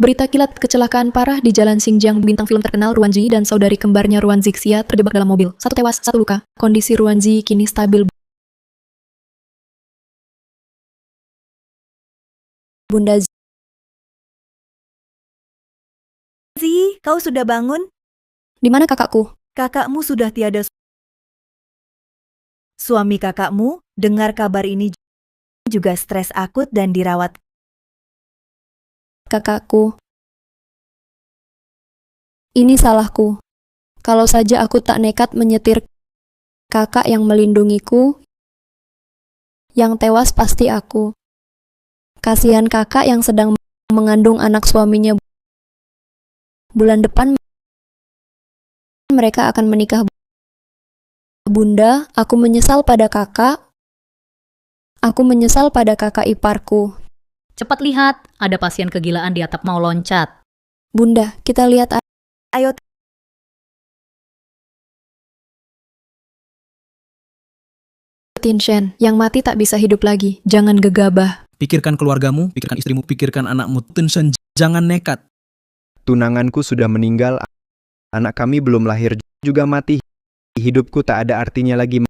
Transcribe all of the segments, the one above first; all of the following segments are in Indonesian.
Berita kilat kecelakaan parah di Jalan Xinjiang. Bintang film terkenal Ruan Ji dan saudari kembarnya Ruan Zixia terjebak dalam mobil. Satu tewas, satu luka. Kondisi Ruan Ji kini stabil. Bunda Zi, kau sudah bangun? di mana kakakku? Kakakmu sudah tiada. Suami kakakmu dengar kabar ini juga stres akut dan dirawat. Kakakku. Ini salahku. Kalau saja aku tak nekat menyetir kakak yang melindungiku, yang tewas pasti aku. Kasihan kakak yang sedang mengandung anak suaminya. Bulan depan mereka akan menikah. Bunda, aku menyesal pada kakak. Aku menyesal pada kakak iparku. Cepat lihat, ada pasien kegilaan di atap mau loncat. Bunda, kita lihat. Ayo, Tinshen, yang mati tak bisa hidup lagi. Jangan gegabah. Pikirkan keluargamu, pikirkan istrimu, pikirkan anakmu. Tinshen, jangan nekat. Tunanganku sudah meninggal, anak kami belum lahir juga mati. Hidupku tak ada artinya lagi.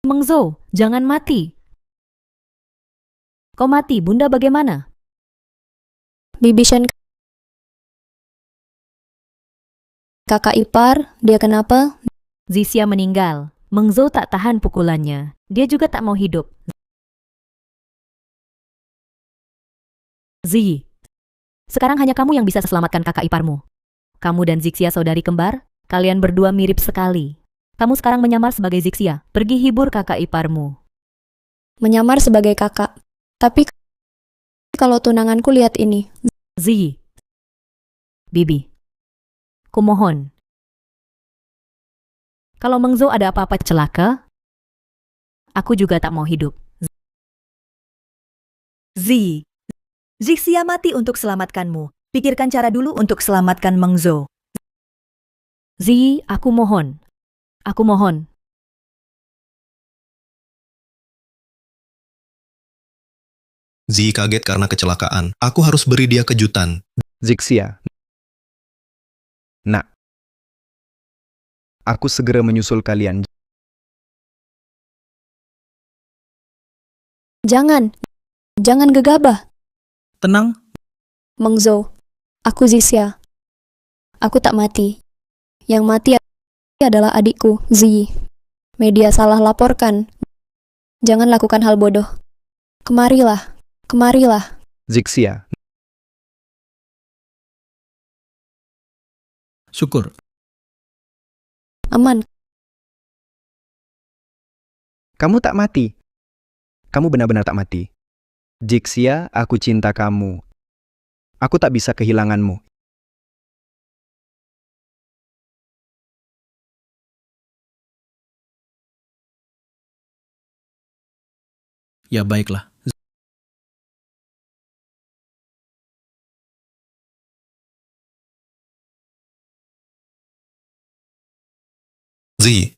Mengzhou, jangan mati. Kau mati, Bunda bagaimana? Bibi Shen, kakak ipar, dia kenapa? Zixia meninggal. Mengzhou tak tahan pukulannya. Dia juga tak mau hidup. Zi, sekarang hanya kamu yang bisa selamatkan kakak iparmu. Kamu dan Zixia saudari kembar, kalian berdua mirip sekali. Kamu sekarang menyamar sebagai Zixia. Pergi hibur kakak iparmu. Menyamar sebagai kakak. Tapi kalau tunanganku lihat ini. Zi, Bibi, kumohon. Kalau Mengzhou ada apa-apa celaka, aku juga tak mau hidup. Zi. Zixia mati untuk selamatkanmu. Pikirkan cara dulu untuk selamatkan Mengzhou. Zi, aku mohon. Aku mohon. Zi kaget karena kecelakaan. Aku harus beri dia kejutan. Zixia. Nak. Aku segera menyusul kalian. Jangan. Jangan gegabah. Tenang, Mengzhou, aku Zixia. Aku tak mati. Yang mati adalah adikku, Zi. Media salah laporkan. Jangan lakukan hal bodoh. Kemarilah. Kemarilah. Zixia. syukur. Aman. Kamu tak mati. Kamu benar-benar tak mati. Zixia, aku cinta kamu. Aku tak bisa kehilanganmu. Ya baiklah. Zi,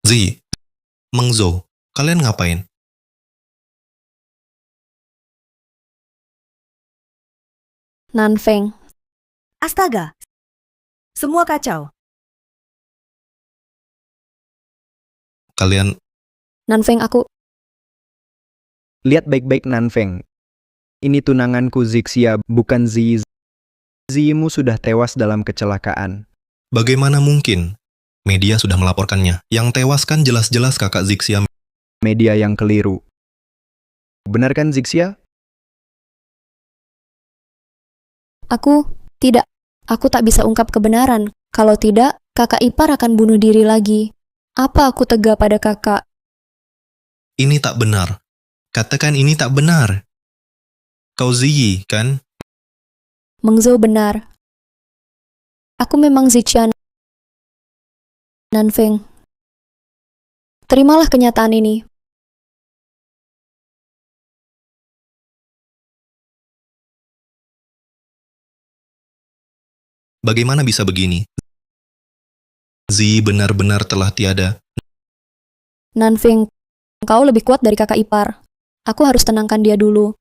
Zi, Mengzhou, kalian ngapain? Nanfeng. Astaga. Semua kacau. Kalian, Nanfeng, aku. Lihat baik-baik Nanfeng. Ini tunanganku Zixia, bukan Zi. Zimu sudah tewas dalam kecelakaan. bagaimana mungkin? Media sudah melaporkannya. Yang tewas kan jelas-jelas kakak Zixia. Media yang keliru. Benar kan Zixia? Aku. Tidak. Aku tak bisa ungkap kebenaran. Kalau tidak, kakak ipar akan bunuh diri lagi. Apa aku tega pada kakak? Ini tak benar. Katakan ini tak benar. Kau Zi, kan? Mengzhou benar. Aku memang Zixian. Nanfeng. Terimalah kenyataan ini. Bagaimana bisa begini? Zi benar-benar telah tiada. Nanfeng, kau lebih kuat dari kakak ipar. Aku harus tenangkan dia dulu.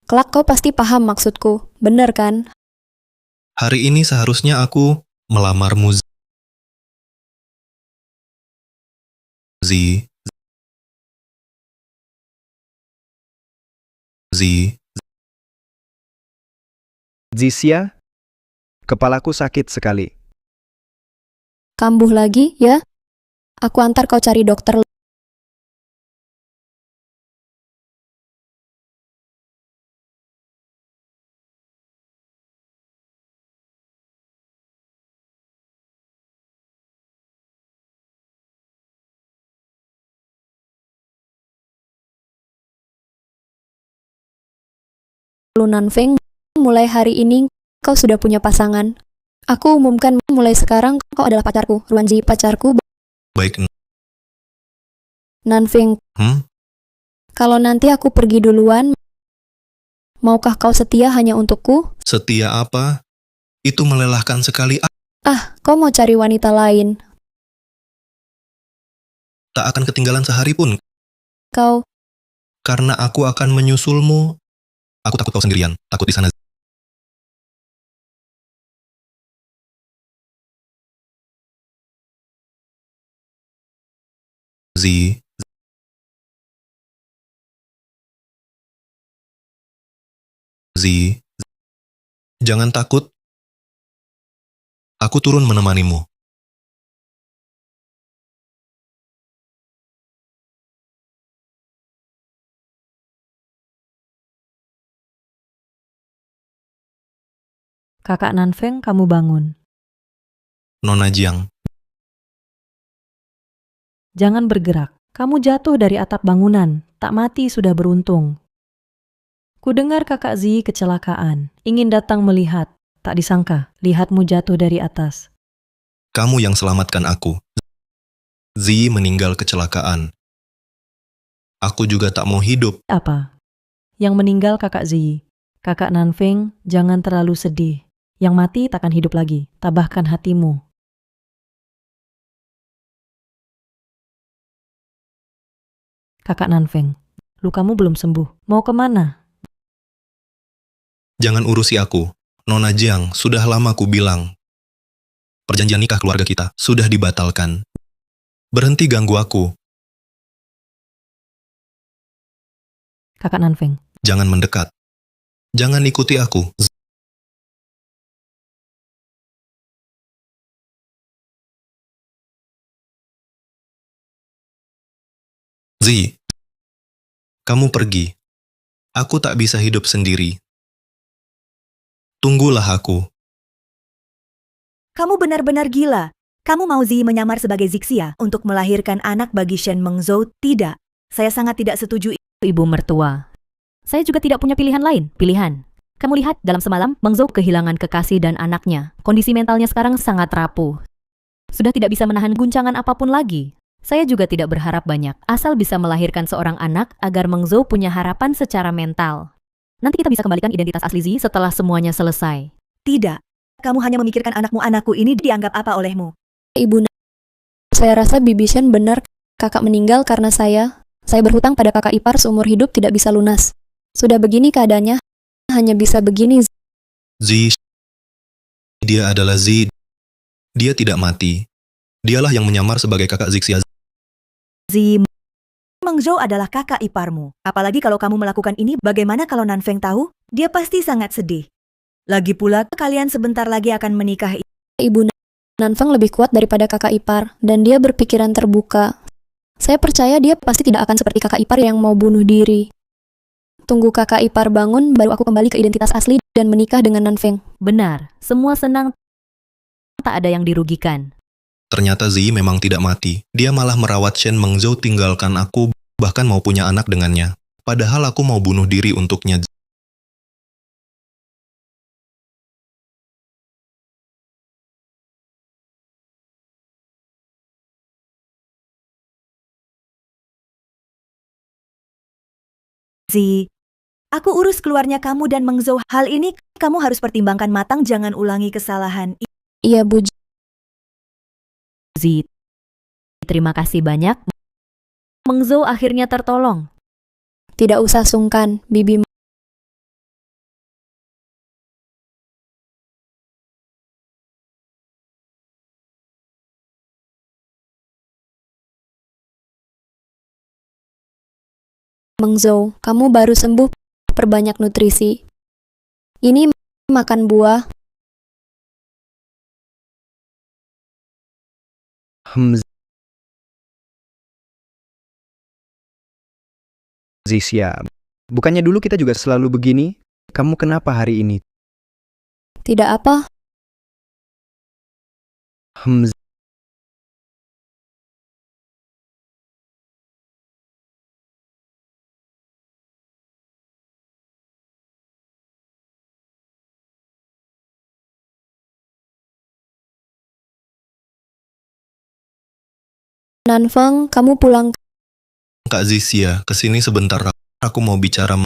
Kelak kau pasti paham maksudku, bener kan? Hari ini seharusnya aku melamarmu, Zi. Zi. Zixia, kepalaku sakit sekali. Kambuh lagi, ya? Aku antar kau cari dokter. Nanfeng, mulai hari ini kau sudah punya pasangan. Aku umumkan mulai sekarang kau adalah pacarku, Ruanji pacarku. Baik. Nanfeng, kalau nanti aku pergi duluan, maukah kau setia hanya untukku? Setia apa? Itu melelahkan sekali. Kau mau cari wanita lain. Tak akan ketinggalan sehari pun. Kau, Karena aku akan menyusulmu. Aku takut kau sendirian. Takut di sana. Zi. Zi. Jangan takut. Aku turun menemanimu. Kakak Nanfeng, kamu bangun. Nona Jiang. Jangan bergerak. Kamu jatuh dari atap bangunan. Tak mati sudah beruntung. Kudengar kakak Zi kecelakaan. Ingin datang melihat. Tak disangka, lihatmu jatuh dari atas. Kamu yang selamatkan aku. Zi meninggal kecelakaan. Aku juga tak mau hidup. Apa? Yang meninggal kakak Zi. Kakak Nanfeng, jangan terlalu sedih. Yang mati takkan hidup lagi. Tabahkan hatimu. Kakak Nanfeng, lukamu belum sembuh. Mau kemana? Jangan urusi aku. Nona Jiang, sudah lama ku bilang. Perjanjian nikah keluarga kita sudah dibatalkan. Berhenti ganggu aku. Kakak Nanfeng, Jangan mendekat. Jangan ikuti aku. Zi, kamu pergi. Aku tak bisa hidup sendiri. Tunggulah aku. Kamu benar-benar gila. Kamu mau Zi menyamar sebagai Zixia untuk melahirkan anak bagi Shen Mengzhou? Tidak. Saya sangat tidak setuju. ibu mertua. Saya juga tidak punya pilihan lain. Pilihan. Kamu lihat, dalam semalam, Mengzhou kehilangan kekasih dan anaknya. Kondisi mentalnya sekarang sangat rapuh. Sudah tidak bisa menahan guncangan apapun lagi. Saya juga tidak berharap banyak, asal bisa melahirkan seorang anak agar Mengzhou punya harapan secara mental. Nanti kita bisa kembalikan identitas asli Zi setelah semuanya selesai. Tidak. Kamu hanya memikirkan anakmu ini dianggap apa olehmu? Ibu, saya rasa Bibi Shen benar. Kakak meninggal karena saya. Saya berhutang pada kakak ipar seumur hidup tidak bisa lunas. Sudah begini keadaannya, hanya bisa begini. Zi, dia adalah Zi. Dia tidak mati. Dialah yang menyamar sebagai kakak Zixia. Zi Mengzhou adalah kakak iparmu. Apalagi kalau kamu melakukan ini, bagaimana kalau Nanfeng tahu? Dia pasti sangat sedih. Lagi pula, kalian sebentar lagi akan menikah. Ibu, Nanfeng lebih kuat daripada kakak ipar, dan dia berpikiran terbuka. Saya percaya dia pasti tidak akan seperti kakak ipar yang mau bunuh diri. Tunggu kakak ipar bangun, baru aku kembali ke identitas asli dan menikah dengan Nanfeng. Benar, semua senang. Tak ada yang dirugikan. Ternyata Zi memang tidak mati. Dia malah merawat Shen Mengzhou tinggalkan aku, bahkan mau punya anak dengannya. Padahal aku mau bunuh diri untuknya. Zi, aku urus keluarnya kamu dan Mengzhou. Hal ini kamu harus pertimbangkan matang, jangan ulangi kesalahan. Iya, Bu. Zi, terima kasih banyak. Meng Zhou akhirnya tertolong. Tidak usah sungkan, Bibi. Meng Zhou, kamu baru sembuh, perbanyak nutrisi. Ini makan buah, Zixia, bukannya dulu kita juga selalu begini? Kamu kenapa hari ini? tidak apa, Hmm, Nanfeng, kamu pulang. Kak Zixia, kesini sebentar. Aku mau bicara.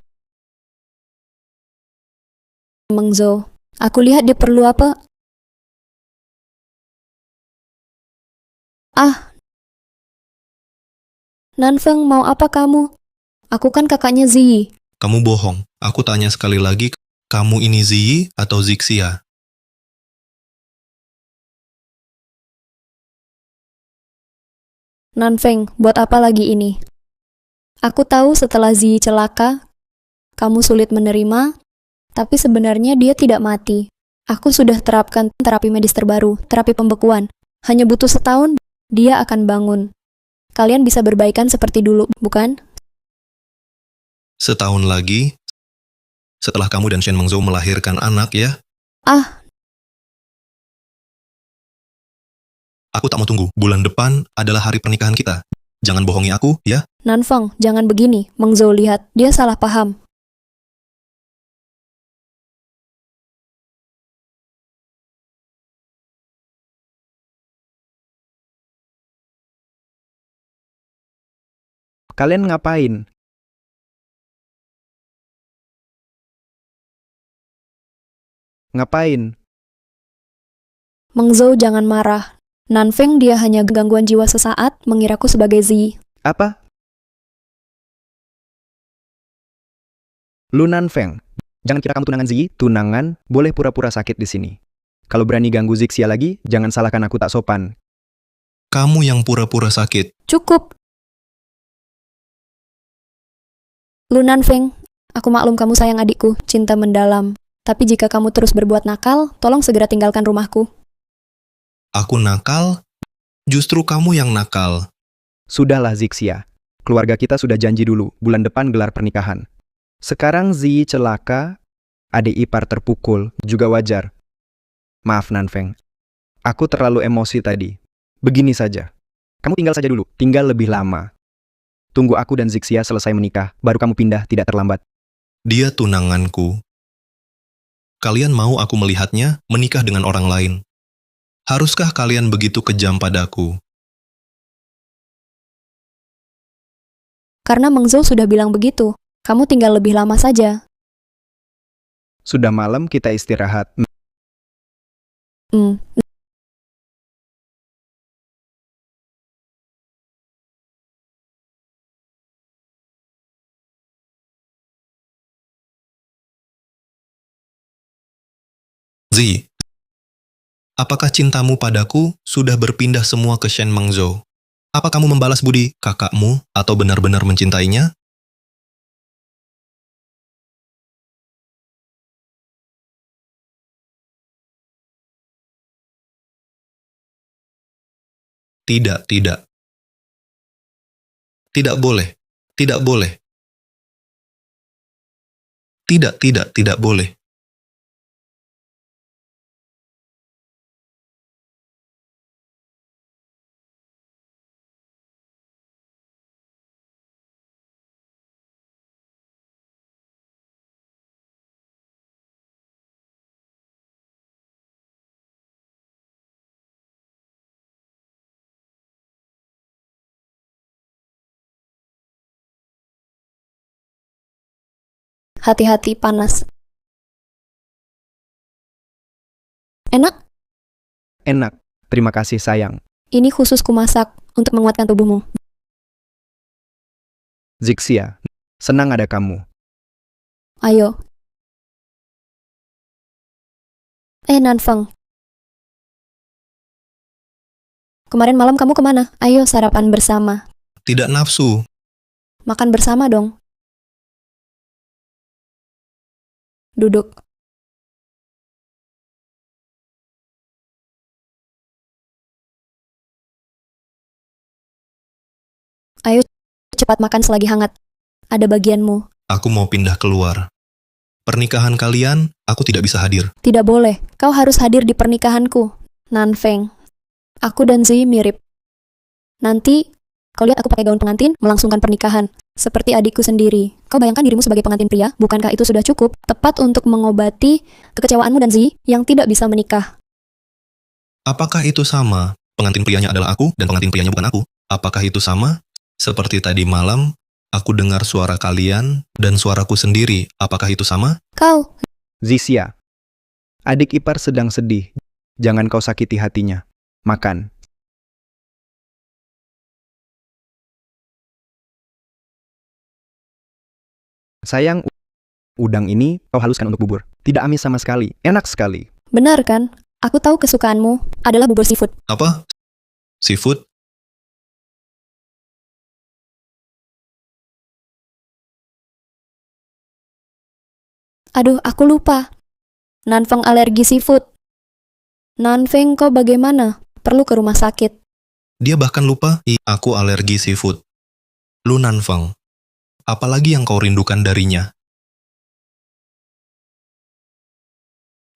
Meng Zhou, aku lihat dia perlu apa? Ah, Nanfeng, mau apa kamu? Aku kan kakaknya Ziyi. Kamu bohong. Aku tanya sekali lagi, kamu ini Ziyi atau Zixia? Nanfeng, buat apa lagi ini? Aku tahu setelah Ziyi celaka, kamu sulit menerima, tapi sebenarnya dia tidak mati. Aku sudah terapkan terapi medis terbaru, terapi pembekuan. Hanya butuh setahun, dia akan bangun. Kalian bisa berbaikan seperti dulu, bukan? Setahun lagi, setelah kamu dan Shen Mengzhou melahirkan anak ya, Ah, aku tak mau tunggu. Bulan depan adalah hari pernikahan kita. Jangan bohongi aku, ya. Nanfeng, jangan begini. Meng Zhou lihat, dia salah paham. kalian ngapain? Ngapain? Meng Zhou jangan marah. Nanfeng dia hanya gangguan jiwa sesaat, mengiraku sebagai Ziyi. Apa? Lu Nanfeng, jangan kira kamu tunangan Ziyi. Tunangan, boleh pura-pura sakit di sini. Kalau berani ganggu Zixia lagi, jangan salahkan aku tak sopan. Kamu yang pura-pura sakit. Cukup. Lu Nanfeng, aku maklum kamu sayang adikku, cinta mendalam. Tapi jika kamu terus berbuat nakal, tolong segera tinggalkan rumahku. Aku nakal? Justru kamu yang nakal. Sudahlah Zixia, keluarga kita sudah janji dulu, bulan depan gelar pernikahan. Sekarang Ziyi celaka, adik ipar terpukul, juga wajar. Maaf Nanfeng, aku terlalu emosi tadi. Begini saja, kamu tinggal saja dulu, tinggal lebih lama. Tunggu aku dan Zixia selesai menikah, baru kamu pindah, tidak terlambat. Dia tunanganku. Kalian mau aku melihatnya menikah dengan orang lain? Haruskah kalian begitu kejam padaku? Karena Meng Zhou sudah bilang begitu, kamu tinggal lebih lama saja. Sudah malam, kita istirahat. Hmm, Zi, apakah cintamu padaku sudah berpindah semua ke Shen Mengzhou? Apa kamu membalas budi kakakmu atau benar-benar mencintainya? Tidak, tidak. Tidak boleh. Tidak boleh. Tidak, tidak, tidak boleh. hati-hati panas. Enak? Enak, terima kasih sayang. Ini khusus kumasak untuk menguatkan tubuhmu. Zixia, senang ada kamu. Ayo. Nanfeng. Kemarin malam kamu kemana? Ayo sarapan bersama. Tidak nafsu. Makan bersama dong. Duduk. Ayo cepat makan selagi hangat. Ada bagianmu. Aku mau pindah keluar. Pernikahan kalian, aku tidak bisa hadir. Tidak boleh. Kau harus hadir di pernikahanku. Nanfeng. Aku dan Zi mirip. Nanti kau lihat aku pakai gaun pengantin melangsungkan pernikahan. Seperti adikku sendiri. Kau bayangkan dirimu sebagai pengantin pria, bukankah itu sudah cukup? Tepat untuk mengobati kekecewaanmu dan Zi yang tidak bisa menikah. Apakah itu sama? Pengantin prianya adalah aku dan pengantin prianya bukan aku. Apakah itu sama? Seperti tadi malam, aku dengar suara kalian dan suaraku sendiri. Apakah itu sama? Kau, Zixia, adik ipar sedang sedih. Jangan kau sakiti hatinya. Makan. Sayang, udang ini kau haluskan untuk bubur. Tidak amis sama sekali. Enak sekali. benar kan? Aku tahu kesukaanmu adalah bubur seafood. Apa? Seafood? Aduh, aku lupa. Nanfeng alergi seafood. Nanfeng, kau bagaimana? Perlu ke rumah sakit. Dia bahkan lupa, aku alergi seafood. Lu Nanfeng. Apalagi yang kau rindukan darinya?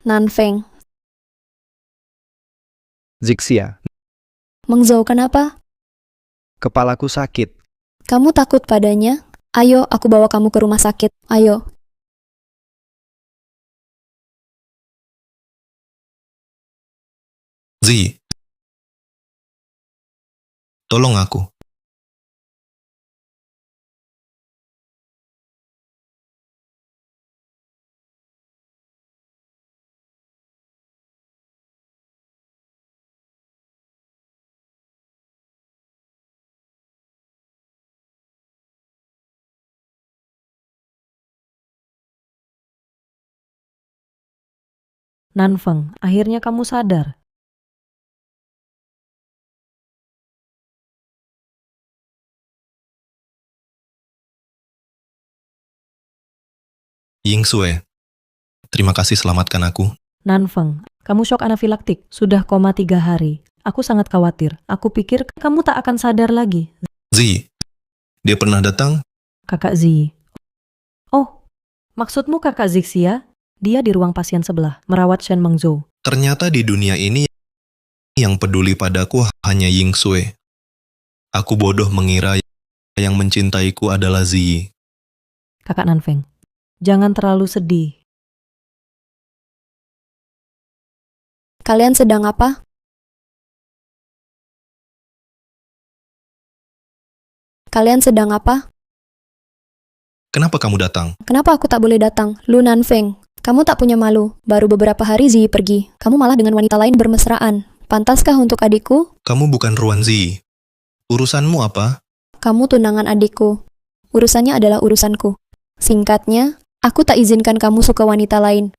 Nanfeng. Zixia, Mengzhou, kenapa? kepalaku sakit. Kamu takut padanya? Ayo, aku bawa kamu ke rumah sakit. Ayo. Zi, tolong aku. Nanfeng, akhirnya kamu sadar. Yingsue, terima kasih selamatkan aku. Nanfeng, kamu shock anafilaktik. Sudah koma 3 hari. Aku sangat khawatir. Aku pikir kamu tak akan sadar lagi. Zi, dia pernah datang? Kakak Zi. Oh, maksudmu kakak Zixia? Dia di ruang pasien sebelah, merawat Shen Mengzhou. Ternyata di dunia ini yang peduli padaku hanya Yingsue. Aku bodoh mengira yang mencintaiku adalah Zi. Kakak Nanfeng, jangan terlalu sedih. Kalian sedang apa? Kalian sedang apa? Kenapa kamu datang? Kenapa aku tak boleh datang? Lu Nanfeng, kamu tak punya malu. Baru beberapa hari Zi pergi. Kamu malah dengan wanita lain bermesraan. Pantaskah untuk adikku? Kamu bukan Ruan Zi. Urusanmu apa? Kamu tunangan adikku. Urusannya adalah urusanku. Singkatnya, aku tak izinkan kamu suka wanita lain.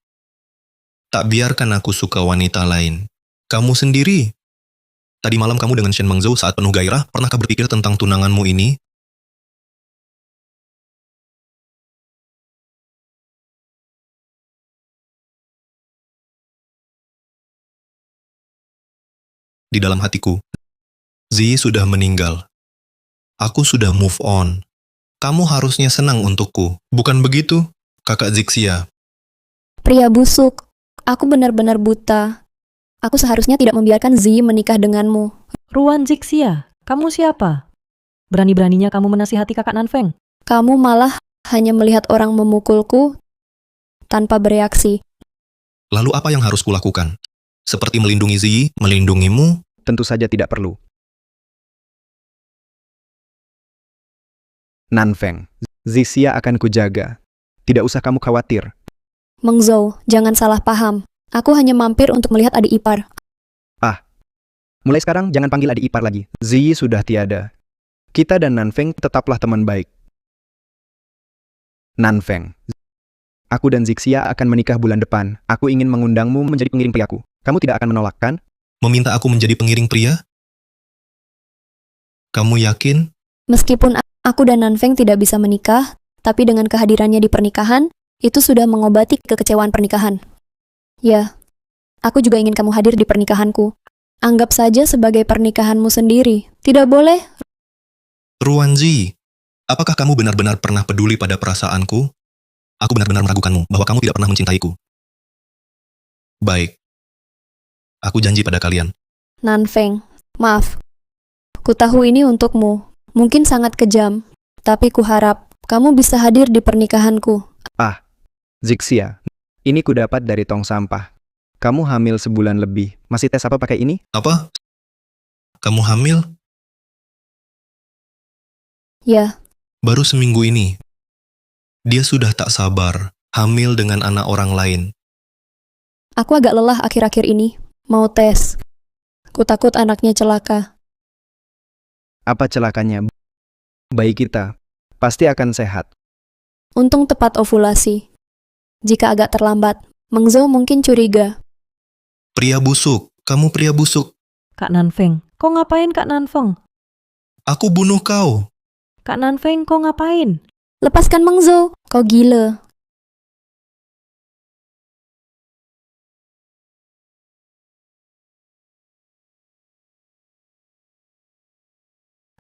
Tak biarkan aku suka wanita lain. Kamu sendiri. Tadi malam kamu dengan Shen Mengzhou saat penuh gairah, pernahkah berpikir tentang tunanganmu ini? Di dalam hatiku, Zi sudah meninggal. Aku sudah move on. Kamu harusnya senang untukku. Bukan begitu, kakak Zixia? Pria busuk, aku benar-benar buta. Aku seharusnya tidak membiarkan Zi menikah denganmu. Ruan Zixia, kamu siapa? Berani-beraninya kamu menasihati kakak Nanfeng? Kamu malah hanya melihat orang memukulku tanpa bereaksi. Lalu apa yang harus kulakukan? Seperti melindungi Zi, melindungimu? Tentu saja tidak perlu. Nanfeng, Zixia akan kujaga. Tidak usah kamu khawatir. Mengzhou, jangan salah paham. Aku hanya mampir untuk melihat adik ipar. Mulai sekarang jangan panggil adik ipar lagi. Ziyi sudah tiada. Kita dan Nanfeng tetaplah teman baik. Nanfeng, aku dan Zixia akan menikah bulan depan. Aku ingin mengundangmu menjadi pengiring priaku. Kamu tidak akan menolak, kan? Meminta aku menjadi pengiring pria? Kamu yakin? Meskipun aku dan Nanfeng tidak bisa menikah, tapi dengan kehadirannya di pernikahan, itu sudah mengobati kekecewaan pernikahan. Ya, aku juga ingin kamu hadir di pernikahanku. Anggap saja sebagai pernikahanmu sendiri. Tidak boleh? Ruanzi, apakah kamu benar-benar pernah peduli pada perasaanku? Aku benar-benar meragukanmu bahwa kamu tidak pernah mencintaiku. Baik. Aku janji pada kalian. Nanfeng, maaf. Ku tahu ini untukmu. Mungkin sangat kejam, tapi kuharap kamu bisa hadir di pernikahanku. Zixia, ini ku dapat dari tong sampah. Kamu hamil sebulan lebih. Masih tes apa pakai ini? Apa? Kamu hamil? Ya, Baru seminggu ini. Dia sudah tak sabar, hamil dengan anak orang lain. aku agak lelah akhir-akhir ini. Mau tes. Ku takut anaknya celaka. Apa celakanya? Bayi kita pasti akan sehat. Untung tepat ovulasi. Jika agak terlambat, Meng Zhou mungkin curiga. Pria busuk, kamu pria busuk. Kak Nanfeng, kau ngapain Kak Nanfeng? Aku bunuh kau. Kak Nanfeng, kau ngapain? Lepaskan Meng Zhou, kau gila.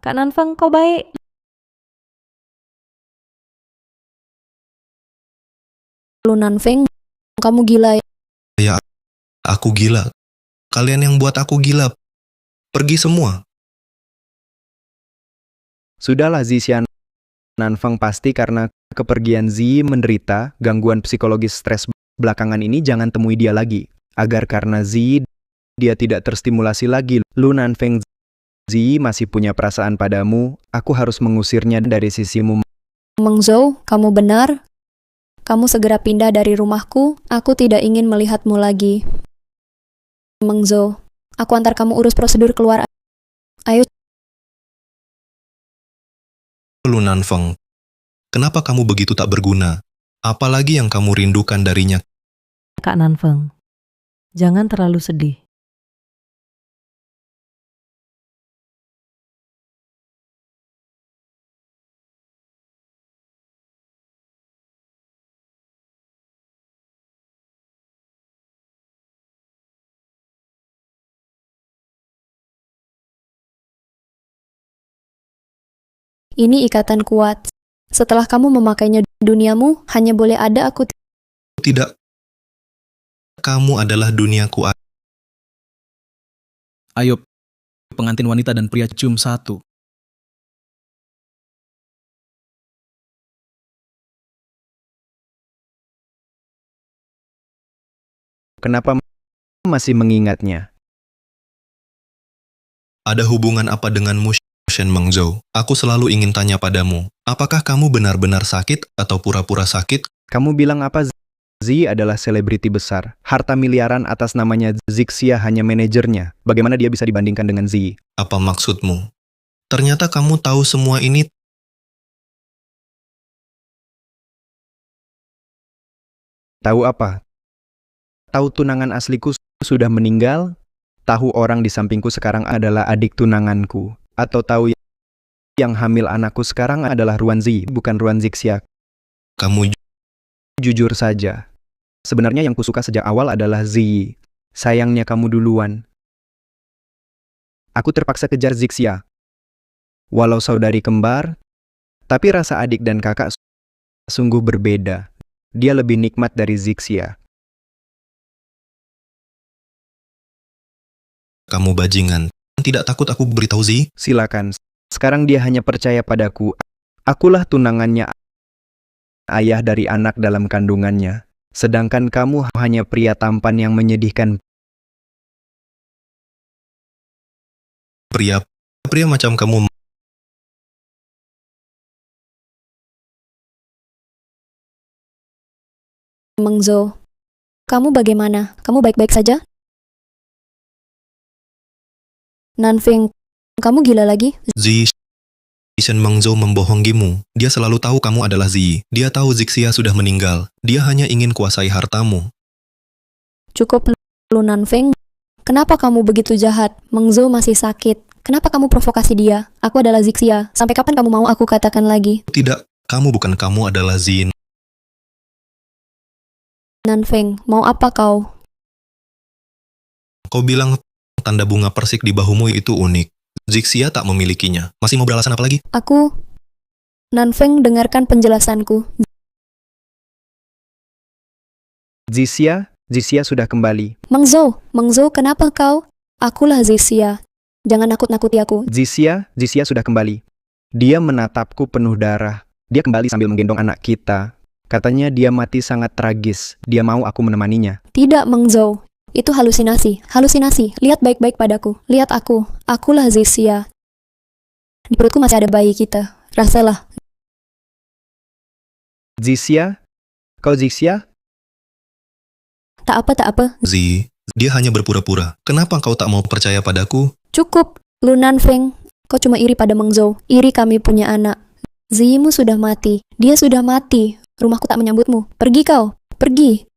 Kak Nanfeng, kau baik. Lu Nanfeng, kamu gila ya? Ya, aku gila. Kalian yang buat aku gila. Pergi semua. Sudahlah Zixia, Nanfeng pasti karena kepergian Zi menderita gangguan psikologis stres belakangan ini, jangan temui dia lagi. Agar karena Zi, dia tidak terstimulasi lagi. Lu Nanfeng, Zi masih punya perasaan padamu, aku harus mengusirnya dari sisimu. Meng Zhou, kamu benar. Kamu segera pindah dari rumahku, aku tidak ingin melihatmu lagi. Meng Zhou, aku antar kamu urus prosedur keluar. Ayo. Lu Nanfeng, kenapa kamu begitu tak berguna? Apalagi yang kamu rindukan darinya? Kak Nanfeng, jangan terlalu sedih. Ini ikatan kuat. Setelah kamu memakainya, duniamu hanya boleh ada aku. Tidak. Kamu adalah duniaku. Ayo, pengantin wanita dan pria cium satu. Kenapa masih mengingatnya? Ada hubungan apa denganmu, Shen Mengzhou? Aku selalu ingin tanya padamu, apakah kamu benar-benar sakit atau pura-pura sakit? Kamu bilang apa? Zi adalah selebriti besar. Harta miliaran atas namanya, Zixia hanya manajernya. Bagaimana dia bisa dibandingkan dengan Zi? Apa maksudmu? Ternyata kamu tahu semua ini. Tahu apa? Tahu tunangan asliku sudah meninggal? Tahu orang di sampingku sekarang adalah adik tunanganku? Atau tahu yang hamil anakku sekarang adalah Ruanzi, bukan Ruan Zixia? Kamu Jujur saja. Sebenarnya yang kusuka sejak awal adalah Zi. Sayangnya kamu duluan. Aku terpaksa kejar Zixia. Walau saudari kembar, tapi rasa adik dan kakak sungguh berbeda. Dia lebih nikmat dari Zixia. kamu bajingan. Tidak takut aku beritahu Zi? Silakan. Sekarang dia hanya percaya padaku. Akulah tunangannya, ayah dari anak dalam kandungannya. Sedangkan kamu hanya pria tampan yang menyedihkan. Pria macam kamu. Meng Zhou, kamu bagaimana? Kamu baik-baik saja? Nanfeng, kamu gila lagi? Zi, Shen Mengzhou membohongimu. Dia selalu tahu kamu adalah Zi. Dia tahu Zixia sudah meninggal. Dia hanya ingin kuasai hartamu. Cukup lu Nanfeng. Kenapa kamu begitu jahat? Mengzhou masih sakit. Kenapa kamu provokasi dia? Aku adalah Zixia. Sampai kapan kamu mau aku katakan lagi? Tidak, kamu adalah Zi. Nanfeng, mau apa kau? Kau bilang tanda bunga persik di bahumu itu unik. Zixia tak memilikinya. Masih mau beralasan apa lagi? Aku... Nanfeng, dengarkan penjelasanku. Zixia sudah kembali. Mengzhou, kenapa kau? Akulah Zixia. Jangan nakut-nakuti aku. Zixia sudah kembali. Dia menatapku penuh darah. Dia kembali sambil menggendong anak kita. Katanya dia mati sangat tragis. Dia mau aku menemaninya. Tidak, Mengzhou. Itu halusinasi. Halusinasi. Lihat baik-baik padaku. Lihat aku. Akulah Zixia. Di perutku masih ada bayi kita. Rasalah. Zixia? Kau Zixia? Tak apa. Zi, dia hanya berpura-pura. Kenapa kau tak mau percaya padaku? Cukup. Lu Nanfeng. Kau cuma iri pada Mengzhou. Iri kami punya anak. Ziyimu sudah mati. Dia sudah mati. Rumahku tak menyambutmu. Pergi kau. Pergi.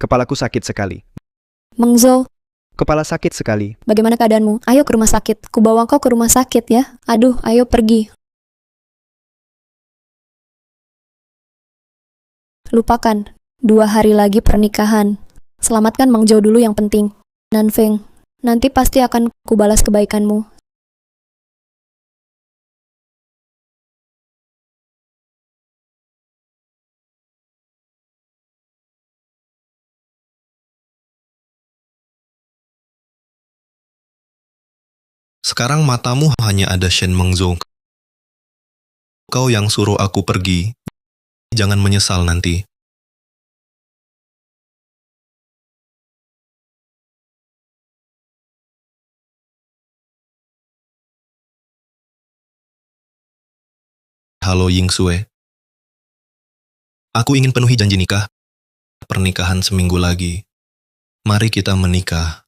Kepalaku sakit sekali. Mengzhou, Kepala sakit sekali. bagaimana keadaanmu? Ayo ke rumah sakit. Ku bawa kau ke rumah sakit ya. Aduh, ayo pergi. Lupakan. 2 hari lagi pernikahan. Selamatkan Mengzhou dulu yang penting. Nanfeng, nanti pasti akan kubalas kebaikanmu. Sekarang matamu hanya ada Shen Mengzhou. Kau yang suruh aku pergi. Jangan menyesal nanti. Halo Yingsue. Aku ingin penuhi janji nikah. Pernikahan seminggu lagi. Mari kita menikah.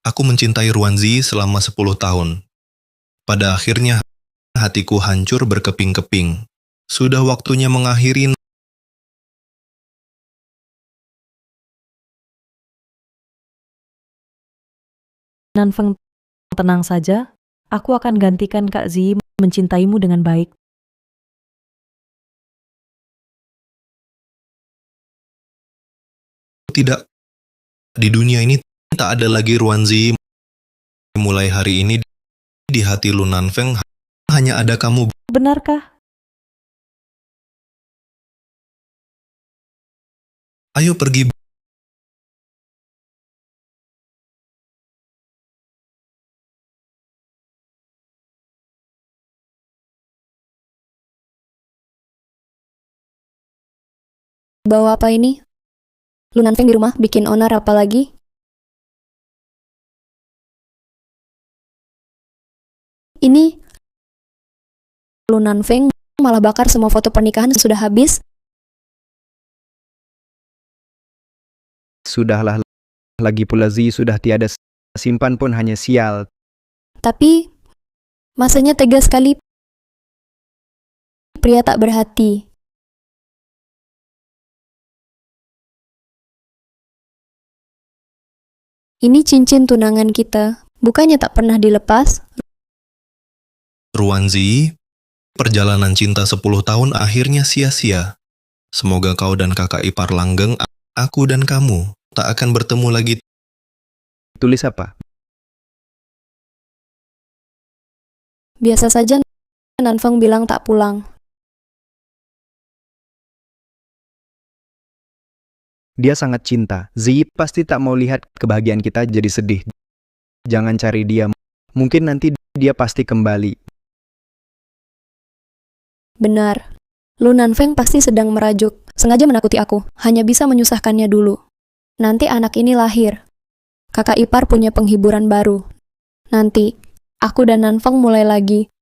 Aku mencintai Ruanzi selama 10 tahun. Pada akhirnya, hatiku hancur berkeping-keping. Sudah waktunya mengakhiri. Nanfeng, tenang saja. Aku akan gantikan Kak Zi mencintaimu dengan baik. Tidak. Di dunia ini tak ada lagi Ruanzi. Mulai hari ini, di hati Lu Nanfeng hanya ada kamu. Benarkah? Ayo pergi. Bawa apa ini? Lu Nanfeng di rumah bikin onar apa lagi? Ini Lu Nanfeng malah bakar semua foto pernikahan sudah habis. Sudahlah, lagi pula Zi sudah tiada simpan pun hanya sial. Tapi masanya tega sekali. Pria tak berhati. Ini cincin tunangan kita. Bukannya tak pernah dilepas? Ruanzi, perjalanan cinta 10 tahun akhirnya sia-sia. Semoga kau dan kakak ipar langgeng, aku dan kamu, tak akan bertemu lagi. Tulis apa? Biasa saja Nanfeng bilang tak pulang. Dia sangat cinta. Zi pasti tak mau lihat kebahagiaan kita jadi sedih. Jangan cari dia. Mungkin nanti dia pasti kembali. Benar. Lu Nanfeng pasti sedang merajuk, sengaja menakuti aku, hanya bisa menyusahkannya dulu. Nanti anak ini lahir. Kakak ipar punya penghiburan baru. Nanti, aku dan Nanfeng mulai lagi.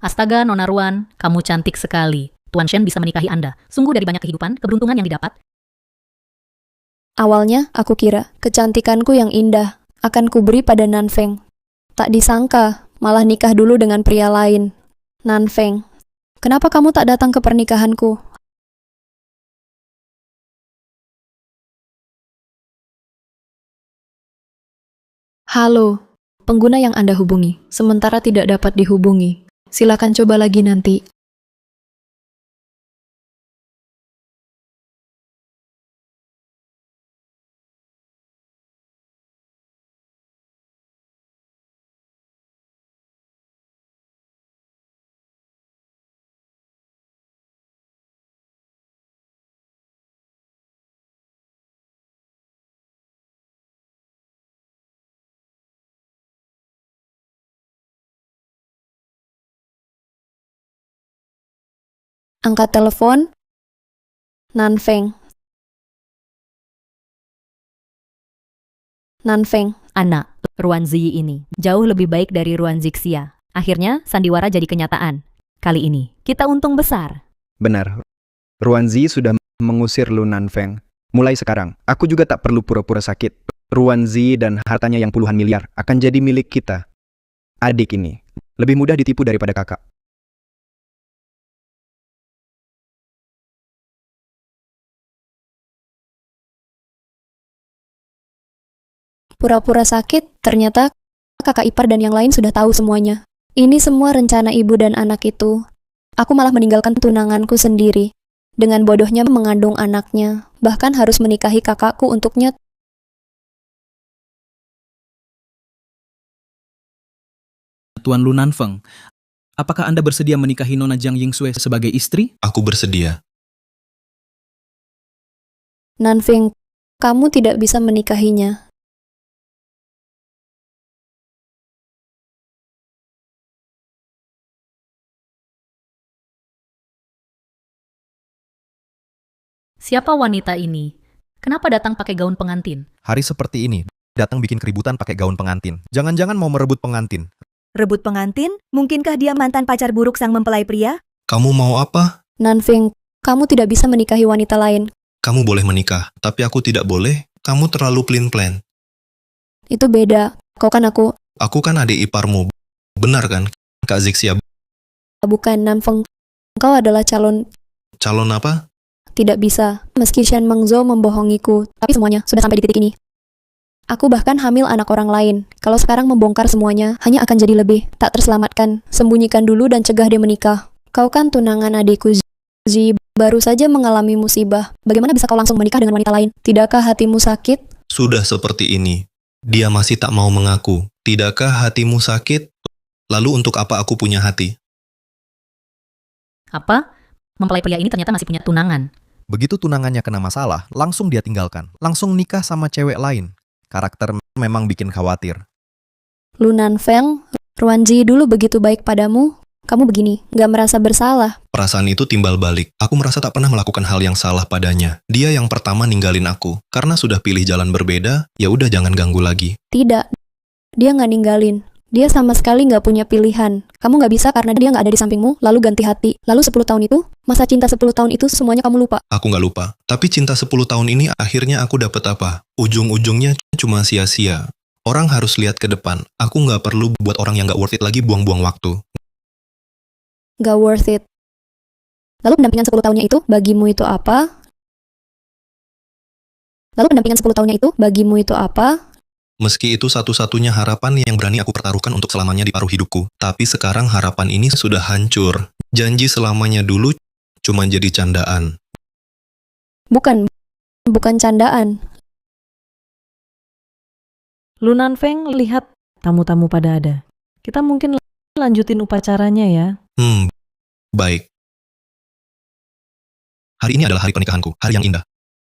Astaga, Nona Ruan, kamu cantik sekali. Tuan Shen bisa menikahi Anda. Sungguh dari banyak kehidupan, keberuntungan yang didapat. Awalnya, aku kira kecantikanku yang indah akan kuberi pada Nanfeng. Tak disangka, malah nikah dulu dengan pria lain. Nanfeng, kenapa kamu tak datang ke pernikahanku? Halo, pengguna yang Anda hubungi, sementara tidak dapat dihubungi. Silakan coba lagi nanti. Angkat telepon. Nanfeng. Nanfeng. Anak, Ruan Ziyi ini jauh lebih baik dari Ruan Zixia. Akhirnya, sandiwara jadi kenyataan. Kali ini, kita untung besar. Benar. Ruanzi sudah mengusir Lu Nanfeng. Mulai sekarang, aku juga tak perlu pura-pura sakit. Ruanzi dan hartanya yang puluhan miliar akan jadi milik kita. Adik ini lebih mudah ditipu daripada kakak. Pura-pura sakit, ternyata kakak ipar dan yang lain sudah tahu semuanya. Ini semua rencana ibu dan anak itu. Aku malah meninggalkan tunanganku sendiri. Dengan bodohnya mengandung anaknya, bahkan harus menikahi kakakku untuknya. Tuan Lu Nanfeng, apakah Anda bersedia menikahi Nona Jiang Yingsue sebagai istri? Aku bersedia. Nanfeng, kamu tidak bisa menikahinya. Siapa wanita ini? Kenapa datang pakai gaun pengantin? Hari seperti ini, datang bikin keributan pakai gaun pengantin. Jangan-jangan mau merebut pengantin. Rebut pengantin? Mungkinkah dia mantan pacar buruk sang mempelai pria? Kamu mau apa? Nanfeng, kamu tidak bisa menikahi wanita lain. Kamu boleh menikah, tapi aku tidak boleh. Kamu terlalu plan-plan. Itu beda. Kau kan aku, Aku kan adik iparmu. Benar kan, Kak Zixia? bukan Nanfeng. Kau adalah calon. Calon apa? Tidak bisa. Meski Shen Mengzhou membohongiku, tapi semuanya sudah sampai di titik ini. Aku bahkan hamil anak orang lain. Kalau sekarang membongkar semuanya, hanya akan jadi lebih tak terselamatkan. Sembunyikan dulu dan cegah dia menikah. Kau kan tunangan adikku Zi, baru saja mengalami musibah. Bagaimana bisa kau langsung menikah dengan wanita lain? Tidakkah hatimu sakit? Sudah seperti ini. Dia masih tak mau mengaku. Tidakkah hatimu sakit? Lalu untuk apa aku punya hati? Apa? Mempelai pria ini ternyata masih punya tunangan. Begitu tunangannya kena masalah, langsung dia tinggalkan. Langsung nikah sama cewek lain. Karakter memang bikin khawatir. Lu Nanfeng, Ruanzi dulu begitu baik padamu. Kamu begini, gak merasa bersalah. Perasaan itu timbal balik. Aku merasa tak pernah melakukan hal yang salah padanya. Dia yang pertama ninggalin aku. Karena sudah pilih jalan berbeda, ya udah jangan ganggu lagi. Tidak, dia gak ninggalin. Dia sama sekali gak punya pilihan. Kamu gak bisa karena dia gak ada di sampingmu, lalu ganti hati. Lalu 10 tahun itu, masa cinta 10 tahun itu semuanya kamu lupa. Aku nggak lupa. Tapi cinta 10 tahun ini akhirnya aku dapet apa? Ujung-ujungnya cuma sia-sia. Orang harus lihat ke depan. Aku nggak perlu buat orang yang nggak worth it lagi buang-buang waktu. Gak worth it. Lalu pendampingan 10 tahunnya itu, bagimu itu apa? Lalu pendampingan 10 tahunnya itu, bagimu itu apa? Meski itu satu-satunya harapan yang berani aku pertaruhkan untuk selamanya di paruh hidupku. Tapi sekarang harapan ini sudah hancur. Janji selamanya dulu cuma jadi candaan. Bukan candaan. Lu Nanfeng, lihat tamu-tamu pada ada. Kita mungkin lanjutin upacaranya ya. Baik. Hari ini adalah hari pernikahanku, hari yang indah.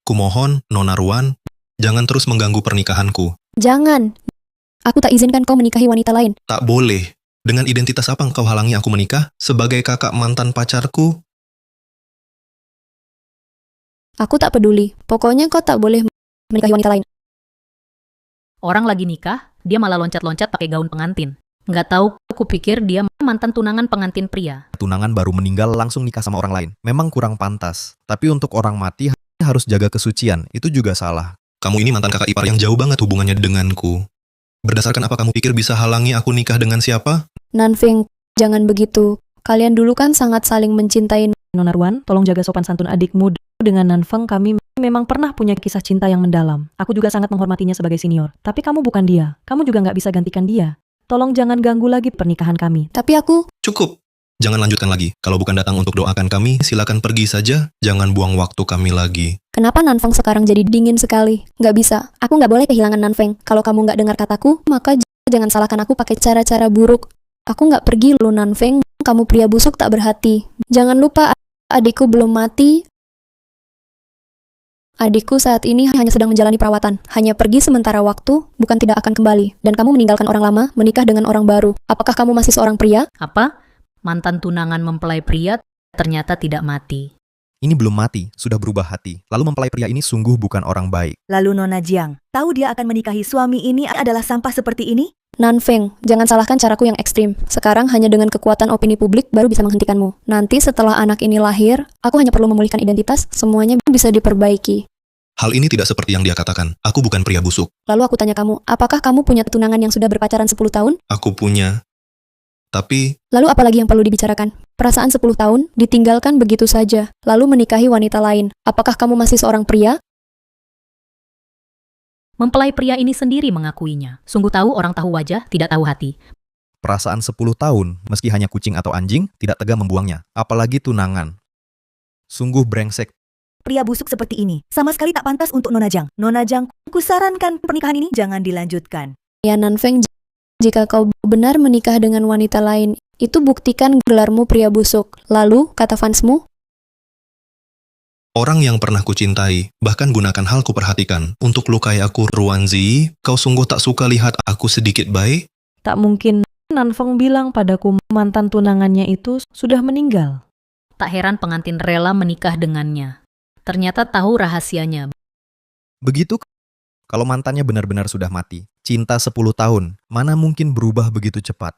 Kumohon, Nona Ruan, jangan terus mengganggu pernikahanku. Jangan. Aku tak izinkan kau menikahi wanita lain. Tak boleh. Dengan identitas apa engkau halangi aku menikah? Sebagai kakak mantan pacarku? Aku tak peduli. Pokoknya kau tak boleh menikahi wanita lain. Orang lagi nikah, dia malah loncat-loncat pakai gaun pengantin. Nggak tahu, aku pikir dia mantan tunangan pengantin pria. Tunangan baru meninggal langsung nikah sama orang lain. Memang kurang pantas. Tapi untuk orang mati harus jaga kesucian. Itu juga salah. Kamu ini mantan kakak ipar yang jauh banget hubungannya denganku. Berdasarkan apa kamu pikir bisa halangi aku nikah dengan siapa? Nanfeng, jangan begitu. Kalian dulu kan sangat saling mencintai. Nona Ruan, tolong jaga sopan santun adikmu. Dengan Nanfeng kami memang pernah punya kisah cinta yang mendalam. Aku juga sangat menghormatinya sebagai senior. Tapi kamu bukan dia. Kamu juga nggak bisa gantikan dia. Tolong jangan ganggu lagi pernikahan kami. Tapi aku... Cukup. Jangan lanjutkan lagi. Kalau bukan datang untuk doakan kami, silakan pergi saja. Jangan buang waktu kami lagi. Kenapa Nanfeng sekarang jadi dingin sekali? Nggak bisa. Aku nggak boleh kehilangan Nanfeng. Kalau kamu nggak dengar kataku, maka jangan salahkan aku pakai cara-cara buruk. Aku nggak pergi lu Nanfeng. Kamu pria busuk tak berhati. Jangan lupa adikku belum mati. Adikku saat ini hanya sedang menjalani perawatan. Hanya pergi sementara waktu, bukan tidak akan kembali. Dan kamu meninggalkan orang lama, menikah dengan orang baru. Apakah kamu masih seorang pria? Apa? Mantan tunangan mempelai pria ternyata tidak mati. Ini belum mati, sudah berubah hati. Lalu mempelai pria ini sungguh bukan orang baik. Lalu Nona Jiang, tahu dia akan menikahi suami ini adalah sampah seperti ini? Nanfeng, jangan salahkan caraku yang ekstrim. Sekarang hanya dengan kekuatan opini publik baru bisa menghentikanmu. Nanti setelah anak ini lahir, aku hanya perlu memulihkan identitas, semuanya bisa diperbaiki. Hal ini tidak seperti yang dia katakan. Aku bukan pria busuk. Lalu aku tanya kamu, apakah kamu punya tunangan yang sudah berpacaran 10 tahun? Aku punya. Tapi, Lalu apalagi yang perlu dibicarakan? Perasaan 10 tahun, ditinggalkan begitu saja, lalu menikahi wanita lain. Apakah kamu masih seorang pria? Mempelai pria ini sendiri mengakuinya. Sungguh tahu orang tahu wajah, tidak tahu hati. Perasaan 10 tahun, meski hanya kucing atau anjing, tidak tega membuangnya. Apalagi tunangan. Sungguh brengsek. Pria busuk seperti ini sama sekali tak pantas untuk Nona Jiang. Nona Jiang, kusarankan pernikahan ini jangan dilanjutkan. Ya Nanfeng, jika kau benar menikah dengan wanita lain, itu buktikan gelarmu pria busuk. Lalu, kata fansmu, orang yang pernah kucintai, bahkan gunakan hal kuperhatikan untuk lukai aku, Ruanzi, kau sungguh tak suka lihat aku sedikit baik? Tak mungkin Nanfeng bilang padaku mantan tunangannya itu sudah meninggal. Tak heran pengantin rela menikah dengannya. Ternyata tahu rahasianya. Begitu kalau mantannya benar-benar sudah mati. Cinta 10 tahun, mana mungkin berubah begitu cepat?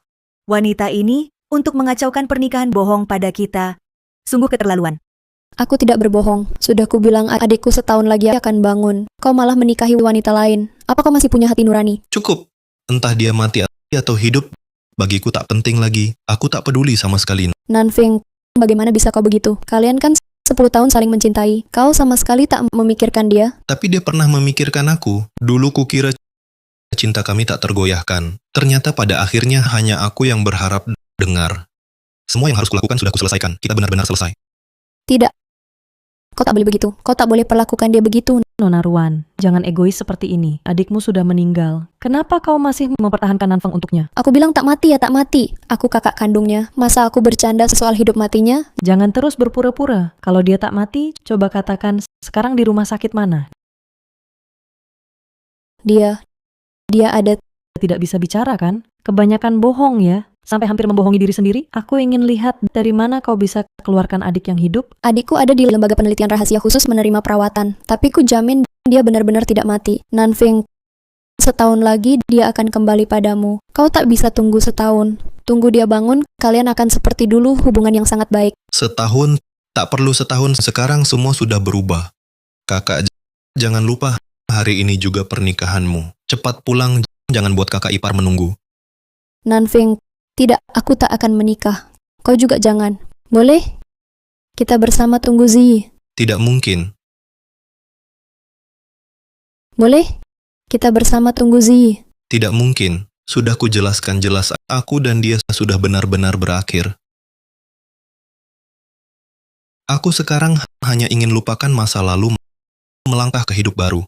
Wanita ini untuk mengacaukan pernikahan bohong pada kita. Sungguh keterlaluan. aku tidak berbohong. Sudah kubilang adikku setahun lagi akan bangun. Kau malah menikahi wanita lain. Apa kau masih punya hati nurani? Cukup. Entah dia mati atau hidup, bagiku tak penting lagi. Aku tak peduli sama sekali. Nanfeng, bagaimana bisa kau begitu? Kalian kan 10 tahun saling mencintai. Kau sama sekali tak memikirkan dia. Tapi dia pernah memikirkan aku. Dulu kukira cinta kami tak tergoyahkan. Ternyata pada akhirnya hanya aku yang berharap dengar. Semua yang harus kulakukan sudah kuselesaikan. Kita benar-benar selesai. Tidak. Kau tak boleh begitu. Kau tak boleh perlakukan dia begitu. Nona Ruan, jangan egois seperti ini. Adikmu sudah meninggal. Kenapa kau masih mempertahankan Nanfeng untuknya? Aku bilang tak mati ya tak mati. Aku kakak kandungnya. Masa aku bercanda soal hidup matinya? Jangan terus berpura-pura. Kalau dia tak mati, coba katakan sekarang di rumah sakit mana? Dia ada. Tidak bisa bicara kan? Kebanyakan bohong ya. Sampai hampir membohongi diri sendiri. Aku ingin lihat dari mana kau bisa keluarkan adik yang hidup. Adikku ada di lembaga penelitian rahasia khusus menerima perawatan. Tapi ku jamin dia benar-benar tidak mati. Nanfeng, setahun lagi dia akan kembali padamu. Kau tak bisa tunggu setahun. Tunggu dia bangun, kalian akan seperti dulu hubungan yang sangat baik. Setahun, tak perlu setahun. Sekarang semua sudah berubah. Kakak, jangan lupa hari ini juga pernikahanmu. Cepat pulang, jangan buat kakak ipar menunggu. Nanfeng, tidak, aku tak akan menikah. Kau juga jangan. Boleh? Kita bersama tunggu Zi. Tidak mungkin. Boleh? Kita bersama tunggu Zi. Tidak mungkin. Sudah kujelaskan jelas aku dan dia sudah benar-benar berakhir. Aku sekarang hanya ingin lupakan masa lalu, melangkah ke hidup baru.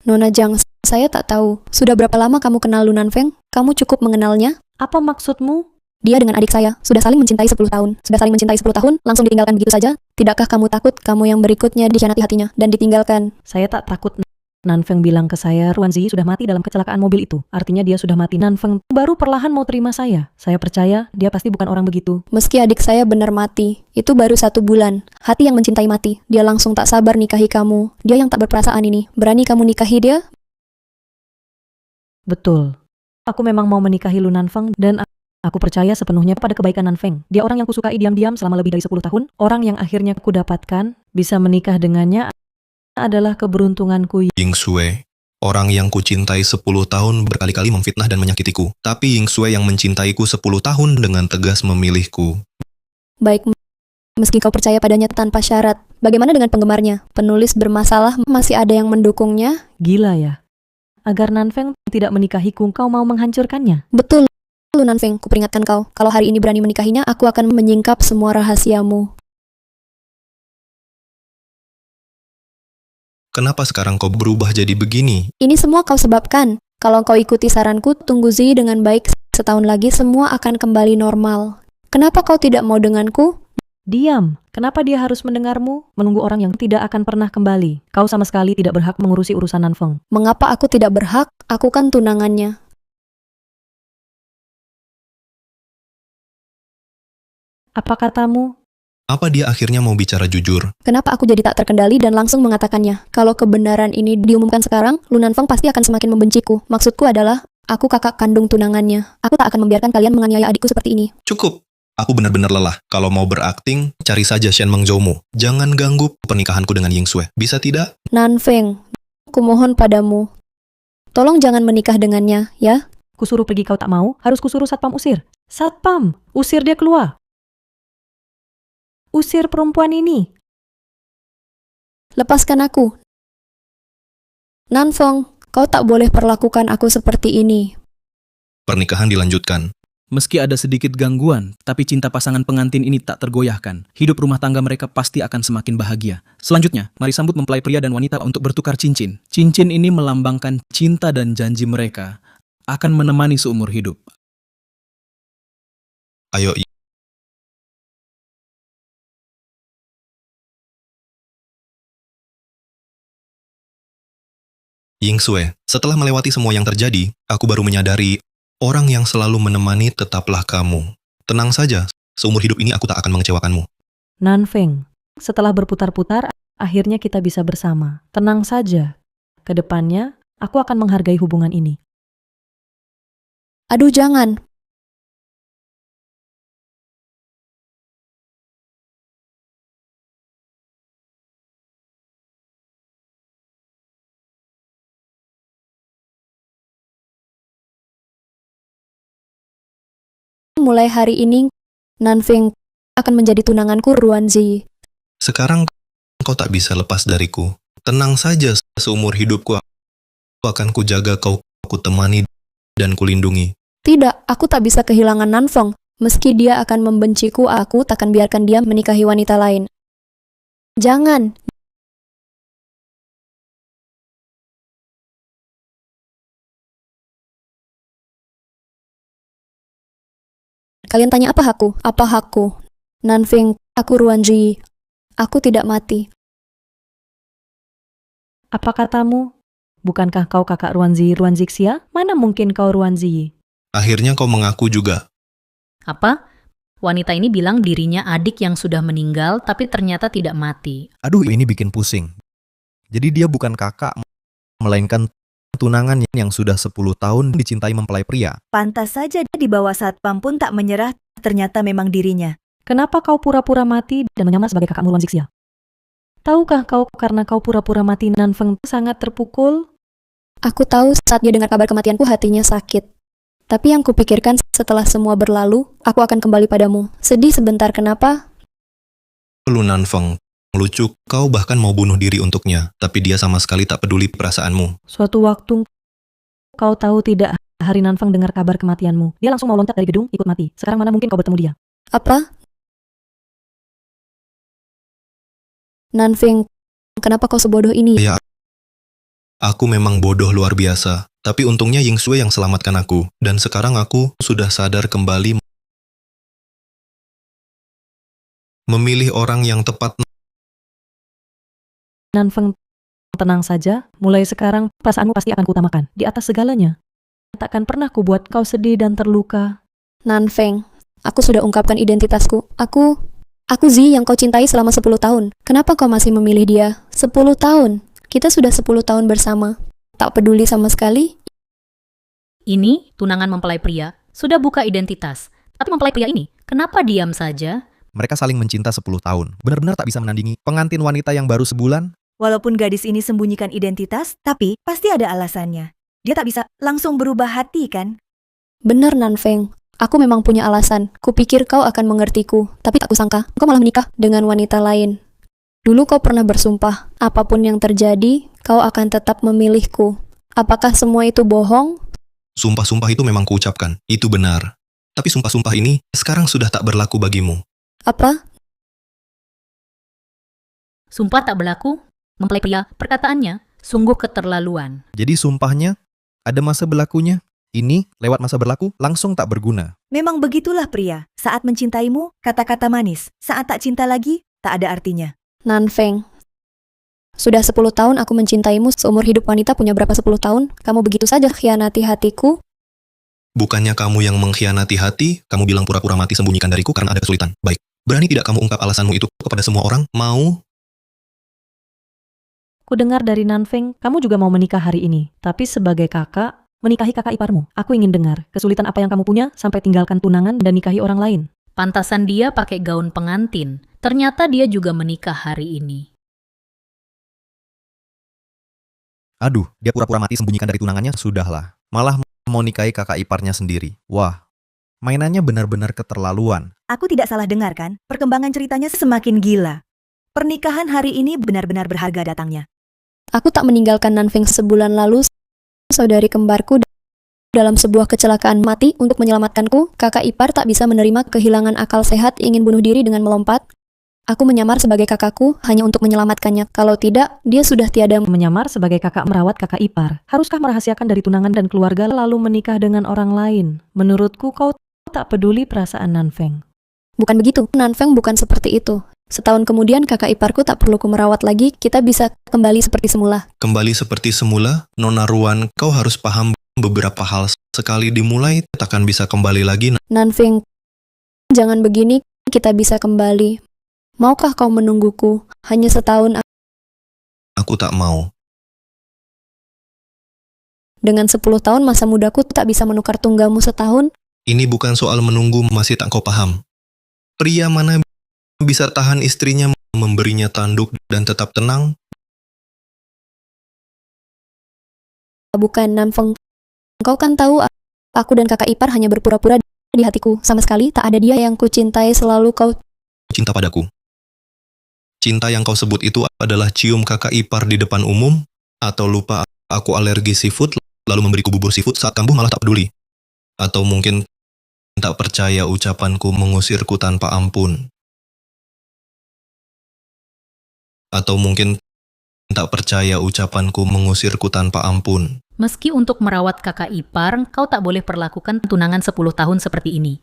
Nona Jiang, saya tak tahu. Sudah berapa lama kamu kenal Lu Nanfeng? Kamu cukup mengenalnya? Apa maksudmu? Dia dengan adik saya sudah saling mencintai 10 tahun. Sudah saling mencintai 10 tahun, langsung ditinggalkan begitu saja? Tidakkah kamu takut kamu yang berikutnya dikhianati hatinya dan ditinggalkan? Saya tak takut. Nanfeng bilang ke saya, Ruanzi sudah mati dalam kecelakaan mobil itu. Artinya dia sudah mati. Nanfeng baru perlahan mau terima saya. Saya percaya dia pasti bukan orang begitu. Meski adik saya benar mati, itu baru 1 bulan. Hati yang mencintai mati. Dia langsung tak sabar nikahi kamu. Dia yang tak berperasaan ini. Berani kamu nikahi dia? Betul. Aku memang mau menikahi Lu Nanfeng dan aku percaya sepenuhnya pada kebaikan Nanfeng. Dia orang yang kusukai diam-diam selama lebih dari 10 tahun. Orang yang akhirnya ku dapatkan, bisa menikah dengannya adalah keberuntunganku. Ying Sui, orang yang kucintai 10 tahun berkali-kali memfitnah dan menyakitiku. Tapi Ying Sui yang mencintaiku 10 tahun dengan tegas memilihku. Baik, meski kau percaya padanya tanpa syarat. Bagaimana dengan penggemarnya? Penulis bermasalah, masih ada yang mendukungnya? Gila ya. Agar Nanfeng tidak menikahiku, kau mau menghancurkannya. Betul, Lu Nanfeng, kuperingatkan kau. Kalau hari ini berani menikahinya, aku akan menyingkap semua rahasiamu. Kenapa sekarang kau berubah jadi begini? Ini semua kau sebabkan. Kalau kau ikuti saranku, tunggu Zi dengan baik. Setahun lagi semua akan kembali normal. Kenapa kau tidak mau denganku? Diam. Kenapa dia harus mendengarmu? Menunggu orang yang tidak akan pernah kembali. Kau sama sekali tidak berhak mengurusi urusan Nanfeng. Mengapa aku tidak berhak? Aku kan tunangannya. Apa katamu? Apa dia akhirnya mau bicara jujur? Kenapa aku jadi tak terkendali dan langsung mengatakannya? Kalau kebenaran ini diumumkan sekarang, Lu Nanfeng pasti akan semakin membenciku. Maksudku adalah, aku kakak kandung tunangannya. Aku tak akan membiarkan kalian menganiaya adikku seperti ini. Cukup. Aku benar-benar lelah. Kalau mau berakting, cari saja Shen Mengzhoumu. Jangan ganggu pernikahanku dengan Ying Sui. Bisa tidak? Nanfeng, kumohon padamu. Tolong jangan menikah dengannya, ya? Kusuruh pergi kau tak mau, harus kusuruh Satpam usir. Satpam, usir dia keluar. Usir perempuan ini. Lepaskan aku. Nanfeng, kau tak boleh perlakukan aku seperti ini. Pernikahan dilanjutkan. Meski ada sedikit gangguan, tapi cinta pasangan pengantin ini tak tergoyahkan. Hidup rumah tangga mereka pasti akan semakin bahagia. Selanjutnya, mari sambut mempelai pria dan wanita untuk bertukar cincin. Cincin ini melambangkan cinta dan janji mereka akan menemani seumur hidup. Ayo, Ying Sui, setelah melewati semua yang terjadi, aku baru menyadari orang yang selalu menemani tetaplah kamu. Tenang saja, seumur hidup ini aku tak akan mengecewakanmu. Nanfeng, setelah berputar-putar, akhirnya kita bisa bersama. Tenang saja. Kedepannya, aku akan menghargai hubungan ini. Aduh, jangan. Mulai hari ini, Nanfeng akan menjadi tunanganku, Ruanzi. Sekarang kau tak bisa lepas dariku. Tenang saja, seumur hidupku aku akan kujaga kau, kutemani dan kulindungi. Tidak, aku tak bisa kehilangan Nanfeng. Meski dia akan membenciku, aku takkan biarkan dia menikahi wanita lain. Jangan. Kalian tanya apa hakku? Apa hakku? Nanfeng, aku Ruanzi. Aku tidak mati. Apa katamu? Bukankah kau kakak Ruanzi Xia? Mana mungkin kau Ruanzi? Akhirnya kau mengaku juga. Apa? Wanita ini bilang dirinya adik yang sudah meninggal tapi ternyata tidak mati. Aduh, ini bikin pusing. Jadi dia bukan kakak, melainkan tunangan yang sudah 10 tahun dicintai mempelai pria. Pantas saja di bawah satpam pun tak menyerah, ternyata memang dirinya. Kenapa kau pura-pura mati dan menyamar sebagai kakakmu Ruanzi Xia? Tahukah kau karena kau pura-pura mati Nanfeng sangat terpukul? Aku tahu saat dia dengar kabar kematianku hatinya sakit. Tapi yang kupikirkan setelah semua berlalu, aku akan kembali padamu. Sedih sebentar, kenapa? Lu Nanfeng, lucu, kau bahkan mau bunuh diri untuknya, tapi dia sama sekali tak peduli perasaanmu. Suatu waktu, kau tahu tidak, hari Nanfeng dengar kabar kematianmu. Dia langsung mau loncat dari gedung, ikut mati. Sekarang mana mungkin kau bertemu dia? Apa? Nanfeng, kenapa kau sebodoh ini? Ya, Aku memang bodoh luar biasa. Tapi untungnya Ying Sui yang selamatkan aku. Dan sekarang aku sudah sadar kembali memilih orang yang tepat. Nanfeng, tenang saja. Mulai sekarang, perasaanmu pasti akan kutamakan. Di atas segalanya. Takkan pernah kubuat kau sedih dan terluka. Nanfeng, aku sudah ungkapkan identitasku. Aku Zi yang kau cintai selama 10 tahun. Kenapa kau masih memilih dia? 10 tahun. Kita sudah 10 tahun bersama. Tak peduli sama sekali. Ini tunangan mempelai pria sudah buka identitas. Tapi mempelai pria ini kenapa diam saja? Mereka saling mencinta 10 tahun. Benar-benar tak bisa menandingi pengantin wanita yang baru sebulan. Walaupun gadis ini sembunyikan identitas, tapi pasti ada alasannya. Dia tak bisa langsung berubah hati, kan? Benar Nanfeng. Aku memang punya alasan. Kupikir kau akan mengertiku. Tapi tak kusangka, kau malah menikah dengan wanita lain. Dulu kau pernah bersumpah, apapun yang terjadi, kau akan tetap memilihku. Apakah semua itu bohong? Sumpah-sumpah itu memang kuucapkan. Itu benar. Tapi sumpah-sumpah ini sekarang sudah tak berlaku bagimu. Apa? Sumpah tak berlaku? Mempelai pria, perkataannya sungguh keterlaluan. Jadi sumpahnya ada masa berlakunya. Ini lewat masa berlaku langsung tak berguna. Memang begitulah pria. Saat mencintaimu, kata-kata manis. Saat tak cinta lagi, tak ada artinya. Nanfeng. Sudah 10 tahun aku mencintaimu, seumur hidup wanita punya berapa 10 tahun? Kamu begitu saja khianati hatiku? Bukannya kamu yang mengkhianati hati, kamu bilang pura-pura mati sembunyikan dariku karena ada kesulitan. Baik, berani tidak kamu ungkap alasanmu itu kepada semua orang? Mau? Ku dengar dari Nanfeng, kamu juga mau menikah hari ini. Tapi sebagai kakak, menikahi kakak iparmu. Aku ingin dengar, kesulitan apa yang kamu punya sampai tinggalkan tunangan dan nikahi orang lain. Pantasan dia pakai gaun pengantin. Ternyata dia juga menikah hari ini. Aduh, dia pura-pura mati sembunyikan dari tunangannya. Sudahlah, malah mau nikahi kakak iparnya sendiri. Wah, mainannya benar-benar keterlaluan. Aku tidak salah dengar, kan? Perkembangan ceritanya semakin gila. Pernikahan hari ini benar-benar berharga datangnya. Aku tak meninggalkan Nanfeng sebulan lalu. Saudari kembarku dalam sebuah kecelakaan mati untuk menyelamatkanku. Kakak ipar tak bisa menerima kehilangan akal sehat, ingin bunuh diri dengan melompat. Aku menyamar sebagai kakakku hanya untuk menyelamatkannya. Kalau tidak, dia sudah tiada. Menyamar sebagai kakak merawat kakak ipar. Haruskah merahasiakan dari tunangan dan keluarga lalu menikah dengan orang lain? Menurutku kau tak peduli perasaan Nanfeng. Bukan begitu, Nanfeng bukan seperti itu. Setahun kemudian kakak iparku tak perlu ku merawat lagi, kita bisa kembali seperti semula. Kembali seperti semula? Nona Ruan, kau harus paham beberapa hal. Sekali dimulai, takkan bisa kembali lagi. Nanfeng, jangan begini, kita bisa kembali. Maukah kau menungguku? Hanya setahun. Aku tak mau. Dengan 10 tahun masa mudaku tak bisa menukar tunggamu setahun. Ini bukan soal menunggu, masih tak kau paham. Pria mana bisa tahan istrinya memberinya tanduk dan tetap tenang? Bukan Nanfeng. Kau kan tahu aku dan kakak ipar hanya berpura-pura di hatiku. Sama sekali tak ada dia yang kucintai, selalu kau. Cinta padaku. Cinta yang kau sebut itu adalah cium kakak ipar di depan umum? Atau lupa aku alergi seafood lalu memberiku bubur seafood saat kambuh malah tak peduli? Atau mungkin tak percaya ucapanku mengusirku tanpa ampun? Atau mungkin tak percaya ucapanku mengusirku tanpa ampun? Meski untuk merawat kakak ipar, kau tak boleh perlakukan tunangan 10 tahun seperti ini.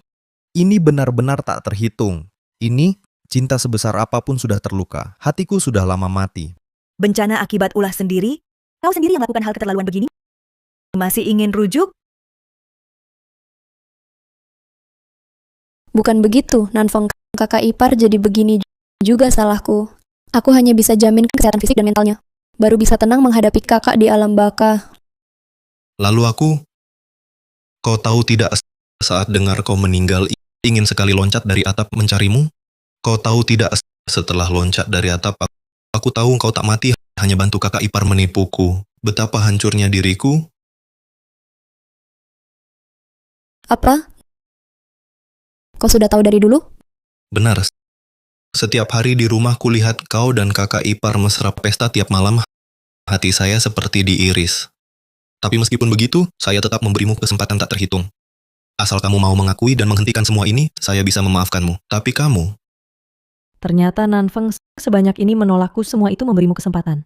Ini benar-benar tak terhitung. Ini cinta sebesar apapun sudah terluka. Hatiku sudah lama mati. Bencana akibat ulah sendiri? Kau sendiri yang melakukan hal keterlaluan begini? Masih ingin rujuk? Bukan begitu, Nanfeng. Kakak ipar jadi begini juga salahku. Aku hanya bisa jamin kesehatan fisik dan mentalnya. Baru bisa tenang menghadapi kakak di alam baka. Lalu kau tahu tidak saat dengar kau meninggal ingin sekali loncat dari atap mencarimu? Kau tahu tidak setelah loncat dari atap aku tahu kau tak mati hanya bantu kakak ipar menipuku. Betapa hancurnya diriku. Apa? Kau sudah tahu dari dulu? Benar. Setiap hari di rumah kulihat kau dan kakak ipar mesra pesta tiap malam. Hati saya seperti diiris. Tapi meskipun begitu, saya tetap memberimu kesempatan tak terhitung. Asal kamu mau mengakui dan menghentikan semua ini, saya bisa memaafkanmu. Tapi kamu... Ternyata Nanfeng sebanyak ini menolakku, semua itu memberimu kesempatan.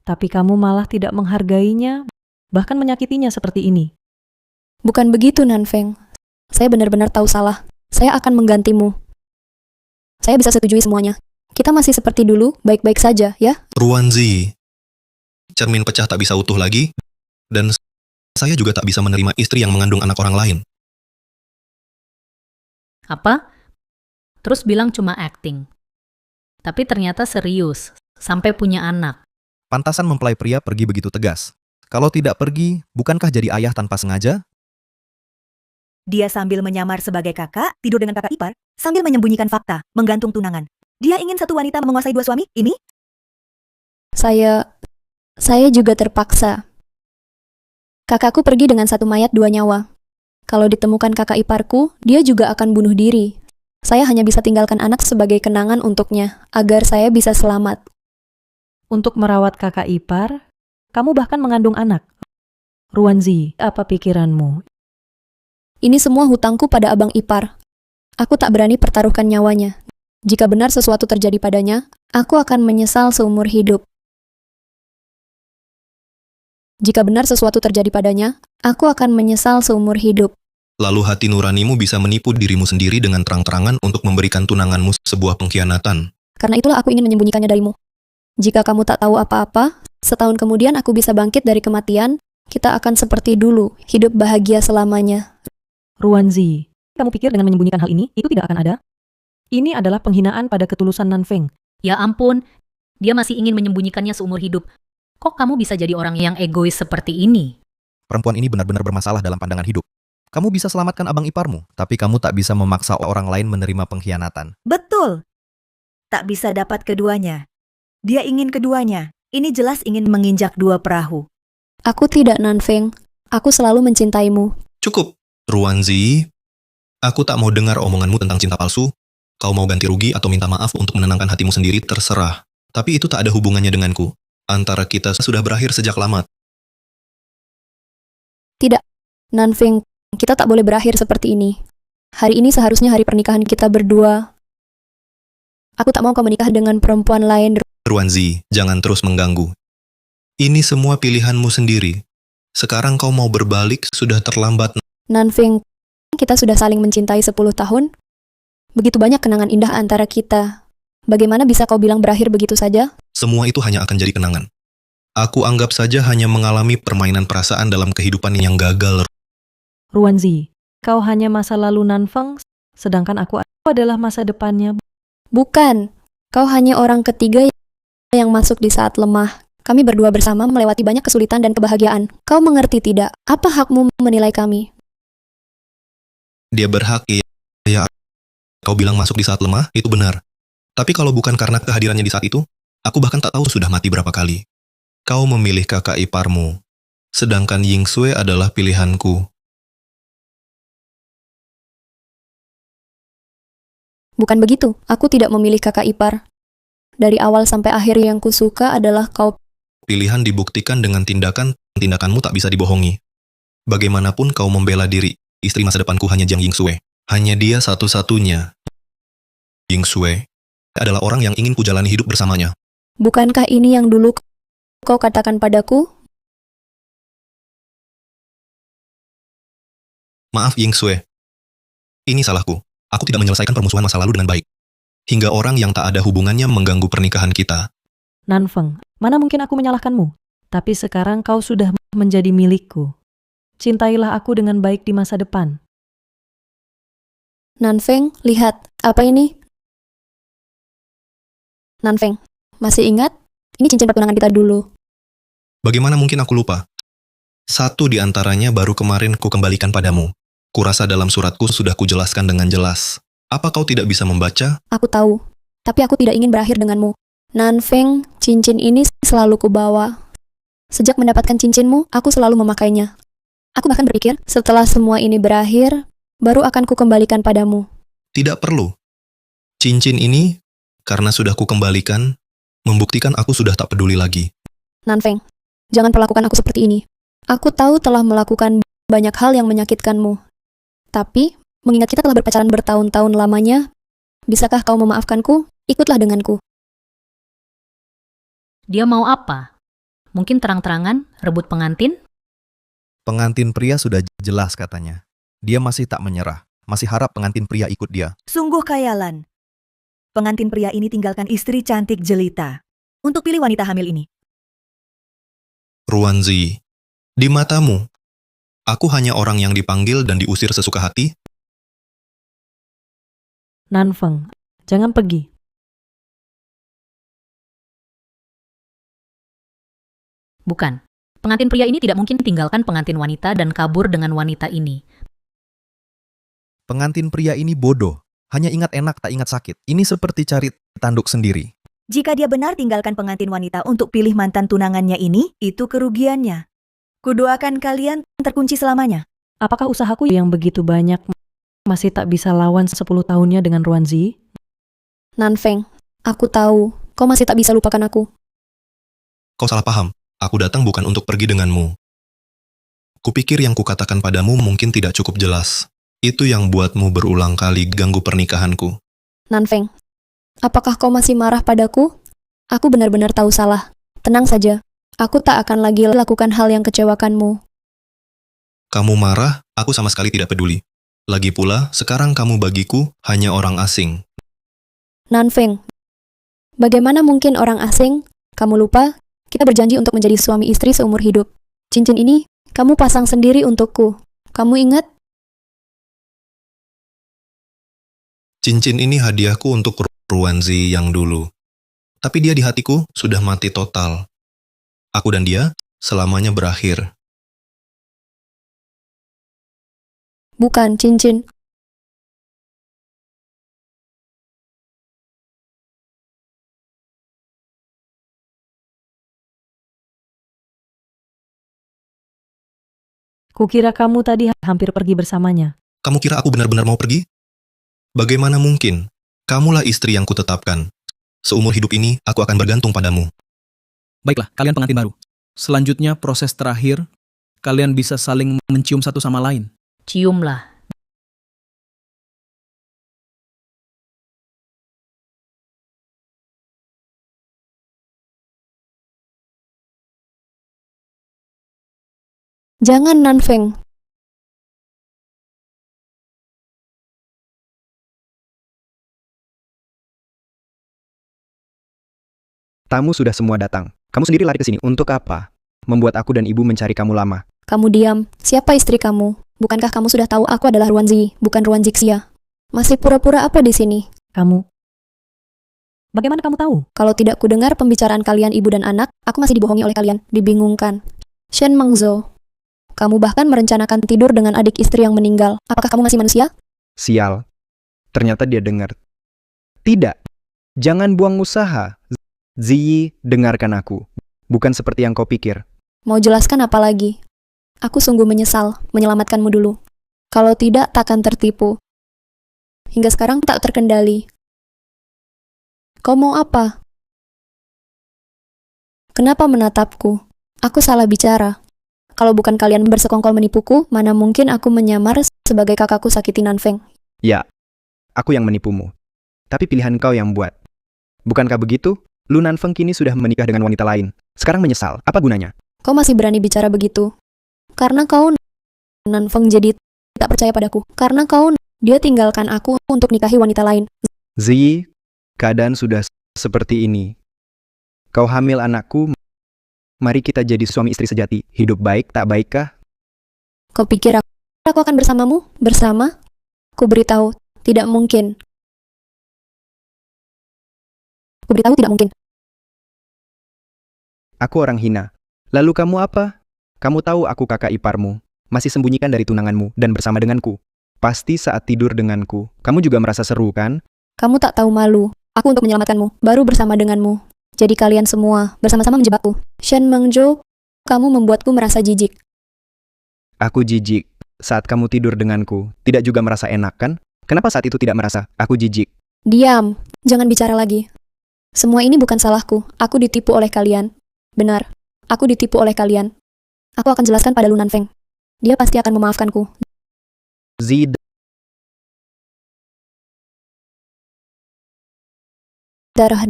Tapi kamu malah tidak menghargainya, bahkan menyakitinya seperti ini. Bukan begitu, Nanfeng. Saya benar-benar tahu salah. Saya akan menggantimu. Saya bisa setujui semuanya. Kita masih seperti dulu, baik-baik saja, ya? Ruanzi, cermin pecah tak bisa utuh lagi, dan saya juga tak bisa menerima istri yang mengandung anak orang lain. Apa? Terus bilang cuma acting. Tapi ternyata serius, sampai punya anak. Pantasan mempelai pria pergi begitu tegas. Kalau tidak pergi, bukankah jadi ayah tanpa sengaja? Dia sambil menyamar sebagai kakak, tidur dengan kakak ipar, sambil menyembunyikan fakta, menggantung tunangan. Dia ingin satu wanita menguasai dua suami? Ini? Saya juga terpaksa. Kakakku pergi dengan satu mayat dua nyawa. Kalau ditemukan kakak iparku, dia juga akan bunuh diri. Saya hanya bisa tinggalkan anak sebagai kenangan untuknya, agar saya bisa selamat. Untuk merawat kakak ipar, kamu bahkan mengandung anak. Ruanzi, apa pikiranmu? Ini semua hutangku pada abang ipar. Aku tak berani pertaruhkan nyawanya. Jika benar sesuatu terjadi padanya, aku akan menyesal seumur hidup. Jika benar sesuatu terjadi padanya, aku akan menyesal seumur hidup. Lalu hati nuranimu bisa menipu dirimu sendiri dengan terang-terangan untuk memberikan tunanganmu sebuah pengkhianatan. Karena itulah aku ingin menyembunyikannya darimu. Jika kamu tak tahu apa-apa, setahun kemudian aku bisa bangkit dari kematian, kita akan seperti dulu, hidup bahagia selamanya. Ruanzi, kamu pikir dengan menyembunyikan hal ini, itu tidak akan ada? Ini adalah penghinaan pada ketulusan Nanfeng. Ya ampun, dia masih ingin menyembunyikannya seumur hidup. Kok kamu bisa jadi orang yang egois seperti ini? Perempuan ini benar-benar bermasalah dalam pandangan hidup. Kamu bisa selamatkan abang iparmu, tapi kamu tak bisa memaksa orang lain menerima pengkhianatan. Betul. Tak bisa dapat keduanya. Dia ingin keduanya. Ini jelas ingin menginjak dua perahu. Aku tidak, Nanfeng. Aku selalu mencintaimu. Cukup, Ruanzi. Aku tak mau dengar omonganmu tentang cinta palsu. Kau mau ganti rugi atau minta maaf untuk menenangkan hatimu sendiri, terserah. Tapi itu tak ada hubungannya denganku. Antara kita sudah berakhir sejak lama. Tidak, Nanfeng, kita tak boleh berakhir seperti ini. Hari ini seharusnya hari pernikahan kita berdua. Aku tak mau kau menikah dengan perempuan lain. Ruanzi, jangan terus mengganggu. Ini semua pilihanmu sendiri. Sekarang kau mau berbalik, sudah terlambat. Nanfeng, kita sudah saling mencintai 10 tahun. Begitu banyak kenangan indah antara kita. Bagaimana bisa kau bilang berakhir begitu saja? Semua itu hanya akan jadi kenangan. Aku anggap saja hanya mengalami permainan perasaan dalam kehidupan yang gagal. Ruanzi, kau hanya masa lalu Nanfeng, sedangkan aku adalah masa depannya. Bukan, kau hanya orang ketiga yang masuk di saat lemah. Kami berdua bersama melewati banyak kesulitan dan kebahagiaan. Kau mengerti tidak? Apa hakmu menilai kami? Dia berhak, ya. Kau bilang masuk di saat lemah, itu benar. Tapi kalau bukan karena kehadirannya di saat itu, aku bahkan tak tahu sudah mati berapa kali. Kau memilih kakak iparmu, sedangkan Yingsue adalah pilihanku. Bukan begitu, aku tidak memilih kakak ipar. Dari awal sampai akhir yang kusuka adalah kau. Pilihan dibuktikan dengan tindakanmu tak bisa dibohongi. Bagaimanapun kau membela diri, istri masa depanku hanya Jiang Yingsue. Hanya dia satu-satunya. Yingsue adalah orang yang ingin kujalani hidup bersamanya. Bukankah ini yang dulu kau katakan padaku? Maaf Yingsue. Ini salahku. Aku tidak menyelesaikan permusuhan masa lalu dengan baik. Hingga orang yang tak ada hubungannya mengganggu pernikahan kita. Nanfeng, mana mungkin aku menyalahkanmu? Tapi sekarang kau sudah menjadi milikku. Cintailah aku dengan baik di masa depan. Nanfeng, lihat, apa ini? Nanfeng, masih ingat? Ini cincin pertunangan kita dulu. Bagaimana mungkin aku lupa? Satu di antaranya baru kemarin ku kembalikan padamu. Kurasa dalam suratku sudah kujelaskan dengan jelas. Apa kau tidak bisa membaca? Aku tahu, tapi aku tidak ingin berakhir denganmu. Nanfeng, cincin ini selalu kubawa. Sejak mendapatkan cincinmu, aku selalu memakainya. Aku bahkan berpikir, setelah semua ini berakhir, baru akan kukembalikan padamu. Tidak perlu. Cincin ini, karena sudah kukembalikan, membuktikan aku sudah tak peduli lagi. Nanfeng, jangan perlakukan aku seperti ini. Aku tahu telah melakukan banyak hal yang menyakitkanmu. Tapi, mengingat kita telah berpacaran bertahun-tahun lamanya, bisakah kau memaafkanku? Ikutlah denganku. Dia mau apa? Mungkin terang-terangan rebut pengantin? Pengantin pria sudah jelas katanya. Dia masih tak menyerah, masih harap pengantin pria ikut dia. Sungguh khayalan. Pengantin pria ini tinggalkan istri cantik jelita untuk pilih wanita hamil ini. Ruanzi, di matamu, aku hanya orang yang dipanggil dan diusir sesuka hati? Nanfeng, jangan pergi. Bukan. Pengantin pria ini tidak mungkin tinggalkan pengantin wanita dan kabur dengan wanita ini. Pengantin pria ini bodoh, hanya ingat enak tak ingat sakit. Ini seperti cari tanduk sendiri. Jika dia benar tinggalkan pengantin wanita untuk pilih mantan tunangannya ini, itu kerugiannya. Kudoakan kalian terkunci selamanya. Apakah usahaku yang begitu banyak masih tak bisa lawan 10 tahunnya dengan Ruanzi? Nanfeng, aku tahu, kau masih tak bisa lupakan aku. Kau salah paham. Aku datang bukan untuk pergi denganmu. Kupikir yang kukatakan padamu mungkin tidak cukup jelas. Itu yang buatmu berulang kali ganggu pernikahanku. Nanfeng, apakah kau masih marah padaku? Aku benar-benar tahu salah. Tenang saja, aku tak akan lagi lakukan hal yang kecewakanmu. Kamu marah, aku sama sekali tidak peduli. Lagi pula, sekarang kamu bagiku hanya orang asing. Nanfeng, bagaimana mungkin orang asing? Kamu lupa? Kita berjanji untuk menjadi suami istri seumur hidup. Cincin ini, kamu pasang sendiri untukku. Kamu ingat? Cincin ini hadiahku untuk Ruanzi yang dulu. Tapi dia di hatiku sudah mati total. Aku dan dia selamanya berakhir. Bukan cincin. Kukira kamu tadi hampir pergi bersamanya. Kamu kira aku benar-benar mau pergi? Bagaimana mungkin? Kamulah istri yang kutetapkan. Seumur hidup ini, aku akan bergantung padamu. Baiklah, kalian pengantin baru. Selanjutnya, proses terakhir, kalian bisa saling mencium satu sama lain. Ciumlah. Jangan, Nanfeng. Tamu sudah semua datang. Kamu sendiri lari ke sini. Untuk apa? Membuat aku dan ibu mencari kamu lama. Kamu diam. Siapa istri kamu? Bukankah kamu sudah tahu aku adalah Ruanzi, bukan Ruanjixia? Masih pura-pura apa di sini? Kamu? Bagaimana kamu tahu? Kalau tidak kudengar pembicaraan kalian ibu dan anak, aku masih dibohongi oleh kalian, dibingungkan. Shen Mengzhou, kamu bahkan merencanakan tidur dengan adik istri yang meninggal. Apakah kamu masih manusia? Sial. Ternyata dia dengar. Tidak. Jangan buang usaha. Ziyi, dengarkan aku. Bukan seperti yang kau pikir. Mau jelaskan apa lagi? Aku sungguh menyesal menyelamatkanmu dulu. Kalau tidak, takkan tertipu. Hingga sekarang tak terkendali. Kau mau apa? Kenapa menatapku? Aku salah bicara. Kalau bukan kalian bersekongkol menipuku, mana mungkin aku menyamar sebagai kakakku sakiti Nanfeng. Ya, aku yang menipumu. Tapi pilihan kau yang buat. Bukankah begitu? Lu Nanfeng kini sudah menikah dengan wanita lain. Sekarang menyesal. Apa gunanya? Kau masih berani bicara begitu? Karena kau, Nanfeng, jadi tak percaya padaku. Karena kau, dia tinggalkan aku untuk nikahi wanita lain. Ziyi, keadaan sudah seperti ini. Kau hamil anakku. Mari kita jadi suami istri sejati. Hidup baik tak baikkah? Kau pikir aku akan bersamamu? Bersama? Ku beritahu, tidak mungkin. Ku beritahu tidak mungkin. Aku orang hina. Lalu kamu apa? Kamu tahu aku kakak iparmu. Masih sembunyikan dari tunanganmu dan bersama denganku. Pasti saat tidur denganku. Kamu juga merasa seru, kan? Kamu tak tahu malu. Aku untuk menyelamatkanmu, baru bersama denganmu. Jadi kalian semua bersama-sama menjebakku. Shen Mengzhou, kamu membuatku merasa jijik. Aku jijik. Saat kamu tidur denganku, tidak juga merasa enak, kan? Kenapa saat itu tidak merasa? Aku jijik. Diam, jangan bicara lagi. Semua ini bukan salahku. Aku ditipu oleh kalian. Benar, aku ditipu oleh kalian. Aku akan jelaskan pada Lu Nanfeng. Dia pasti akan memaafkanku. Zid. Darah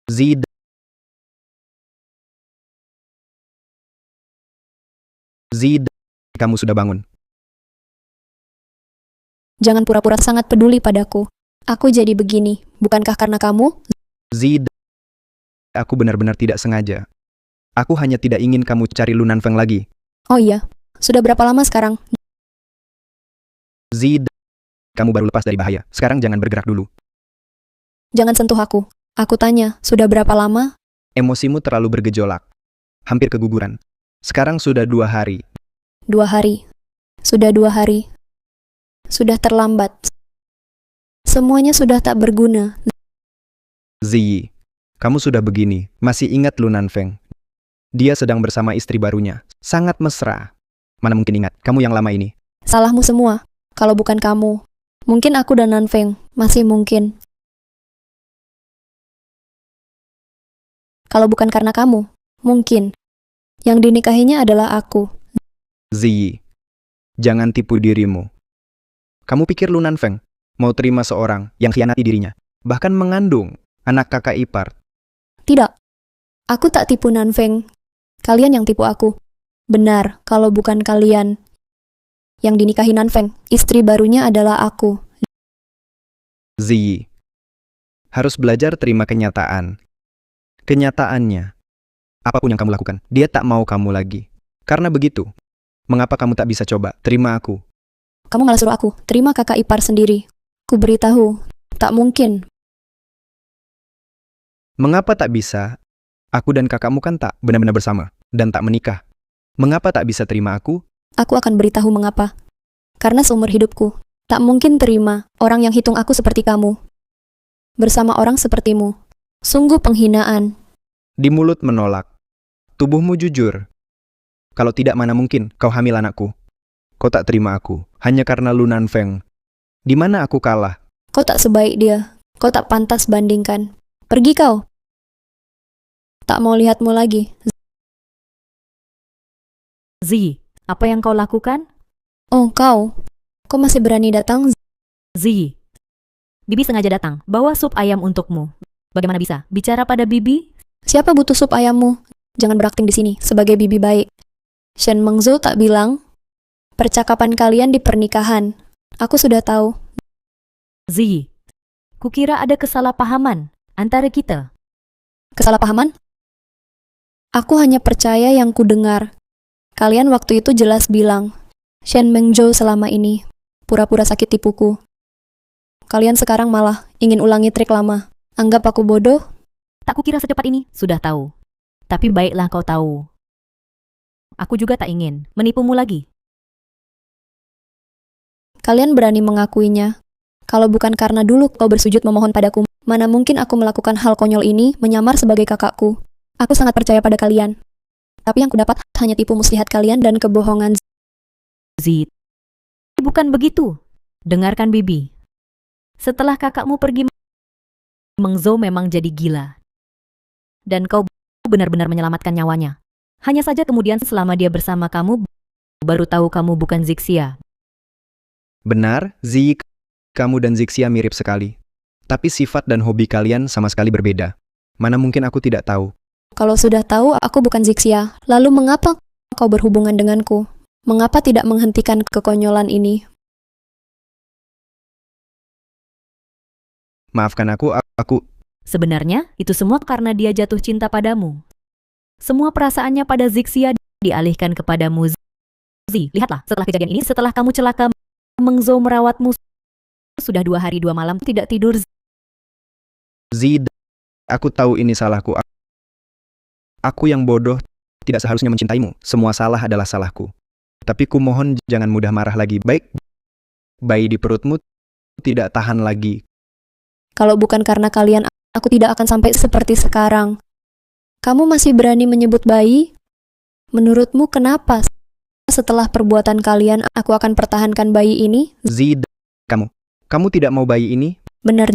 Z, Z, kamu sudah bangun. Jangan pura-pura sangat peduli padaku. Aku jadi begini, bukankah karena kamu? Z, aku benar-benar tidak sengaja. Aku hanya tidak ingin kamu cari Lu Nanfeng lagi. Oh iya, sudah berapa lama sekarang? Z, kamu baru lepas dari bahaya. Sekarang jangan bergerak dulu. Jangan sentuh aku. Aku tanya, sudah berapa lama? Emosimu terlalu bergejolak. Hampir keguguran. Sekarang sudah 2 hari. 2 hari. Sudah 2 hari. Sudah terlambat. Semuanya sudah tak berguna. Ziyi, kamu sudah begini. Masih ingat Lu Nanfeng? Dia sedang bersama istri barunya. Sangat mesra. Mana mungkin ingat, kamu yang lama ini. Salahmu semua. Kalau bukan kamu. Mungkin aku dan Nanfeng. Masih mungkin. Kalau bukan karena kamu. Mungkin. Yang dinikahinya adalah aku. Ziyi, jangan tipu dirimu. Kamu pikir Lu Nanfeng mau terima seorang yang khianati dirinya, bahkan mengandung anak kakak ipar? Tidak. Aku tak tipu Nanfeng. Kalian yang tipu aku. Benar, kalau bukan kalian yang dinikahi Nanfeng, istri barunya adalah aku. Ziyi, harus belajar terima kenyataan. Kenyataannya, apapun yang kamu lakukan, dia tak mau kamu lagi. Karena begitu, mengapa kamu tak bisa coba terima aku? Kamu malah suruh aku terima kakak ipar sendiri. Ku beritahu, tak mungkin. Mengapa tak bisa? Aku dan kakakmu kan tak benar-benar bersama dan tak menikah. Mengapa tak bisa terima aku? Aku akan beritahu mengapa. Karena seumur hidupku, tak mungkin terima orang yang hitung aku seperti kamu. Bersama orang sepertimu. Sungguh penghinaan. Di mulut menolak. Tubuhmu jujur. Kalau tidak, mana mungkin kau hamil anakku. Kau tak terima aku, hanya karena Lu Nanfeng. Di mana aku kalah? Kau tak sebaik dia. Kau tak pantas bandingkan. Pergi kau. Tak mau lihatmu lagi. Zi, apa yang kau lakukan? Oh, kau. Kau masih berani datang? Zi, Bibi sengaja datang, bawa sup ayam untukmu. Bagaimana bisa? Bicara pada Bibi? Siapa butuh sup ayammu? Jangan berakting di sini sebagai bibi baik. Shen Mengzhou tak bilang. Percakapan kalian di pernikahan. Aku sudah tahu. Zi, kukira ada kesalahpahaman antara kita. Kesalahpahaman? Aku hanya percaya yang kudengar. Kalian waktu itu jelas bilang, Shen Mengzhou selama ini pura-pura sakit tipuku. Kalian sekarang malah ingin ulangi trik lama. Anggap aku bodoh? Tak kukira secepat ini, sudah tahu. Tapi baiklah kau tahu. Aku juga tak ingin menipumu lagi. Kalian berani mengakuinya. Kalau bukan karena dulu kau bersujud memohon padaku, mana mungkin aku melakukan hal konyol ini menyamar sebagai kakakku. Aku sangat percaya pada kalian. Tapi yang kudapat hanya tipu muslihat kalian dan kebohongan. Zi, bukan begitu. Dengarkan Bibi. Setelah kakakmu pergi, Mengzhou memang jadi gila. Dan kau benar-benar menyelamatkan nyawanya. Hanya saja kemudian selama dia bersama kamu, baru tahu kamu bukan Zixia. Benar, Ziyi, kamu dan Zixia mirip sekali. Tapi sifat dan hobi kalian sama sekali berbeda. Mana mungkin aku tidak tahu. Kalau sudah tahu aku bukan Zixia, lalu mengapa kau berhubungan denganku? Mengapa tidak menghentikan kekonyolan ini? Maafkan aku. Sebenarnya, itu semua karena dia jatuh cinta padamu. Semua perasaannya pada Zixia dialihkan kepadamu. Zi, lihatlah, setelah kejadian ini, setelah kamu celaka, Mengzhou merawatmu. Sudah 2 hari 2 malam tidak tidur. Ziyi, aku tahu ini salahku. Aku yang bodoh, tidak seharusnya mencintaimu. Semua salah adalah salahku. Tapi ku mohon jangan mudah marah lagi. Baik, bayi di perutmu tidak tahan lagi. Kalau bukan karena kalian, aku tidak akan sampai seperti sekarang. Kamu masih berani menyebut bayi? Menurutmu kenapa? Setelah perbuatan kalian, aku akan pertahankan bayi ini? Ziyi, kamu tidak mau bayi ini? Benar.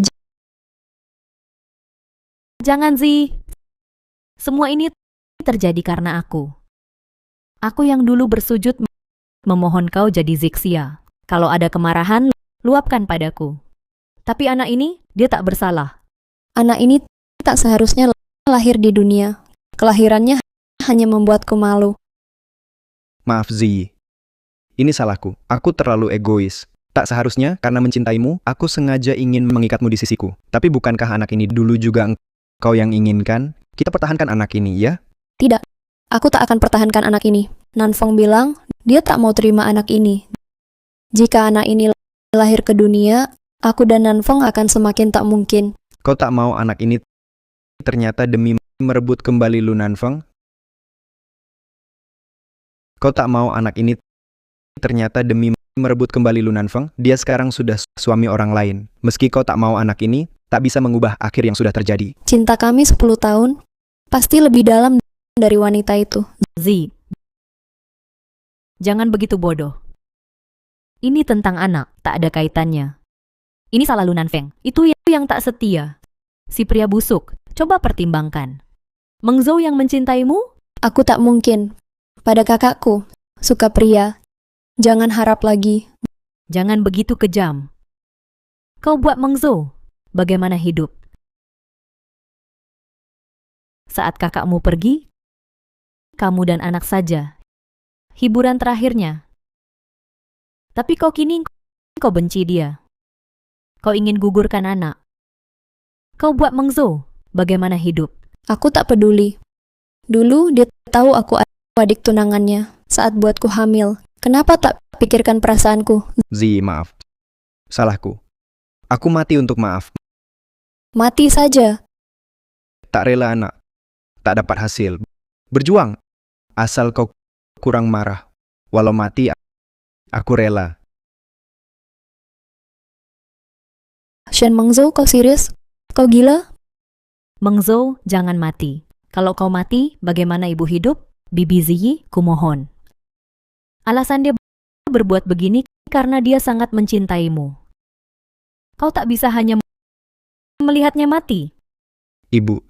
Jangan, Zi. Semua ini terjadi karena aku. Aku yang dulu bersujud memohon kau jadi Zixia. Kalau ada kemarahan, luapkan padaku. Tapi anak ini, dia tak bersalah. Anak ini tak seharusnya lahir di dunia. Kelahirannya hanya membuatku malu. Maaf Zi, ini salahku. Aku terlalu egois. Tak seharusnya karena mencintaimu, aku sengaja ingin mengikatmu di sisiku. Tapi bukankah anak ini dulu juga engkau yang inginkan? Kita pertahankan anak ini, ya? Tidak, aku tak akan pertahankan anak ini. Nanfeng bilang, dia tak mau terima anak ini. Jika anak ini lahir ke dunia, aku dan Nanfeng akan semakin tak mungkin. Kau tak mau anak ini ternyata demi merebut kembali Lu Nanfeng? Kau tak mau anak ini ternyata demi merebut kembali Lu Nanfeng? Dia sekarang sudah suami orang lain. Meski kau tak mau anak ini, tak bisa mengubah akhir yang sudah terjadi. Cinta kami 10 tahun, pasti lebih dalam dari wanita itu. Z, jangan begitu bodoh. Ini tentang anak, tak ada kaitannya. Ini salah Lu Nanfeng. Itu yang tak setia. Si pria busuk, coba pertimbangkan. Meng Zhou yang mencintaimu? Aku tak mungkin. Pada kakakku, suka pria. Jangan harap lagi. Jangan begitu kejam. Kau buat Meng Zhou bagaimana hidup? Saat kakakmu pergi, kamu dan anak saja. Hiburan terakhirnya. Tapi kau kini kau benci dia. Kau ingin gugurkan anak. Kau buat Meng Zhou bagaimana hidup? Aku tak peduli. Dulu dia tahu aku adik tunangannya saat buatku hamil. Kenapa tak pikirkan perasaanku? Zi, maaf. Salahku. Aku mati untuk maaf. Mati saja. Tak rela anak. Tak dapat hasil. Berjuang. Asal kau kurang marah. Walau mati, aku rela. Shen Meng Zhou, kau serius? Kau gila? Meng Zhou, jangan mati. Kalau kau mati, bagaimana ibu hidup? Bibi Ziyi, kumohon. Alasan dia berbuat begini karena dia sangat mencintaimu. Kau tak bisa hanya melihatnya mati. Ibu,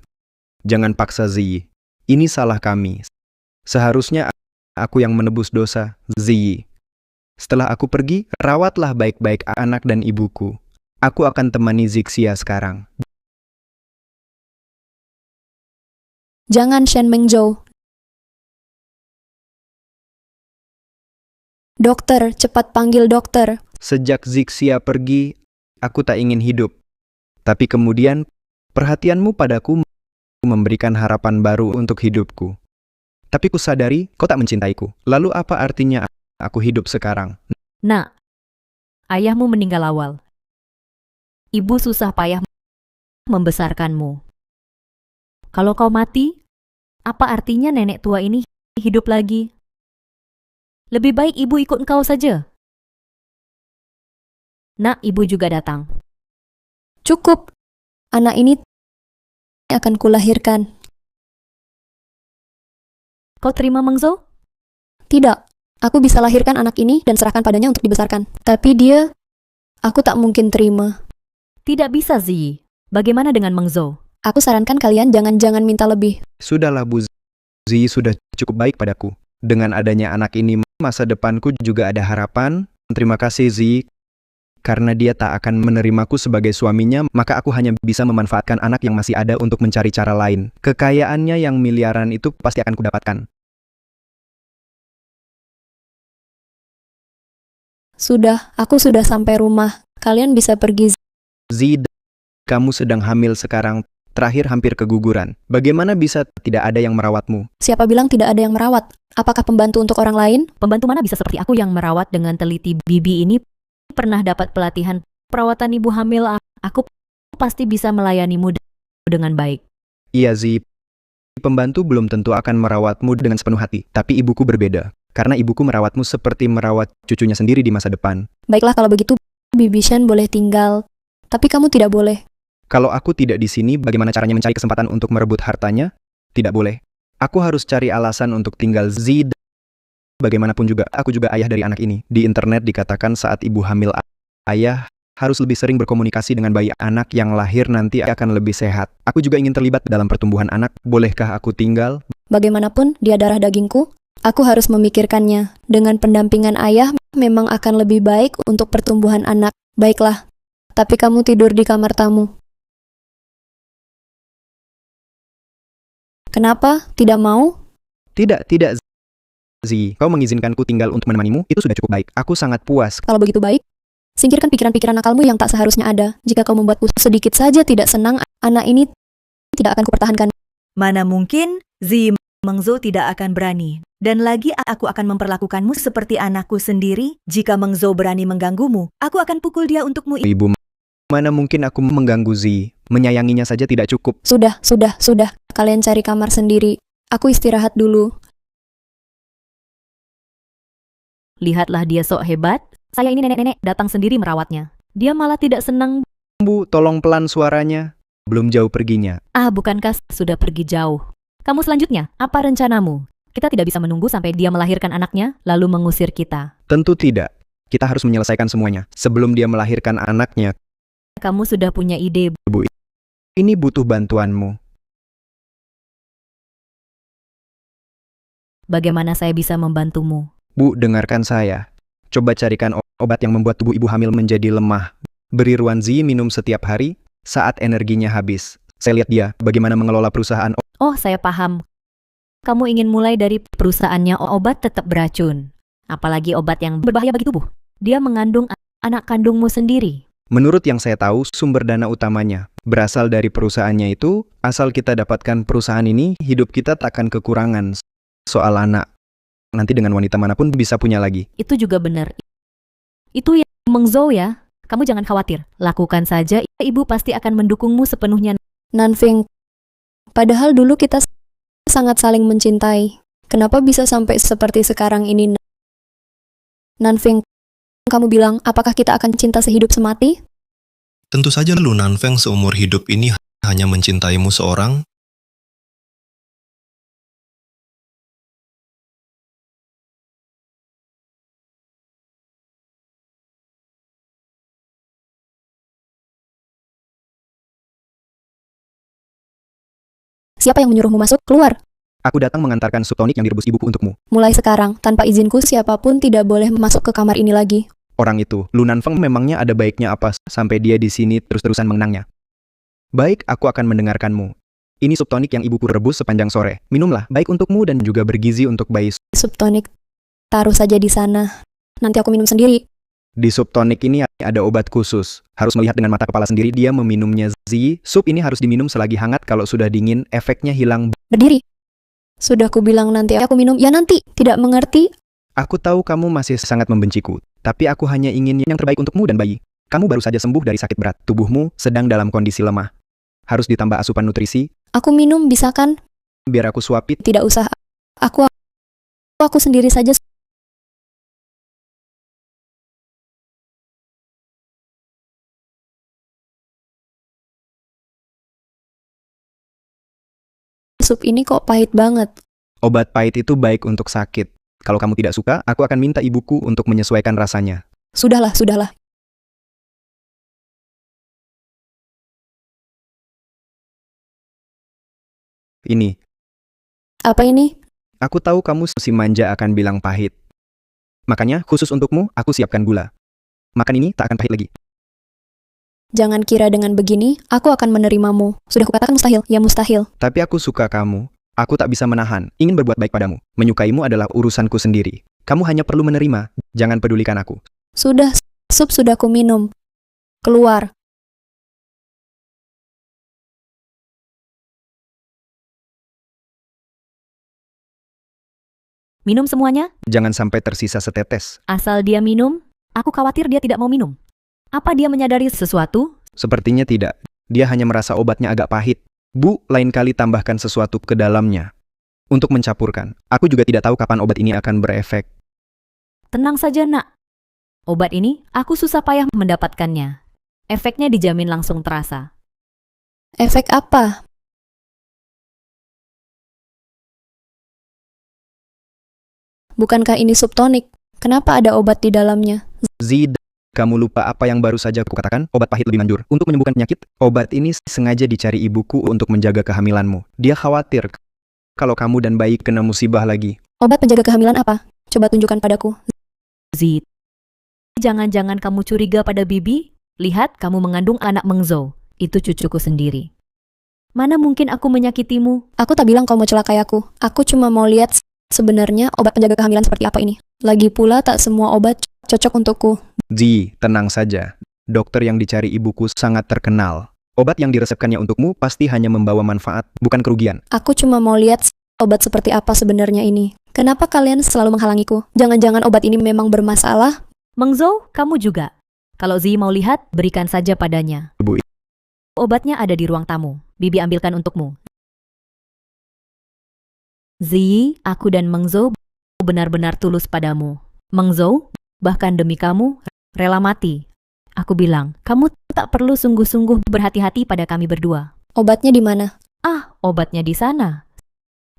jangan paksa Ziyi. Ini salah kami. Seharusnya aku yang menebus dosa Ziyi. Setelah aku pergi, rawatlah baik-baik anak dan ibuku. Aku akan temani Zixia sekarang. Jangan, Shen Meng Zhou. Dokter, cepat panggil dokter. Sejak Zixia pergi, aku tak ingin hidup. Tapi kemudian, perhatianmu padaku memberikan harapan baru untuk hidupku. Tapi kusadari, kau tak mencintaiku. Lalu apa artinya aku hidup sekarang? Nak, ayahmu meninggal awal. Ibu susah payah membesarkanmu. Kalau kau mati, apa artinya nenek tua ini hidup lagi? Lebih baik ibu ikut engkau saja. Nak, ibu juga datang. Cukup. Anak ini akan kulahirkan. Kau terima Meng Zhou? Tidak. Aku bisa lahirkan anak ini dan serahkan padanya untuk dibesarkan. Tapi dia, aku tak mungkin terima. Tidak bisa, Ziyi. Bagaimana dengan Meng Zhou? Aku sarankan kalian jangan minta lebih. Sudahlah Bu Ziyi sudah cukup baik padaku. Dengan adanya anak ini, masa depanku juga ada harapan. Terima kasih Ziyi. Karena dia tak akan menerimaku sebagai suaminya, maka aku hanya bisa memanfaatkan anak yang masih ada untuk mencari cara lain. Kekayaannya yang miliaran itu pasti akan kudapatkan. Sudah, aku sudah sampai rumah. Kalian bisa pergi. Zid, kamu sedang hamil sekarang, terakhir hampir keguguran. Bagaimana bisa tidak ada yang merawatmu? Siapa bilang tidak ada yang merawat? Apakah pembantu untuk orang lain? Pembantu mana bisa seperti aku yang merawat dengan teliti? Bibi ini pernah dapat pelatihan perawatan ibu hamil. Aku pasti bisa melayanimu dengan baik. Iya Zid, pembantu belum tentu akan merawatmu dengan sepenuh hati. Tapi ibuku berbeda. Karena ibuku merawatmu seperti merawat cucunya sendiri di masa depan. Baiklah kalau begitu, Bibi Shen boleh tinggal. Tapi kamu tidak boleh. Kalau aku tidak di sini, bagaimana caranya mencari kesempatan untuk merebut hartanya? Tidak boleh. Aku harus cari alasan untuk tinggal Zid. Bagaimanapun juga, aku juga ayah dari anak ini. Di internet dikatakan saat ibu hamil, ayah harus lebih sering berkomunikasi dengan bayi anak yang lahir nanti akan lebih sehat. Aku juga ingin terlibat dalam pertumbuhan anak. Bolehkah aku tinggal? Bagaimanapun, dia darah dagingku. Aku harus memikirkannya. Dengan pendampingan ayah, memang akan lebih baik untuk pertumbuhan anak. Baiklah. Tapi kamu tidur di kamar tamu. Kenapa? Tidak mau? Tidak, Zi. Kau mengizinkanku tinggal untuk menemanimu, itu sudah cukup baik. Aku sangat puas. Kalau begitu baik, singkirkan pikiran-pikiran nakalmu yang tak seharusnya ada. Jika kau membuatku sedikit saja tidak senang, anak ini tidak akan kupertahankan. Mana mungkin Zi Mengzo tidak akan berani. Dan lagi aku akan memperlakukanmu seperti anakku sendiri. Jika Mengzo berani mengganggumu, aku akan pukul dia untukmu. Ibu, mana mungkin aku mengganggu Zi? Menyayanginya saja tidak cukup. Sudah. Kalian cari kamar sendiri. Aku istirahat dulu. Lihatlah dia sok hebat. Saya ini nenek-nenek datang sendiri merawatnya. Dia malah tidak senang. Bu, tolong pelan suaranya. Belum jauh perginya. Bukankah sudah pergi jauh? Kamu selanjutnya, apa rencanamu? Kita tidak bisa menunggu sampai dia melahirkan anaknya, lalu mengusir kita. Tentu tidak. Kita harus menyelesaikan semuanya sebelum dia melahirkan anaknya. Kamu sudah punya ide. Bu, ini butuh bantuanmu. Bagaimana saya bisa membantumu? Bu, dengarkan saya. Coba carikan obat yang membuat tubuh ibu hamil menjadi lemah. Beri Ruanzi minum setiap hari saat energinya habis. Saya lihat dia bagaimana mengelola perusahaan. Oh, saya paham. Kamu ingin mulai dari perusahaannya obat tetap beracun. Apalagi obat yang berbahaya bagi tubuh. Dia mengandung anak kandungmu sendiri. Menurut yang saya tahu, sumber dana utamanya berasal dari perusahaannya itu. Asal kita dapatkan perusahaan ini, hidup kita takkan kekurangan soal anak. Nanti dengan wanita manapun bisa punya lagi. Itu juga benar. Itu yang Mengzo ya. Kamu jangan khawatir. Lakukan saja. Ibu pasti akan mendukungmu sepenuhnya. Nanfeng, padahal dulu kita sangat saling mencintai. Kenapa bisa sampai seperti sekarang ini? Nanfeng, kamu bilang, apakah kita akan cinta sehidup semati? Tentu saja Lu Nanfeng seumur hidup ini hanya mencintaimu seorang. Siapa yang menyuruhmu masuk? Keluar. Aku datang mengantarkan sup tonik yang direbus ibuku untukmu. Mulai sekarang, tanpa izinku siapapun tidak boleh masuk ke kamar ini lagi. Orang itu, Lu Nanfeng memangnya ada baiknya apa sampai dia di sini terus-terusan mengenangnya? Baik, aku akan mendengarkanmu. Ini sup tonik yang ibuku rebus sepanjang sore. Minumlah, baik untukmu dan juga bergizi untuk bayi. Sup tonik, taruh saja di sana. Nanti aku minum sendiri. Di sup tonik ini ada obat khusus. Harus melihat dengan mata kepala sendiri dia meminumnya. Sup ini harus diminum selagi hangat, kalau sudah dingin, efeknya hilang. Berdiri. Sudah kubilang nanti aku minum. Ya nanti, tidak mengerti. Aku tahu kamu masih sangat membenciku, tapi aku hanya ingin yang terbaik untukmu dan bayi. Kamu baru saja sembuh dari sakit berat. Tubuhmu sedang dalam kondisi lemah. Harus ditambah asupan nutrisi. Aku minum, bisa kan? Biar aku suapin. Tidak usah. Aku sendiri saja. Sup ini kok pahit banget. Obat pahit itu baik untuk sakit. Kalau kamu tidak suka, aku akan minta ibuku untuk menyesuaikan rasanya. Sudahlah. Ini. Apa ini? Aku tahu kamu si manja akan bilang pahit. Makanya, khusus untukmu, aku siapkan gula. Makan ini tak akan pahit lagi. Jangan kira dengan begini, aku akan menerimamu. Sudah kukatakan mustahil, ya mustahil. Tapi aku suka kamu. Aku tak bisa menahan, ingin berbuat baik padamu. Menyukaimu adalah urusanku sendiri. Kamu hanya perlu menerima, jangan pedulikan aku. Sudah, sup sudah ku minum. Keluar. Minum semuanya? Jangan sampai tersisa setetes. Asal dia minum, aku khawatir dia tidak mau minum. Apa dia menyadari sesuatu? Sepertinya tidak. Dia hanya merasa obatnya agak pahit. Bu, lain kali tambahkan sesuatu ke dalamnya. Untuk mencampurkan. Aku juga tidak tahu kapan obat ini akan berefek. Tenang saja, nak. Obat ini, aku susah payah mendapatkannya. Efeknya dijamin langsung terasa. Efek apa? Bukankah ini sup tonik? Kenapa ada obat di dalamnya? Zid, kamu lupa apa yang baru saja aku katakan? Obat pahit lebih manjur. Untuk menyembuhkan penyakit, obat ini sengaja dicari ibuku untuk menjaga kehamilanmu. Dia khawatir kalau kamu dan bayi kena musibah lagi. Obat penjaga kehamilan apa? Coba tunjukkan padaku. Zid, jangan-jangan kamu curiga pada Bibi? Lihat, kamu mengandung anak Mengzo. Itu cucuku sendiri. Mana mungkin aku menyakitimu? Aku tak bilang kau mau celakai aku. Aku cuma mau lihat sebenarnya obat penjaga kehamilan seperti apa ini. Lagi pula tak semua obat cocok untukku. Zi, tenang saja. Dokter yang dicari ibuku sangat terkenal. Obat yang diresepkannya untukmu pasti hanya membawa manfaat, bukan kerugian. Aku cuma mau lihat obat seperti apa sebenarnya ini. Kenapa kalian selalu menghalangiku? Jangan-jangan obat ini memang bermasalah? Meng Zhou, kamu juga. Kalau Zi mau lihat, berikan saja padanya. Bu, Obatnya ada di ruang tamu. Bibi ambilkan untukmu. Zi, aku dan Meng Zhou benar-benar tulus padamu. Meng Zhou, bahkan demi kamu, rela mati. Aku bilang, kamu tak perlu sungguh-sungguh berhati-hati pada kami berdua. Obatnya di mana? Ah, obatnya di sana.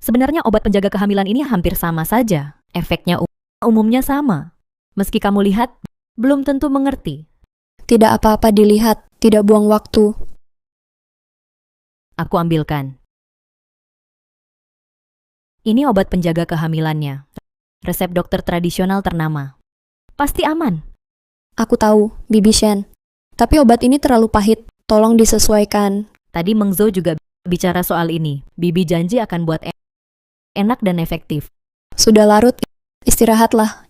Sebenarnya obat penjaga kehamilan ini hampir sama saja. Efeknya umumnya sama. Meski kamu lihat, belum tentu mengerti. Tidak apa-apa dilihat, tidak buang waktu. Aku ambilkan. Ini obat penjaga kehamilannya. Resep dokter tradisional ternama. Pasti aman. Aku tahu, Bibi Shen. Tapi obat ini terlalu pahit. Tolong disesuaikan. Tadi Meng Zhou juga bicara soal ini. Bibi janji akan buat enak dan efektif. Sudah larut, istirahatlah.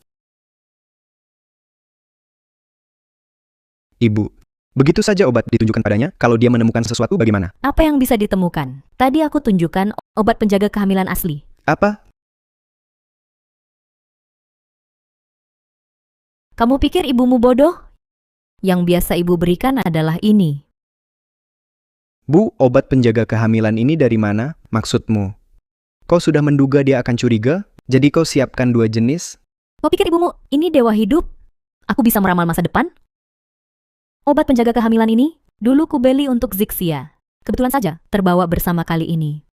Ibu, begitu saja obat ditunjukkan padanya, kalau dia menemukan sesuatu bagaimana? Apa yang bisa ditemukan? Tadi aku tunjukkan obat penjaga kehamilan asli. Apa? Kamu pikir ibumu bodoh? Yang biasa ibu berikan adalah ini. Bu, obat penjaga kehamilan ini dari mana? Maksudmu? Kau sudah menduga dia akan curiga? Jadi kau siapkan 2 jenis? Kau pikir ibumu ini dewa hidup? Aku bisa meramal masa depan? Obat penjaga kehamilan ini dulu kubeli untuk Zixia. Kebetulan saja terbawa bersama kali ini.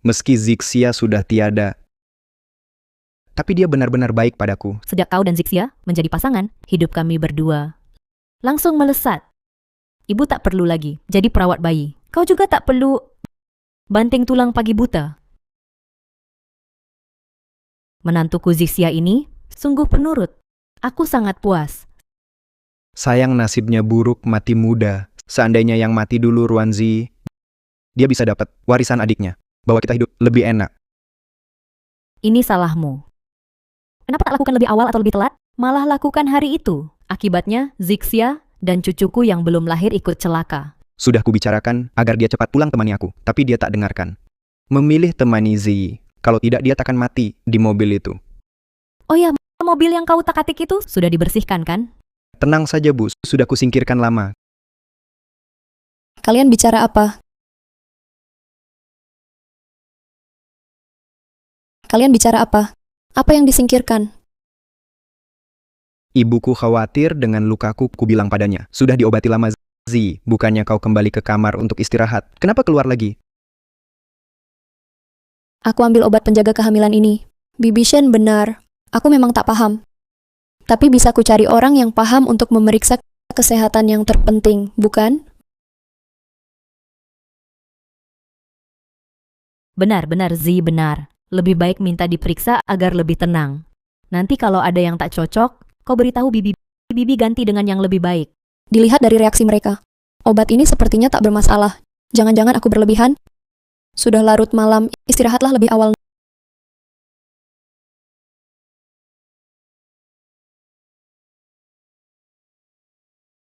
Meski Zixia sudah tiada, tapi dia benar-benar baik padaku. Sejak kau dan Zixia menjadi pasangan, hidup kami berdua langsung melesat. Ibu tak perlu lagi jadi perawat bayi. Kau juga tak perlu banting tulang pagi buta. Menantuku Zixia ini sungguh penurut. Aku sangat puas. Sayang nasibnya buruk mati muda. Seandainya yang mati dulu Ruanzi, dia bisa dapat warisan adiknya. Bahwa kita hidup lebih enak. Ini salahmu. Kenapa tak lakukan lebih awal atau lebih telat? Malah lakukan hari itu. Akibatnya, Zixia dan cucuku yang belum lahir ikut celaka. Sudah kubicarakan agar dia cepat pulang temani aku, tapi dia tak dengarkan. Memilih temani Zi. Kalau tidak dia takkan mati di mobil itu. Oh ya, mobil yang kau tak-atik itu sudah dibersihkan kan? Tenang saja Bu, sudah kusingkirkan lama. Kalian bicara apa? Kalian bicara apa? Apa yang disingkirkan? Ibuku khawatir dengan lukaku, ku bilang padanya. Sudah diobati lama Zi, bukannya kau kembali ke kamar untuk istirahat. Kenapa keluar lagi? Aku ambil obat penjaga kehamilan ini. Bibi Shen benar. Aku memang tak paham. Tapi bisa ku cari orang yang paham untuk memeriksa kesehatan yang terpenting, bukan? Benar-benar Zi benar. Lebih baik minta diperiksa agar lebih tenang. Nanti kalau ada yang tak cocok, kau beritahu Bibi. Bibi ganti dengan yang lebih baik. Dilihat dari reaksi mereka. Obat ini sepertinya tak bermasalah. Jangan-jangan aku berlebihan? Sudah larut malam, istirahatlah lebih awal.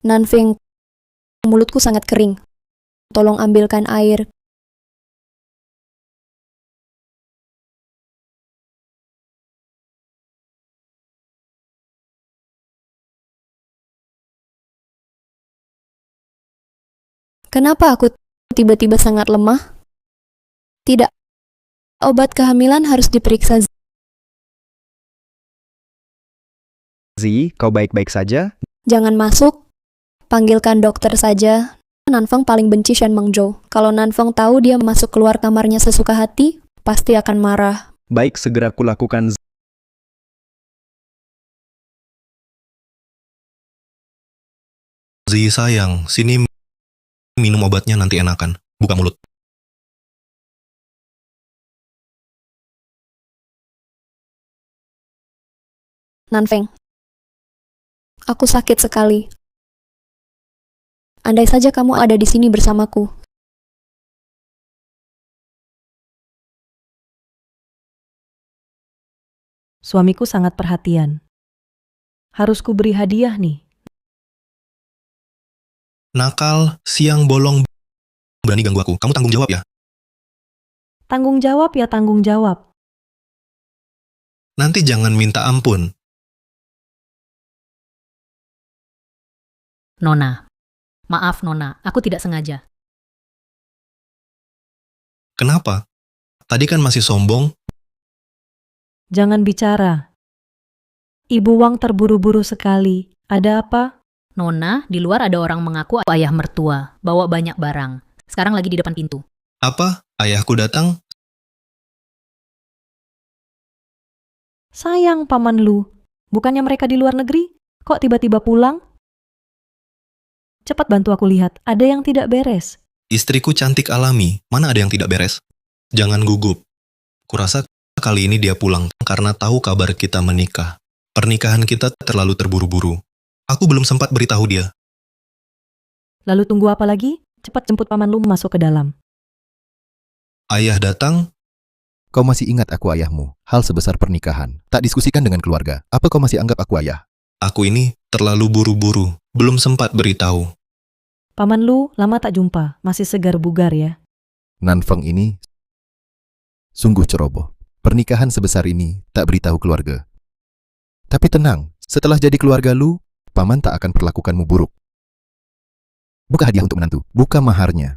Nanfeng, mulutku sangat kering. Tolong ambilkan air. Kenapa aku tiba-tiba sangat lemah? Tidak. Obat kehamilan harus diperiksa. Zi, kau baik-baik saja? Jangan masuk. Panggilkan dokter saja. Nanfeng paling benci Shen Mengzhou. Kalau Nanfeng tahu dia masuk keluar kamarnya sesuka hati, pasti akan marah. Baik, segera kulakukan. Zi sayang, sini minum obatnya nanti enakan. Buka mulut. Nanfeng, aku sakit sekali. Andai saja kamu ada di sini bersamaku. Suamiku sangat perhatian. Harus ku beri hadiah nih. Nakal, siang bolong, berani ganggu aku. Kamu tanggung jawab ya? Tanggung jawab ya tanggung jawab. Nanti jangan minta ampun. Nona. Maaf, Nona. Aku tidak sengaja. Kenapa? Tadi kan masih sombong. Jangan bicara. Ibu Wang terburu-buru sekali. Ada apa? Nona, di luar ada orang mengaku ayah mertua, bawa banyak barang. Sekarang lagi di depan pintu. Apa? Ayahku datang? Sayang Paman Lu. Bukannya mereka di luar negeri? Kok tiba-tiba pulang? Cepat bantu aku lihat. Ada yang tidak beres. Istriku cantik alami. Mana ada yang tidak beres? Jangan gugup. Kurasa kali ini dia pulang karena tahu kabar kita menikah. Pernikahan kita terlalu terburu-buru. Aku belum sempat beritahu dia. Lalu tunggu apa lagi? Cepat jemput Paman Lu masuk ke dalam. Ayah datang? Kau masih ingat aku ayahmu? Hal sebesar pernikahan. Tak diskusikan dengan keluarga. Apa kau masih anggap aku ayah? Aku ini terlalu buru-buru. Belum sempat beritahu. Paman Lu, lama tak jumpa. Masih segar bugar ya. Nanfeng ini sungguh ceroboh. Pernikahan sebesar ini tak beritahu keluarga. Tapi tenang, setelah jadi keluarga Lu, Paman tak akan perlakukanmu buruk. Buka hadiah untuk menantu, buka maharnya.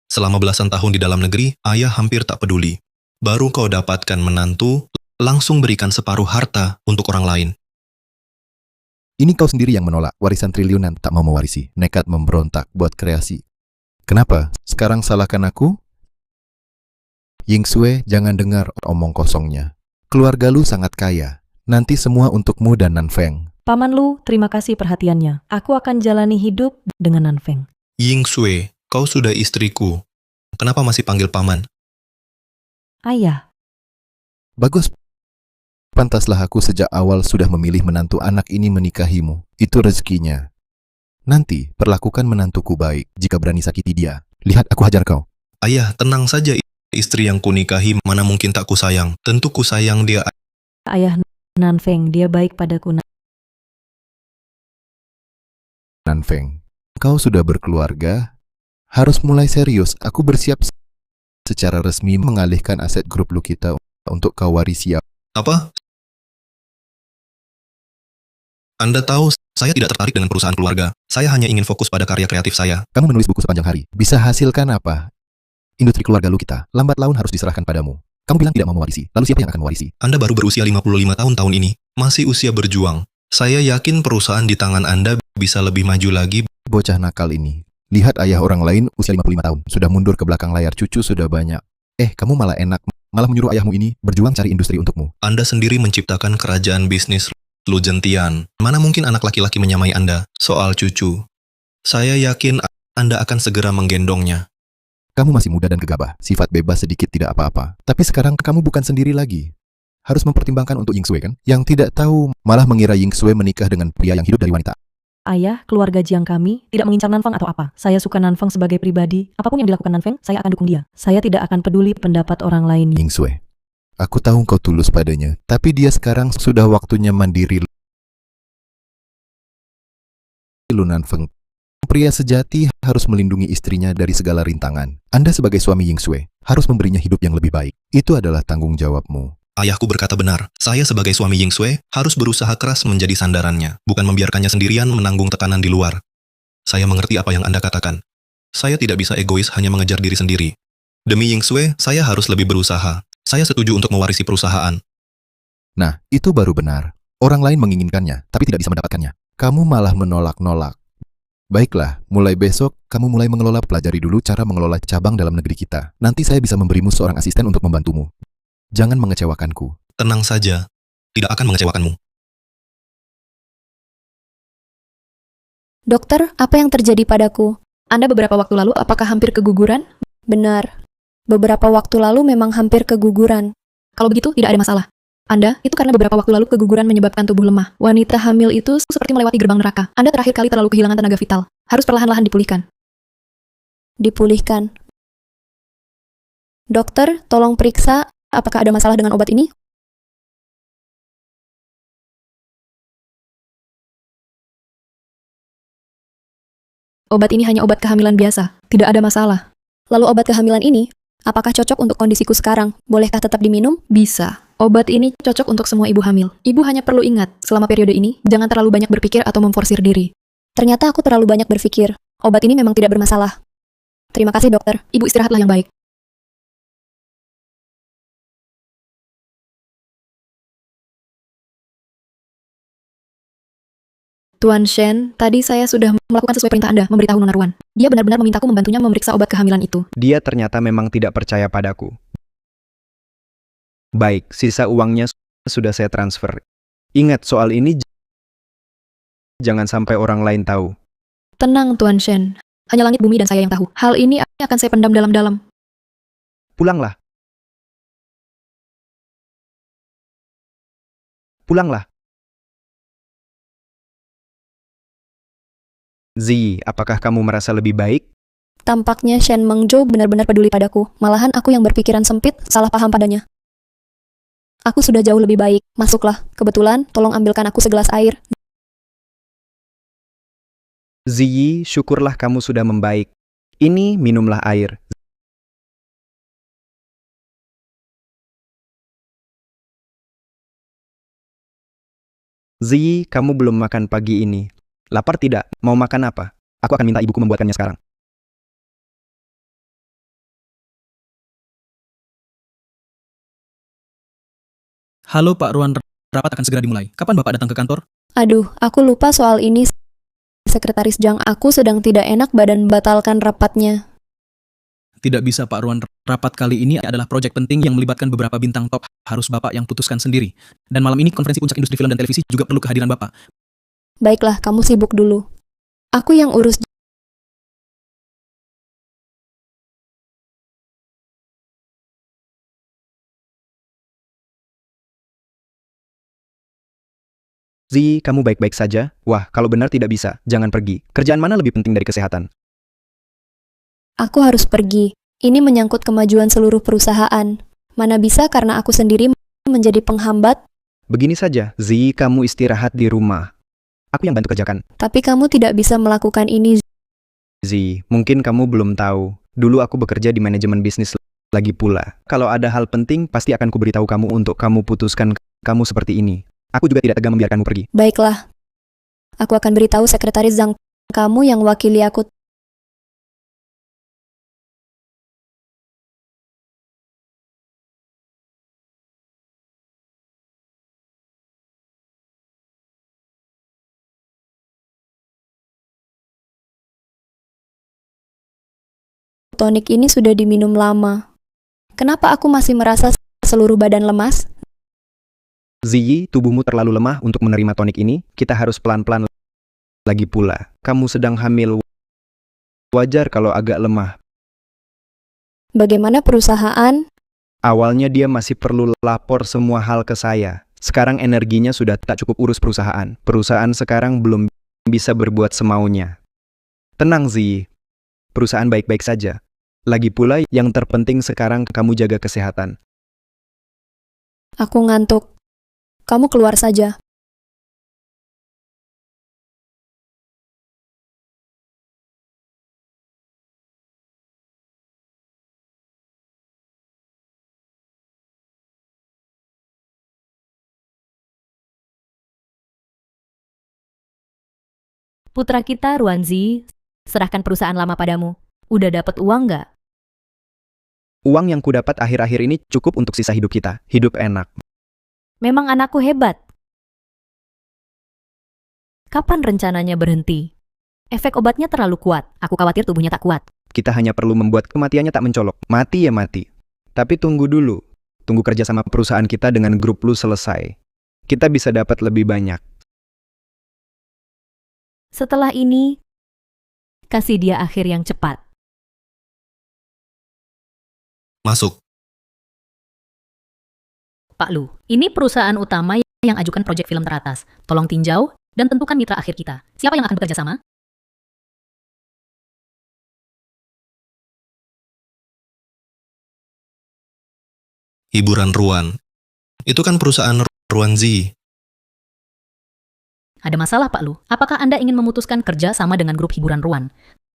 Selama belasan tahun di dalam negeri, ayah hampir tak peduli. Baru kau dapatkan menantu, langsung berikan separuh harta untuk orang lain. Ini kau sendiri yang menolak, warisan triliunan tak mau mewarisi, nekat memberontak buat kreasi. Kenapa? Sekarang salahkan aku? Ying Sui, jangan dengar omong kosongnya. Keluarga Lu sangat kaya. Nanti semua untukmu dan Nanfeng. Paman Lu, terima kasih perhatiannya. Aku akan jalani hidup dengan Nanfeng. Ying Sui, kau sudah istriku. Kenapa masih panggil paman? Ayah, Bagus. Pantaslah aku sejak awal sudah memilih menantu anak ini menikahimu. Itu rezekinya. Nanti perlakukan menantuku baik jika berani sakiti dia. Lihat aku hajar kau. Ayah, tenang saja. Istri yang kunikahi mana mungkin tak kusayang. Tentu kusayang dia. ayah Nanfeng, dia baik padaku. Nanfeng, kau sudah berkeluarga? Harus mulai serius. Aku bersiap secara resmi mengalihkan aset grup Lu kita untuk kau warisi. Apa? Anda tahu, saya tidak tertarik dengan perusahaan keluarga. Saya hanya ingin fokus pada karya kreatif saya. Kamu menulis buku sepanjang hari. Bisa hasilkan apa? Industri keluarga Lu kita, lambat laun harus diserahkan padamu. Kamu bilang tidak mau mewarisi. Lalu siapa yang akan mewarisi? Anda baru berusia 55 tahun ini. Masih usia berjuang. Saya yakin perusahaan di tangan Anda bisa lebih maju lagi. Bocah nakal ini. Lihat ayah orang lain usia 55 tahun. Sudah mundur ke belakang layar, cucu sudah banyak. Kamu malah enak. Malah menyuruh ayahmu ini berjuang cari industri untukmu. Anda sendiri menciptakan kerajaan bisnis Lu Zentian. Mana mungkin anak laki-laki menyamai Anda soal cucu? Saya yakin Anda akan segera menggendongnya. Kamu masih muda dan gegabah. Sifat bebas sedikit tidak apa-apa. Tapi sekarang kamu bukan sendiri lagi. Harus mempertimbangkan untuk Ying Sui kan? Yang tidak tahu malah mengira Ying Sui menikah dengan pria yang hidup dari wanita. Ayah, keluarga Jiang kami tidak mengincar Nanfeng atau apa. Saya suka Nanfeng sebagai pribadi. Apapun yang dilakukan Nanfeng, saya akan dukung dia. Saya tidak akan peduli pendapat orang lain. Ying Sui, aku tahu kau tulus padanya. Tapi dia sekarang sudah waktunya mandiri. Lu Nanfeng, pria sejati harus melindungi istrinya dari segala rintangan. Anda sebagai suami Ying Sui harus memberinya hidup yang lebih baik. Itu adalah tanggung jawabmu. Ayahku berkata benar. Saya sebagai suami Ying Sui harus berusaha keras menjadi sandarannya, bukan membiarkannya sendirian menanggung tekanan di luar. Saya mengerti apa yang Anda katakan. Saya tidak bisa egois hanya mengejar diri sendiri. Demi Ying Sui, saya harus lebih berusaha. Saya setuju untuk mewarisi perusahaan. Nah, itu baru benar. Orang lain menginginkannya, tapi tidak bisa mendapatkannya. Kamu malah menolak-nolak. Baiklah, mulai besok, kamu mulai mengelola. Pelajari dulu cara mengelola cabang dalam negeri kita. Nanti saya bisa memberimu seorang asisten untuk membantumu. Jangan mengecewakanku. Tenang saja, tidak akan mengecewakanmu. Dokter, apa yang terjadi padaku? Anda beberapa waktu lalu apakah hampir keguguran? Benar. Beberapa waktu lalu memang hampir keguguran. Kalau begitu, tidak ada masalah. Anda, itu karena beberapa waktu lalu keguguran menyebabkan tubuh lemah. Wanita hamil itu seperti melewati gerbang neraka. Anda terakhir kali terlalu kehilangan tenaga vital. Harus perlahan-lahan dipulihkan. Dipulihkan. Dokter, tolong periksa apakah ada masalah dengan obat ini? Obat ini hanya obat kehamilan biasa. Tidak ada masalah. Lalu obat kehamilan ini, apakah cocok untuk kondisiku sekarang? Bolehkah tetap diminum? Bisa. Obat ini cocok untuk semua ibu hamil. Ibu hanya perlu ingat, selama periode ini, jangan terlalu banyak berpikir atau memforsir diri. Ternyata aku terlalu banyak berpikir. Obat ini memang tidak bermasalah. Terima kasih dokter. Ibu istirahatlah yang baik. Tuan Shen, tadi saya sudah melakukan sesuai perintah Anda, memberitahu Nona Ruan. Dia benar-benar memintaku membantunya memeriksa obat kehamilan itu. Dia ternyata memang tidak percaya padaku. Baik, sisa uangnya sudah saya transfer. Ingat soal ini jangan sampai orang lain tahu. Tenang Tuan Shen, hanya langit bumi dan saya yang tahu. Hal ini akan saya pendam dalam-dalam. Pulanglah. Pulanglah. Zi, apakah kamu merasa lebih baik? Tampaknya Shen Mengzhou benar-benar peduli padaku. Malahan aku yang berpikiran sempit, salah paham padanya. Aku sudah jauh lebih baik. Masuklah. Kebetulan, tolong ambilkan aku segelas air. Ziyi, syukurlah kamu sudah membaik. Ini minumlah air. Ziyi, kamu belum makan pagi ini. Lapar tidak? Mau makan apa? Aku akan minta ibuku membuatkannya sekarang. Halo Pak Ruan, rapat akan segera dimulai. Kapan Bapak datang ke kantor? Aduh, aku lupa soal ini. Sekretaris Jang, aku sedang tidak enak badan batalkan rapatnya. Tidak bisa Pak Ruan, rapat kali ini adalah proyek penting yang melibatkan beberapa bintang top. Harus Bapak yang putuskan sendiri. Dan malam ini konferensi puncak industri film dan televisi juga perlu kehadiran Bapak. Baiklah, kamu sibuk dulu. Aku yang urus. Zi, kamu baik-baik saja? Wah, kalau benar tidak bisa, jangan pergi. Kerjaan mana lebih penting dari kesehatan? Aku harus pergi. Ini menyangkut kemajuan seluruh perusahaan. Mana bisa karena aku sendiri menjadi penghambat. Begini saja, Zi, kamu istirahat di rumah. Aku yang bantu kerjakan. Tapi kamu tidak bisa melakukan ini. Zi, mungkin kamu belum tahu. Dulu aku bekerja di manajemen bisnis lagi pula. Kalau ada hal penting, pasti akan kuberitahu kamu untuk kamu putuskan kamu seperti ini. Aku juga tidak tega membiarkanmu pergi. Baiklah. Aku akan beritahu sekretaris Zhang, kamu yang wakili aku. Tonik ini sudah diminum lama. Kenapa aku masih merasa seluruh badan lemas? Ziyi, tubuhmu terlalu lemah untuk menerima tonik ini. Kita harus pelan-pelan lagi pula. Kamu sedang hamil. Wajar kalau agak lemah. Bagaimana perusahaan? Awalnya dia masih perlu lapor semua hal ke saya. Sekarang energinya sudah tak cukup urus perusahaan. Perusahaan sekarang belum bisa berbuat semaunya. Tenang Ziyi. Perusahaan baik-baik saja. Lagi pula yang terpenting sekarang kamu jaga kesehatan. Aku ngantuk. Kamu keluar saja. Putra kita, Ruanzi, serahkan perusahaan lama padamu. Udah dapat uang nggak? Uang yang kudapat akhir-akhir ini cukup untuk sisa hidup kita. Hidup enak. Memang anakku hebat. Kapan rencananya berhenti? Efek obatnya terlalu kuat. Aku khawatir tubuhnya tak kuat. Kita hanya perlu membuat kematiannya tak mencolok. Mati ya mati. Tapi tunggu dulu. Tunggu kerja sama perusahaan kita dengan grup lu selesai. Kita bisa dapat lebih banyak. Setelah ini, kasih dia akhir yang cepat. Masuk. Pak Lu, ini perusahaan utama yang ajukan proyek film teratas. Tolong tinjau dan tentukan mitra akhir kita. Siapa yang akan bekerja sama? Hiburan Ruan. Itu kan perusahaan Ruanzi. Ada masalah, Pak Lu. Apakah Anda ingin memutuskan kerja sama dengan grup hiburan Ruan?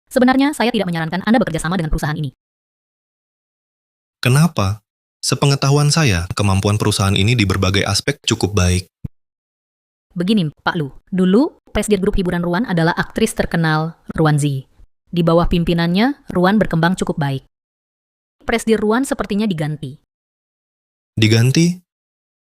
Sebenarnya saya tidak menyarankan Anda bekerja sama dengan perusahaan ini. Kenapa? Sepengetahuan saya, kemampuan perusahaan ini di berbagai aspek cukup baik. Begini, Pak Lu. Dulu, presiden grup hiburan Ruan adalah aktris terkenal Ruanzi. Di bawah pimpinannya, Ruan berkembang cukup baik. Presiden Ruan sepertinya diganti. Diganti?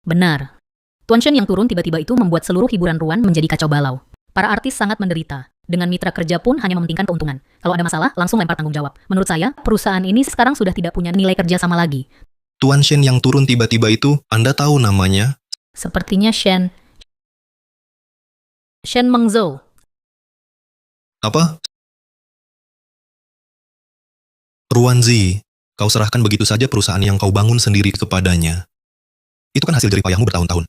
Benar. Tuan Shen yang turun tiba-tiba itu membuat seluruh hiburan Ruan menjadi kacau balau. Para artis sangat menderita. Dengan mitra kerja pun hanya mementingkan keuntungan. Kalau ada masalah, langsung lempar tanggung jawab. Menurut saya, perusahaan ini sekarang sudah tidak punya nilai kerja sama lagi. Tuan Shen yang turun tiba-tiba itu, Anda tahu namanya? Sepertinya Shen Mengzhou. Apa? Ruanzi, kau serahkan begitu saja perusahaan yang kau bangun sendiri kepadanya. Itu kan hasil jerih payahmu bertahun-tahun.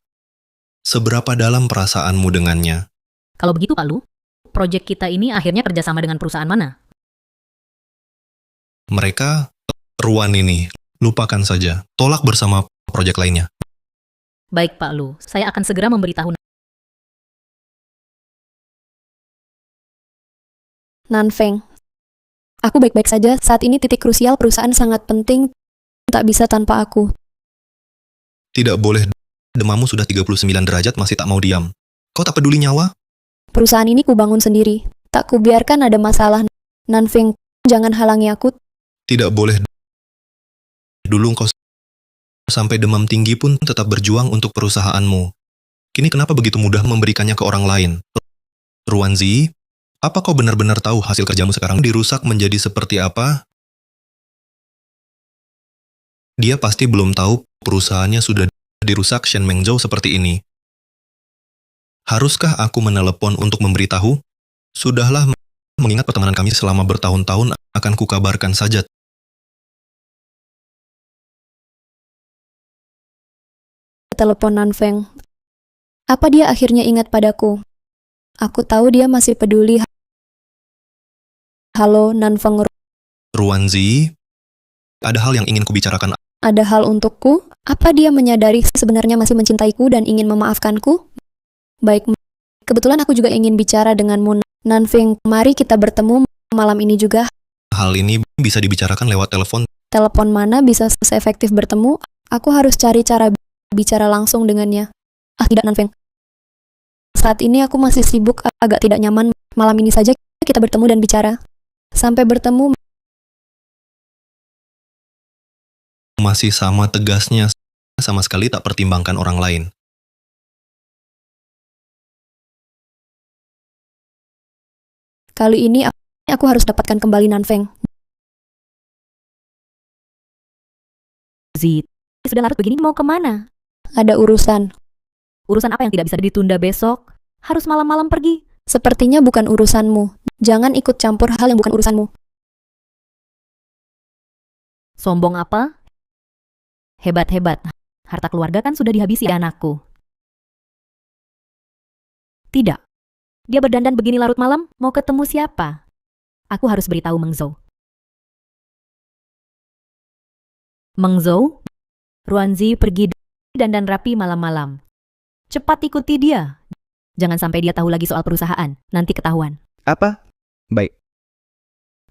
Seberapa dalam perasaanmu dengannya? Kalau begitu, Pak Lu, proyek kita ini akhirnya kerjasama dengan perusahaan mana? Mereka, Ruan ini, lupakan saja. Tolak bersama proyek lainnya. Baik, Pak Lu. Saya akan segera memberitahu. Nanfeng, aku baik-baik saja. Saat ini titik krusial perusahaan sangat penting. Tak bisa tanpa aku. Tidak boleh. Demammu sudah 39 derajat masih tak mau diam. Kau tak peduli nyawa? Perusahaan ini kubangun sendiri. Tak kubiarkan ada masalah. Nanfeng, jangan halangi aku. Tidak boleh. Dulu kau sampai demam tinggi pun tetap berjuang untuk perusahaanmu. Kini kenapa begitu mudah memberikannya ke orang lain? Ruanzi, apa kau benar-benar tahu hasil kerjamu sekarang dirusak menjadi seperti apa? Dia pasti belum tahu perusahaannya sudah dirusak Shen Mengzhou seperti ini. Haruskah aku menelepon untuk memberitahu? Sudahlah, mengingat pertemanan kami selama bertahun-tahun, akan kukabarkan saja. Telepon Nanfeng. Apa dia akhirnya ingat padaku? Aku tahu dia masih peduli. Halo, Nanfeng. Ruanzi, ada hal yang ingin kubicarakan. Ada hal untukku? Apa dia menyadari sebenarnya masih mencintaiku dan ingin memaafkanku? Baik, kebetulan aku juga ingin bicara denganmu, Nanfeng. Mari kita bertemu malam ini juga. Hal ini bisa dibicarakan lewat telepon. Telepon mana bisa seefektif bertemu? Aku harus cari cara bicara langsung dengannya. Ah, tidak, Nanfeng. Saat ini aku masih sibuk, agak tidak nyaman. Malam ini saja kita bertemu dan bicara. Sampai bertemu. Masih sama tegasnya, sama sekali tak pertimbangkan orang lain. Kali ini aku harus dapatkan kembali Nanfeng. Zi, sudah larut begini mau kemana? Ada urusan. Urusan apa yang tidak bisa ditunda besok? Harus malam-malam pergi? Sepertinya bukan urusanmu. Jangan ikut campur hal yang bukan urusanmu. Sombong apa? Hebat-hebat. Harta keluarga kan sudah dihabisi anakku. Tidak. Dia berdandan begini larut malam, mau ketemu siapa? Aku harus beritahu Mengzhou. Mengzhou, Ruanzi pergi dandan rapi malam-malam. Cepat ikuti dia. Jangan sampai dia tahu lagi soal perusahaan, nanti ketahuan. Apa? Baik.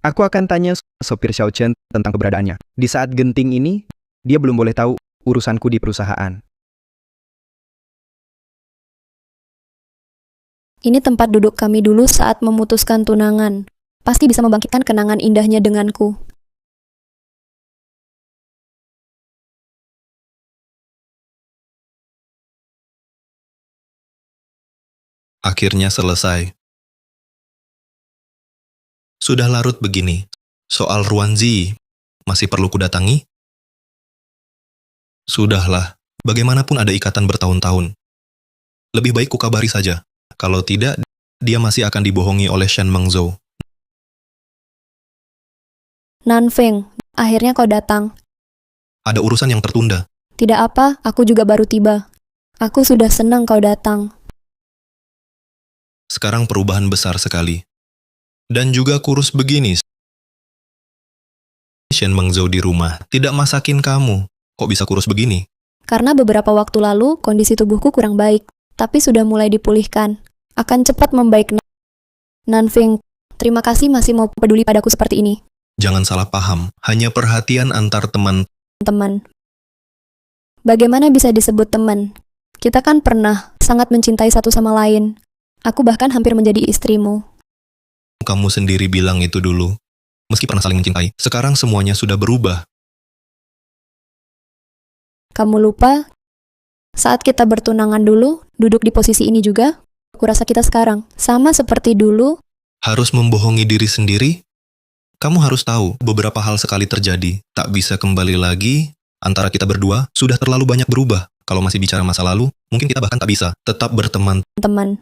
Aku akan tanya sopir Xiao Chen tentang keberadaannya. Di saat genting ini, dia belum boleh tahu urusanku di perusahaan. Ini tempat duduk kami dulu saat memutuskan tunangan. Pasti bisa membangkitkan kenangan indahnya denganku. Akhirnya selesai. Sudah larut begini. Soal Ruanzi, masih perlu kudatangi? Sudahlah, bagaimanapun ada ikatan bertahun-tahun. Lebih baik kukabari saja. Kalau tidak, dia masih akan dibohongi oleh Shen Mengzhou. Nanfeng, akhirnya kau datang. Ada urusan yang tertunda. Tidak apa, aku juga baru tiba. Aku sudah senang kau datang. Sekarang perubahan besar sekali. Dan juga kurus begini. Shen Mengzhou di rumah, tidak masakin kamu. Kok bisa kurus begini? Karena beberapa waktu lalu, kondisi tubuhku kurang baik. Tapi sudah mulai dipulihkan. Akan cepat membaik. Nanfeng, terima kasih masih mau peduli padaku seperti ini. Jangan salah paham, hanya perhatian antar teman. Teman. Bagaimana bisa disebut teman? Kita kan pernah sangat mencintai satu sama lain. Aku bahkan hampir menjadi istrimu. Kamu sendiri bilang itu dulu. Meski pernah saling mencintai, sekarang semuanya sudah berubah. Kamu lupa? Saat kita bertunangan dulu, duduk di posisi ini juga, kurasa kita sekarang sama seperti dulu. Harus membohongi diri sendiri? Kamu harus tahu, beberapa hal sekali terjadi. Tak bisa kembali lagi. Antara kita berdua, sudah terlalu banyak berubah. Kalau masih bicara masa lalu, mungkin kita bahkan tak bisa tetap berteman. Teman.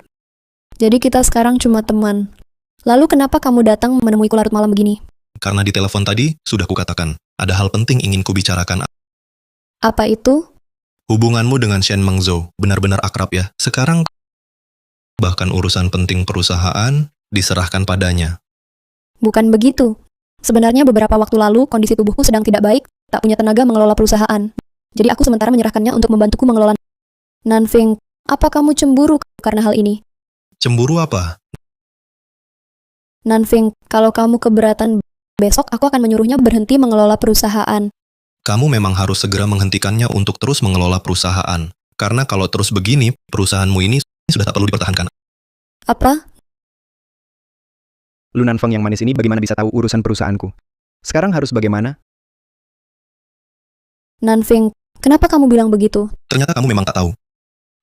Jadi kita sekarang cuma teman. Lalu kenapa kamu datang menemuiku larut malam begini? Karena di telepon tadi, sudah kukatakan, ada hal penting ingin kubicarakan. Apa itu? Hubunganmu dengan Shen Mengzhou benar-benar akrab ya. Sekarang, bahkan urusan penting perusahaan diserahkan padanya. Bukan begitu. Sebenarnya beberapa waktu lalu, kondisi tubuhku sedang tidak baik, tak punya tenaga mengelola perusahaan. Jadi aku sementara menyerahkannya untuk membantuku mengelola. Nanfeng, apa kamu cemburu karena hal ini? Cemburu apa? Nanfeng, kalau kamu keberatan, besok aku akan menyuruhnya berhenti mengelola perusahaan. Kamu memang harus segera menghentikannya untuk terus mengelola perusahaan. Karena kalau terus begini, perusahaanmu ini sudah tak perlu dipertahankan. Apa? Lu Nanfeng yang manis ini bagaimana bisa tahu urusan perusahaanku? Sekarang harus bagaimana? Nanfeng, kenapa kamu bilang begitu? Ternyata kamu memang tak tahu.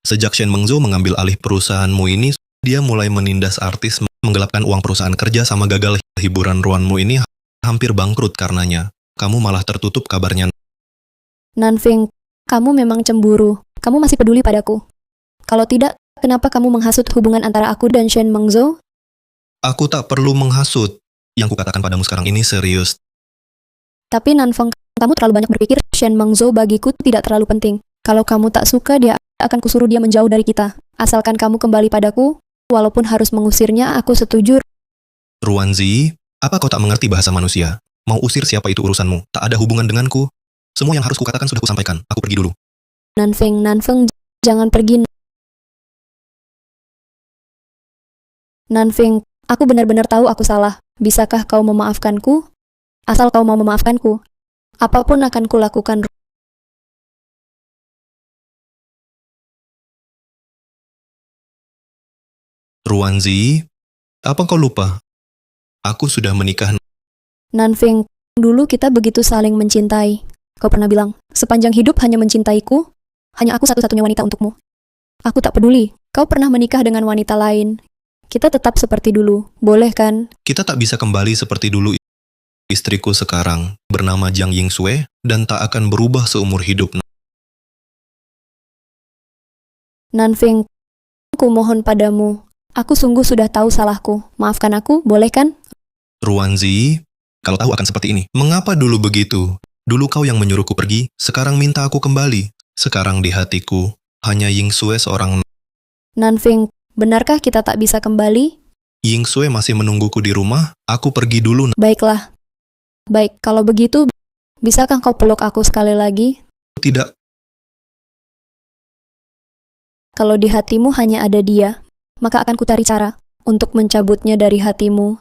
Sejak Shen Mengzhou mengambil alih perusahaanmu ini, dia mulai menindas artis, menggelapkan uang perusahaan kerja sama gagal hiburan ruanmu ini hampir bangkrut karenanya. Kamu malah tertutup kabarnya. Nanfeng, kamu memang cemburu. Kamu masih peduli padaku. Kalau tidak, kenapa kamu menghasut hubungan antara aku dan Shen Mengzhou? Aku tak perlu menghasut. Yang kukatakan padamu sekarang ini serius. Tapi Nanfeng, kamu terlalu banyak berpikir. Shen Mengzhou bagiku tidak terlalu penting. Kalau kamu tak suka, dia akan kusuruh dia menjauh dari kita. Asalkan kamu kembali padaku, walaupun harus mengusirnya, aku setuju. Ruanzi, apa kau tak mengerti bahasa manusia? Mau usir siapa itu urusanmu? Tak ada hubungan denganku. Semua yang harus kukatakan sudah kusampaikan. Aku pergi dulu. Nanfeng, jangan pergi. Nanfeng, aku benar-benar tahu aku salah. Bisakah kau memaafkanku? Asal kau mau memaafkanku, apapun akan kulakukan. Ruanzi, apa kau lupa? Aku sudah menikah. Nanfeng, dulu kita begitu saling mencintai. Kau pernah bilang, sepanjang hidup hanya mencintaiku, hanya aku satu-satunya wanita untukmu. Aku tak peduli, kau pernah menikah dengan wanita lain. Kita tetap seperti dulu, boleh kan? Kita tak bisa kembali seperti dulu. Istriku sekarang bernama Jiang Yingsue dan tak akan berubah seumur hidup. Nanfeng, aku mohon padamu. Aku sungguh sudah tahu salahku. Maafkan aku, boleh kan? Ruanzi, kalau tahu akan seperti ini, mengapa dulu begitu? Dulu kau yang menyuruhku pergi, sekarang minta aku kembali. Sekarang di hatiku, hanya Yingsue seorang. Nanfeng, benarkah kita tak bisa kembali? Yingsue masih menungguku di rumah, aku pergi dulu. Baiklah. Baik, kalau begitu, bisakah kau peluk aku sekali lagi? Tidak. Kalau di hatimu hanya ada dia, maka akan kutari cara untuk mencabutnya dari hatimu.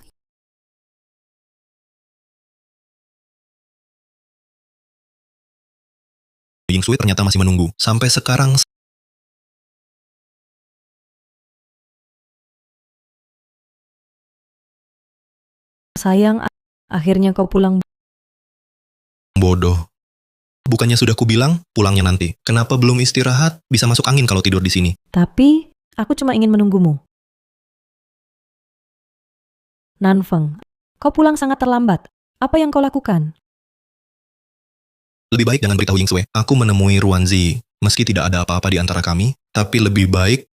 Yingsue ternyata masih menunggu. Sampai sekarang. Sayang, akhirnya kau pulang. Bodoh. Bukannya sudah kubilang, pulangnya nanti. Kenapa belum istirahat? Bisa masuk angin kalau tidur di sini. Tapi, aku cuma ingin menunggumu. Nanfeng, kau pulang sangat terlambat. Apa yang kau lakukan? Lebih baik jangan beritahu Yingsue. Aku menemui Ruanzi. Meski tidak ada apa-apa di antara kami, tapi lebih baik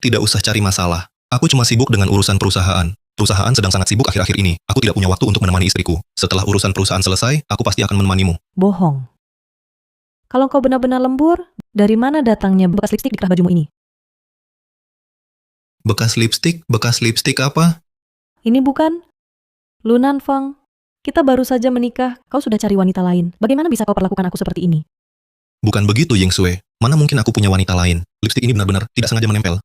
tidak usah cari masalah. Aku cuma sibuk dengan urusan perusahaan. Perusahaan sedang sangat sibuk akhir-akhir ini. Aku tidak punya waktu untuk menemani istriku. Setelah urusan perusahaan selesai, aku pasti akan menemanimu. Bohong. Kalau kau benar-benar lembur, dari mana datangnya bekas lipstik di kerah bajumu ini? Bekas lipstik apa? Ini bukan? Lu Nanfeng, kita baru saja menikah, kau sudah cari wanita lain. Bagaimana bisa kau perlakukan aku seperti ini? Bukan begitu, Yingsue. Mana mungkin aku punya wanita lain? Lipstik ini benar-benar tidak sengaja menempel.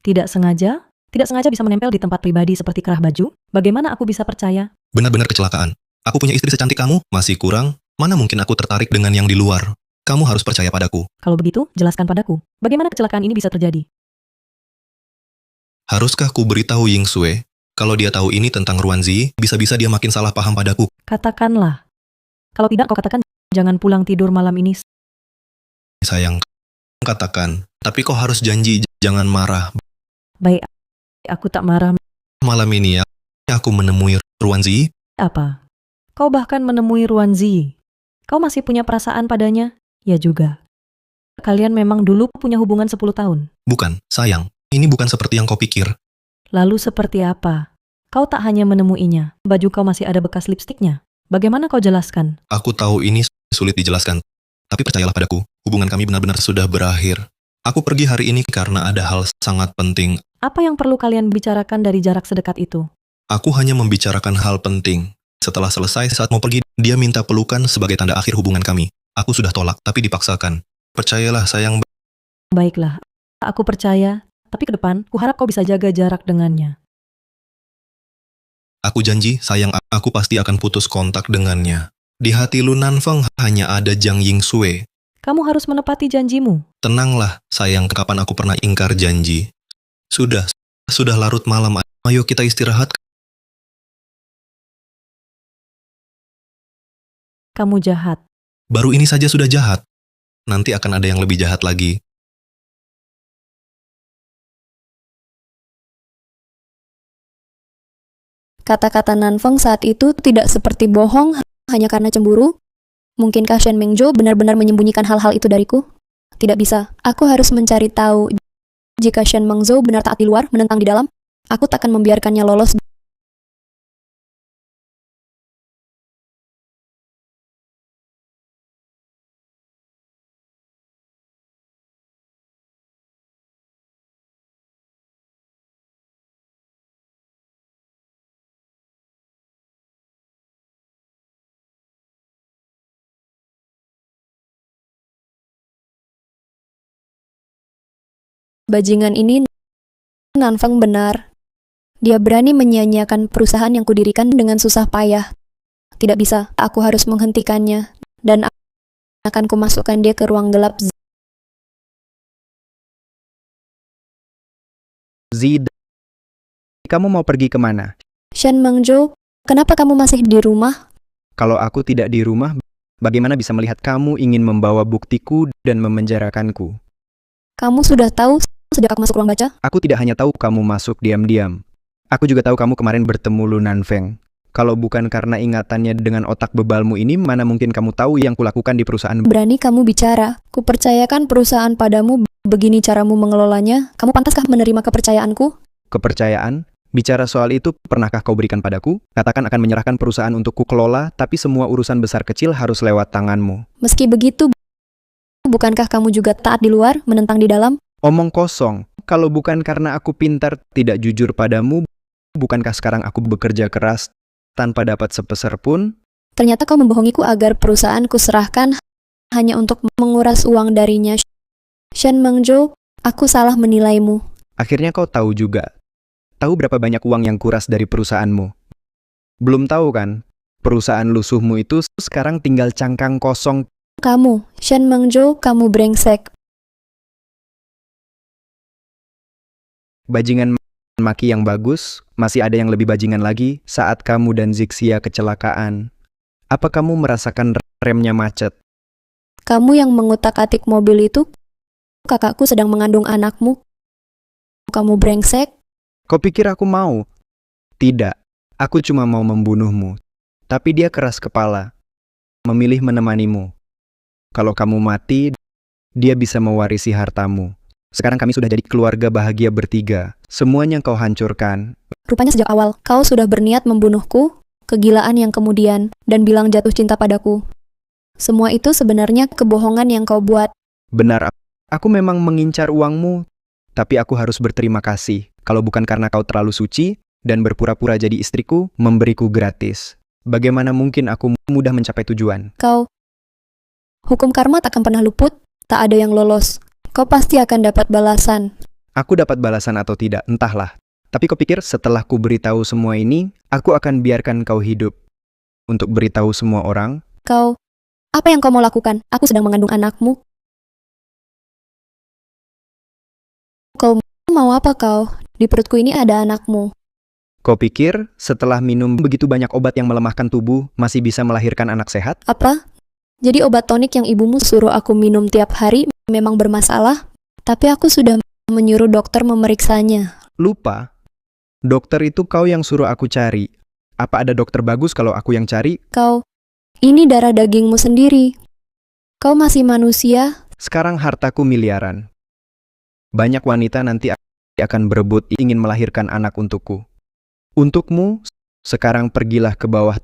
Tidak sengaja? Tidak sengaja bisa menempel di tempat pribadi seperti kerah baju? Bagaimana aku bisa percaya? Benar-benar kecelakaan. Aku punya istri secantik kamu, masih kurang. Mana mungkin aku tertarik dengan yang di luar? Kamu harus percaya padaku. Kalau begitu, jelaskan padaku. Bagaimana kecelakaan ini bisa terjadi? Haruskah ku beritahu Yingsue? Kalau dia tahu ini tentang Ruanzi, bisa-bisa dia makin salah paham padaku. Katakanlah. Kalau tidak, kau katakan jangan pulang tidur malam ini. Sayang, katakan. Tapi kau harus janji, jangan marah. Baik, aku tak marah. Malam ini ya, aku menemui Ruanzi. Apa? Kau bahkan menemui Ruanzi. Kau masih punya perasaan padanya? Ya juga. Kalian memang dulu punya hubungan 10 tahun. Bukan, sayang. Ini bukan seperti yang kau pikir. Lalu seperti apa? Kau tak hanya menemuinya, baju kau masih ada bekas lipstiknya. Bagaimana kau jelaskan? Aku tahu ini sulit dijelaskan. Tapi percayalah padaku, hubungan kami benar-benar sudah berakhir. Aku pergi hari ini karena ada hal sangat penting. Apa yang perlu kalian bicarakan dari jarak sedekat itu? Aku hanya membicarakan hal penting. Setelah selesai, saat mau pergi, dia minta pelukan sebagai tanda akhir hubungan kami. Aku sudah tolak, tapi dipaksakan. Percayalah, sayang. Baiklah, aku percaya. Tapi ke depan, kuharap kau bisa jaga jarak dengannya. Aku janji, sayang, aku pasti akan putus kontak dengannya. Di hati Lu Nanfeng hanya ada Jiang Yingsue. Kamu harus menepati janjimu. Tenanglah, sayang, kapan aku pernah ingkar janji. Sudah larut malam. Ayo kita istirahat. Kamu jahat. Baru ini saja sudah jahat. Nanti akan ada yang lebih jahat lagi. Kata-kata Nanfeng saat itu tidak seperti bohong hanya karena cemburu. Mungkinkah Shen Mengzhou benar-benar menyembunyikan hal-hal itu dariku? Tidak bisa. Aku harus mencari tahu. Jika Shen Mengzhou benar taat di luar, menentang di dalam, aku tak akan membiarkannya lolos. Bajingan ini, Nanfeng benar. Dia berani menyia-nyiakan perusahaan yang kudirikan dengan susah payah. Tidak bisa, aku harus menghentikannya. Dan akan kumasukkan dia ke ruang gelap. Zid, kamu mau pergi kemana? Shen Mengzhou, kenapa kamu masih di rumah? Kalau aku tidak di rumah, bagaimana bisa melihat kamu ingin membawa buktiku dan memenjarakanku? Kamu sudah tahu sejak aku masuk ruang baca? Aku tidak hanya tahu kamu masuk diam-diam. Aku juga tahu kamu kemarin bertemu Lu Nanfeng. Kalau bukan karena ingatannya dengan otak bebalmu ini, mana mungkin kamu tahu yang kulakukan di perusahaan? Berani kamu bicara. Kupercayakan perusahaan padamu, begini caramu mengelolanya. Kamu pantaskah menerima kepercayaanku? Kepercayaan? Bicara soal itu, pernahkah kau berikan padaku? Katakan akan menyerahkan perusahaan untuk kukelola, tapi semua urusan besar kecil harus lewat tanganmu. Meski begitu, bukankah kamu juga taat di luar, menentang di dalam? Omong kosong. Kalau bukan karena aku pintar, tidak jujur padamu, bukankah sekarang aku bekerja keras tanpa dapat sepeser pun? Ternyata kau membohongiku agar perusahaan kuserahkan hanya untuk menguras uang darinya. Shen Mengzhou, aku salah menilaimu. Akhirnya kau tahu juga. Tahu berapa banyak uang yang kuras dari perusahaanmu? Belum tahu kan? Perusahaan lusuhmu itu sekarang tinggal cangkang kosong. Kamu, Shen Mengzhou, kamu brengsek. Bajingan maki yang bagus, masih ada yang lebih bajingan lagi saat kamu dan Zixia kecelakaan. Apa kamu merasakan remnya macet? Kamu yang mengutak-atik mobil itu, kakakku sedang mengandung anakmu. Kamu brengsek. Kau pikir aku mau? Tidak, aku cuma mau membunuhmu. Tapi dia keras kepala, memilih menemanimu. Kalau kamu mati, dia bisa mewarisi hartamu. Sekarang kami sudah jadi keluarga bahagia bertiga. Semuanya kau hancurkan. Rupanya sejak awal, kau sudah berniat membunuhku, kegilaan yang kemudian, dan bilang jatuh cinta padaku. Semua itu sebenarnya kebohongan yang kau buat. Benar, aku memang mengincar uangmu, tapi aku harus berterima kasih. Kalau bukan karena kau terlalu suci dan berpura-pura jadi istriku, memberiku gratis. Bagaimana mungkin aku mudah mencapai tujuan? Kau, hukum karma tak akan pernah luput, tak ada yang lolos. Kau pasti akan dapat balasan. Aku dapat balasan atau tidak, entahlah. Tapi kau pikir setelah ku beritahu semua ini, aku akan biarkan kau hidup untuk beritahu semua orang? Kau, apa yang kau mau lakukan? Aku sedang mengandung anakmu. Kau mau apa kau? Di perutku ini ada anakmu. Kau pikir setelah minum begitu banyak obat yang melemahkan tubuh, masih bisa melahirkan anak sehat? Apa? Jadi obat tonik yang ibumu suruh aku minum tiap hari memang bermasalah? Tapi aku sudah menyuruh dokter memeriksanya. Lupa. Dokter itu kau yang suruh aku cari. Apa ada dokter bagus kalau aku yang cari? Kau, ini darah dagingmu sendiri. Kau masih manusia. Sekarang hartaku miliaran. Banyak wanita nanti akan berebut ingin melahirkan anak untukku. Untukmu, sekarang pergilah ke bawah,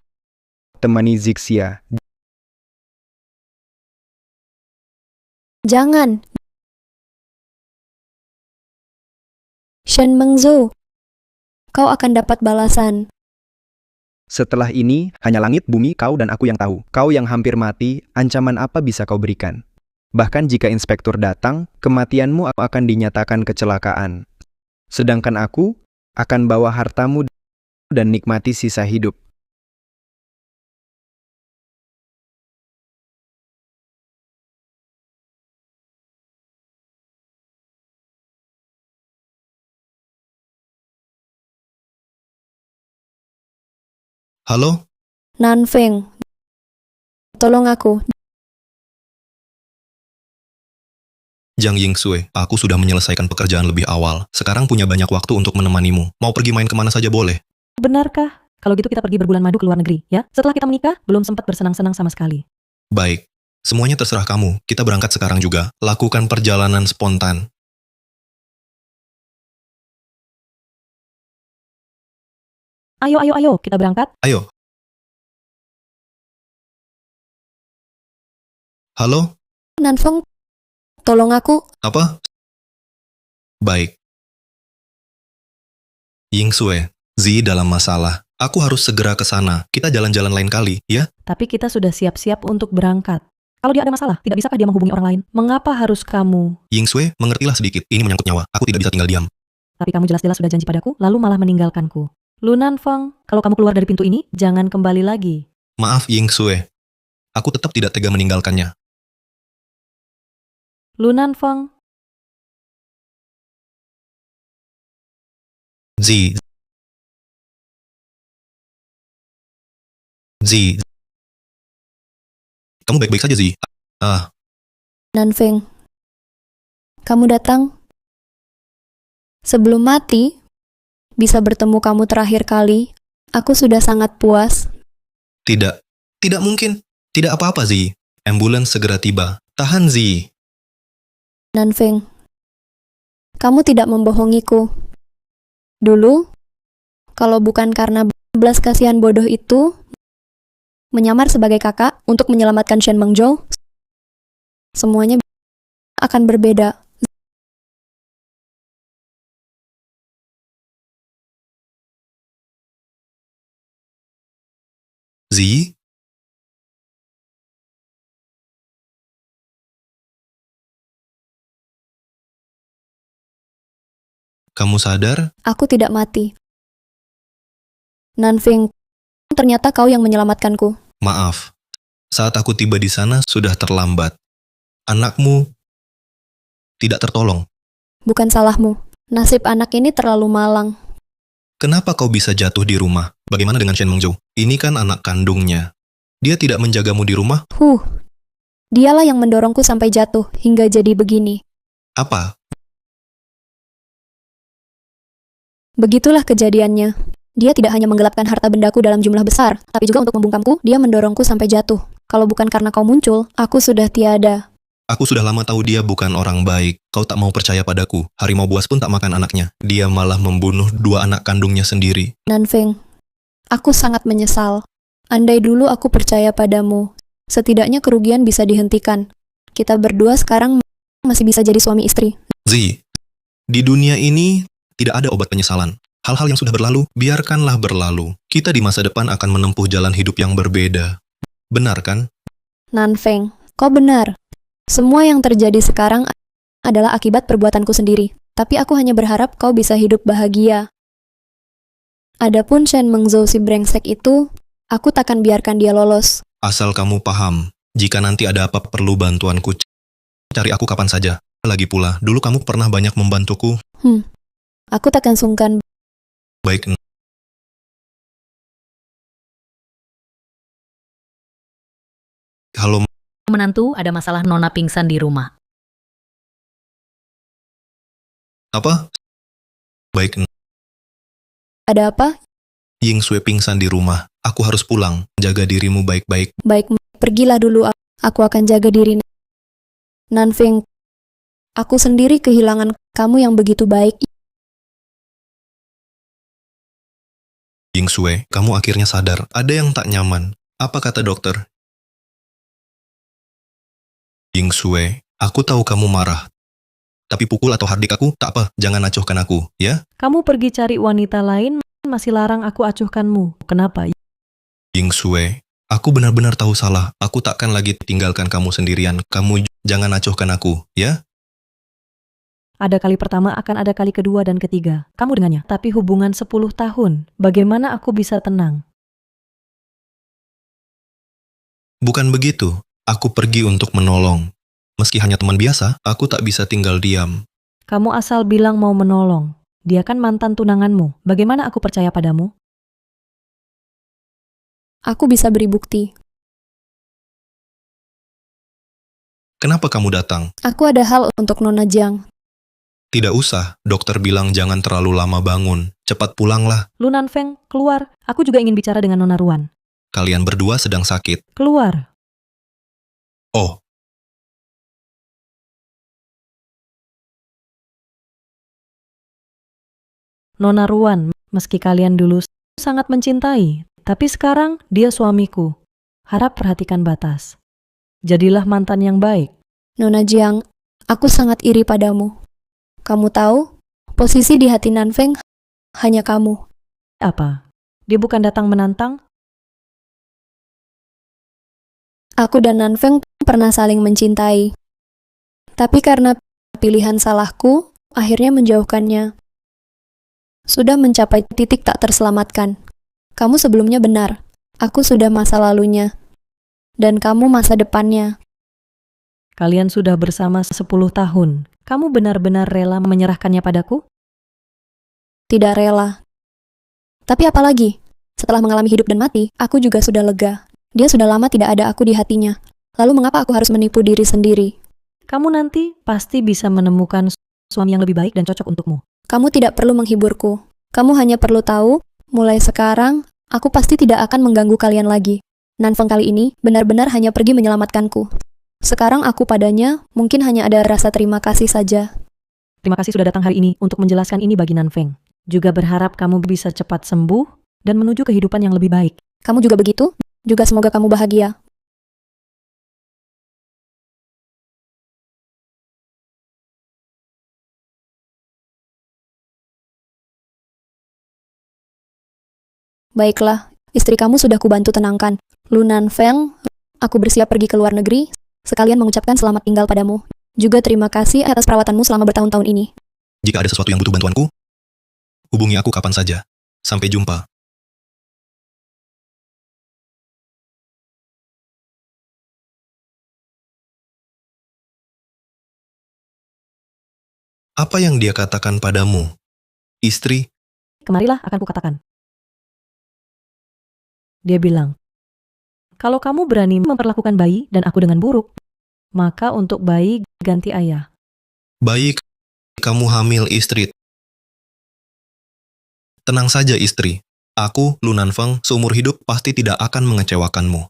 temani Zixia. Jangan. Shen Mengzhou, kau akan dapat balasan. Setelah ini, hanya langit, bumi, kau dan aku yang tahu. Kau yang hampir mati, ancaman apa bisa kau berikan? Bahkan jika inspektur datang, kematianmu akan dinyatakan kecelakaan. Sedangkan aku akan bawa hartamu dan nikmati sisa hidup. Halo? Nanfeng, tolong aku. Jiang Yingsue, aku sudah menyelesaikan pekerjaan lebih awal. Sekarang punya banyak waktu untuk menemanimu. Mau pergi main kemana saja boleh. Benarkah? Kalau gitu kita pergi berbulan madu ke luar negeri, ya? Setelah kita menikah, belum sempat bersenang-senang sama sekali. Baik. Semuanya terserah kamu. Kita berangkat sekarang juga. Lakukan perjalanan spontan. Ayo, kita berangkat. Ayo. Halo? Nanfeng, tolong aku. Apa? Baik. Yingsue, Zi dalam masalah. Aku harus segera ke sana. Kita jalan-jalan lain kali, ya? Tapi kita sudah siap-siap untuk berangkat. Kalau dia ada masalah, tidak bisakah dia menghubungi orang lain? Mengapa harus kamu? Yingsue, mengertilah sedikit. Ini menyangkut nyawa. Aku tidak bisa tinggal diam. Tapi kamu jelas-jelas sudah janji padaku, lalu malah meninggalkanku. Lu Nanfeng, kalau kamu keluar dari pintu ini, jangan kembali lagi. Maaf, Yingsue. Aku tetap tidak tega meninggalkannya. Lu Nanfeng, Zi. Zi. Kamu baik-baik saja, Zi. Nanfeng, kamu datang. Sebelum mati, bisa bertemu kamu terakhir kali, aku sudah sangat puas. Tidak. Tidak mungkin. Tidak apa-apa, Zi. Ambulans segera tiba. Tahan, Zi. Nanfeng, kamu tidak membohongiku. Dulu, kalau bukan karena belas kasihan bodoh itu, menyamar sebagai kakak untuk menyelamatkan Shen Mengzhou, semuanya akan berbeda. Zi? Kamu sadar? Aku tidak mati. Nanfeng, ternyata kau yang menyelamatkanku. Maaf. Saat aku tiba di sana sudah terlambat. Anakmu tidak tertolong. Bukan salahmu. Nasib anak ini terlalu malang. Kenapa kau bisa jatuh di rumah? Bagaimana dengan Shen Mengzhou? Ini kan anak kandungnya. Dia tidak menjagamu di rumah? Dialah yang mendorongku sampai jatuh hingga jadi begini. Apa? Begitulah kejadiannya. Dia tidak hanya menggelapkan harta bendaku dalam jumlah besar, tapi juga untuk membungkamku, dia mendorongku sampai jatuh. Kalau bukan karena kau muncul, aku sudah tiada. Aku sudah lama tahu dia bukan orang baik. Kau tak mau percaya padaku. Harimau buas pun tak makan anaknya. Dia malah membunuh 2 anak kandungnya sendiri. Nanfeng, aku sangat menyesal. Andai dulu aku percaya padamu, Setidaknya kerugian bisa dihentikan. Kita berdua sekarang masih bisa jadi suami istri. Zi, di dunia ini tidak ada obat penyesalan. Hal-hal yang sudah berlalu, biarkanlah berlalu. Kita di masa depan akan menempuh jalan hidup yang berbeda. Benar kan? Nanfeng, kau benar. Semua yang terjadi sekarang adalah akibat perbuatanku sendiri. Tapi aku hanya berharap kau bisa hidup bahagia. Adapun Shen Mengzhou si brengsek itu, aku takkan biarkan dia lolos. Asal kamu paham, jika nanti ada apa perlu bantuanku, cari aku kapan saja. Lagi pula, dulu kamu pernah banyak membantuku. Aku takkan sungkan. Baik. Halo, Menantu, ada masalah Nona pingsan di rumah. apa? Baik, Ada apa? Ying Sui pingsan di rumah. Aku harus pulang. Jaga dirimu baik-baik. Baik, pergilah dulu. Aku akan jaga diri. Nanfeng, aku sendiri kehilangan kamu yang begitu baik. Ying Sui, kamu akhirnya sadar. Ada yang tak nyaman. Apa kata dokter? Ying Sui, aku tahu kamu marah. Tapi pukul atau hardik aku, tak apa. Jangan acuhkan aku, ya? Kamu pergi cari wanita lain, masih larang aku acuhkanmu. Kenapa? Ying Sui, aku benar-benar tahu salah. Aku takkan lagi tinggalkan kamu sendirian. Kamu jangan acuhkan aku, ya? Ada kali pertama, akan ada kali kedua dan ketiga. Kamu dengannya. Tapi hubungan 10 tahun. Bagaimana aku bisa tenang? Bukan begitu. Aku pergi untuk menolong. Meski hanya teman biasa, aku tak bisa tinggal diam. Kamu asal bilang mau menolong. Dia kan mantan tunanganmu. Bagaimana aku percaya padamu? Aku bisa beri bukti. Kenapa kamu datang? Aku ada hal untuk Nona Jiang. Tidak usah. Dokter bilang jangan terlalu lama bangun. Cepat pulanglah. Lu Nanfeng, keluar. Aku juga ingin bicara dengan Nona Ruan. Kalian berdua sedang sakit. Keluar. Oh, Nona Ruan, meski kalian dulu sangat mencintai, tapi sekarang dia suamiku. Harap perhatikan batas. Jadilah mantan yang baik. Nona Jiang, aku sangat iri padamu. Kamu tahu, posisi di hati Nanfeng hanya kamu. Apa? Dia bukan datang menantang? Aku dan Nanfeng pernah saling mencintai. Tapi karena pilihan salahku, akhirnya menjauhkannya. Sudah mencapai titik tak terselamatkan. Kamu sebelumnya benar. Aku sudah masa lalunya. Dan kamu masa depannya. Kalian sudah bersama 10 tahun. Kamu benar-benar rela menyerahkannya padaku? Tidak rela. Tapi apalagi? Setelah mengalami hidup dan mati, aku juga sudah lega. Dia sudah lama tidak ada aku di hatinya. Lalu mengapa aku harus menipu diri sendiri? Kamu nanti pasti bisa menemukan suami yang lebih baik dan cocok untukmu. Kamu tidak perlu menghiburku. Kamu hanya perlu tahu, mulai sekarang, aku pasti tidak akan mengganggu kalian lagi. Nanfeng kali ini benar-benar hanya pergi menyelamatkanku. Sekarang aku padanya mungkin hanya ada rasa terima kasih saja. Terima kasih sudah datang hari ini untuk menjelaskan ini bagi Nanfeng. Juga berharap kamu bisa cepat sembuh dan menuju kehidupan yang lebih baik. Kamu juga begitu? Juga semoga kamu bahagia. Baiklah, istri kamu sudah kubantu tenangkan. Lu Nanfeng, aku bersiap pergi ke luar negeri, sekalian mengucapkan selamat tinggal padamu. Juga terima kasih atas perawatanmu selama bertahun-tahun ini. jika ada sesuatu yang butuh bantuanku, hubungi aku kapan saja. Sampai jumpa. Apa yang dia katakan padamu? Istri, Kemarilah akan kukatakan. Dia bilang, kalau kamu berani memperlakukan bayi dan aku dengan buruk, maka untuk bayi ganti ayah. baik, kamu hamil istri. Tenang saja istri. Aku, Lu Nanfeng, seumur hidup pasti tidak akan mengecewakanmu.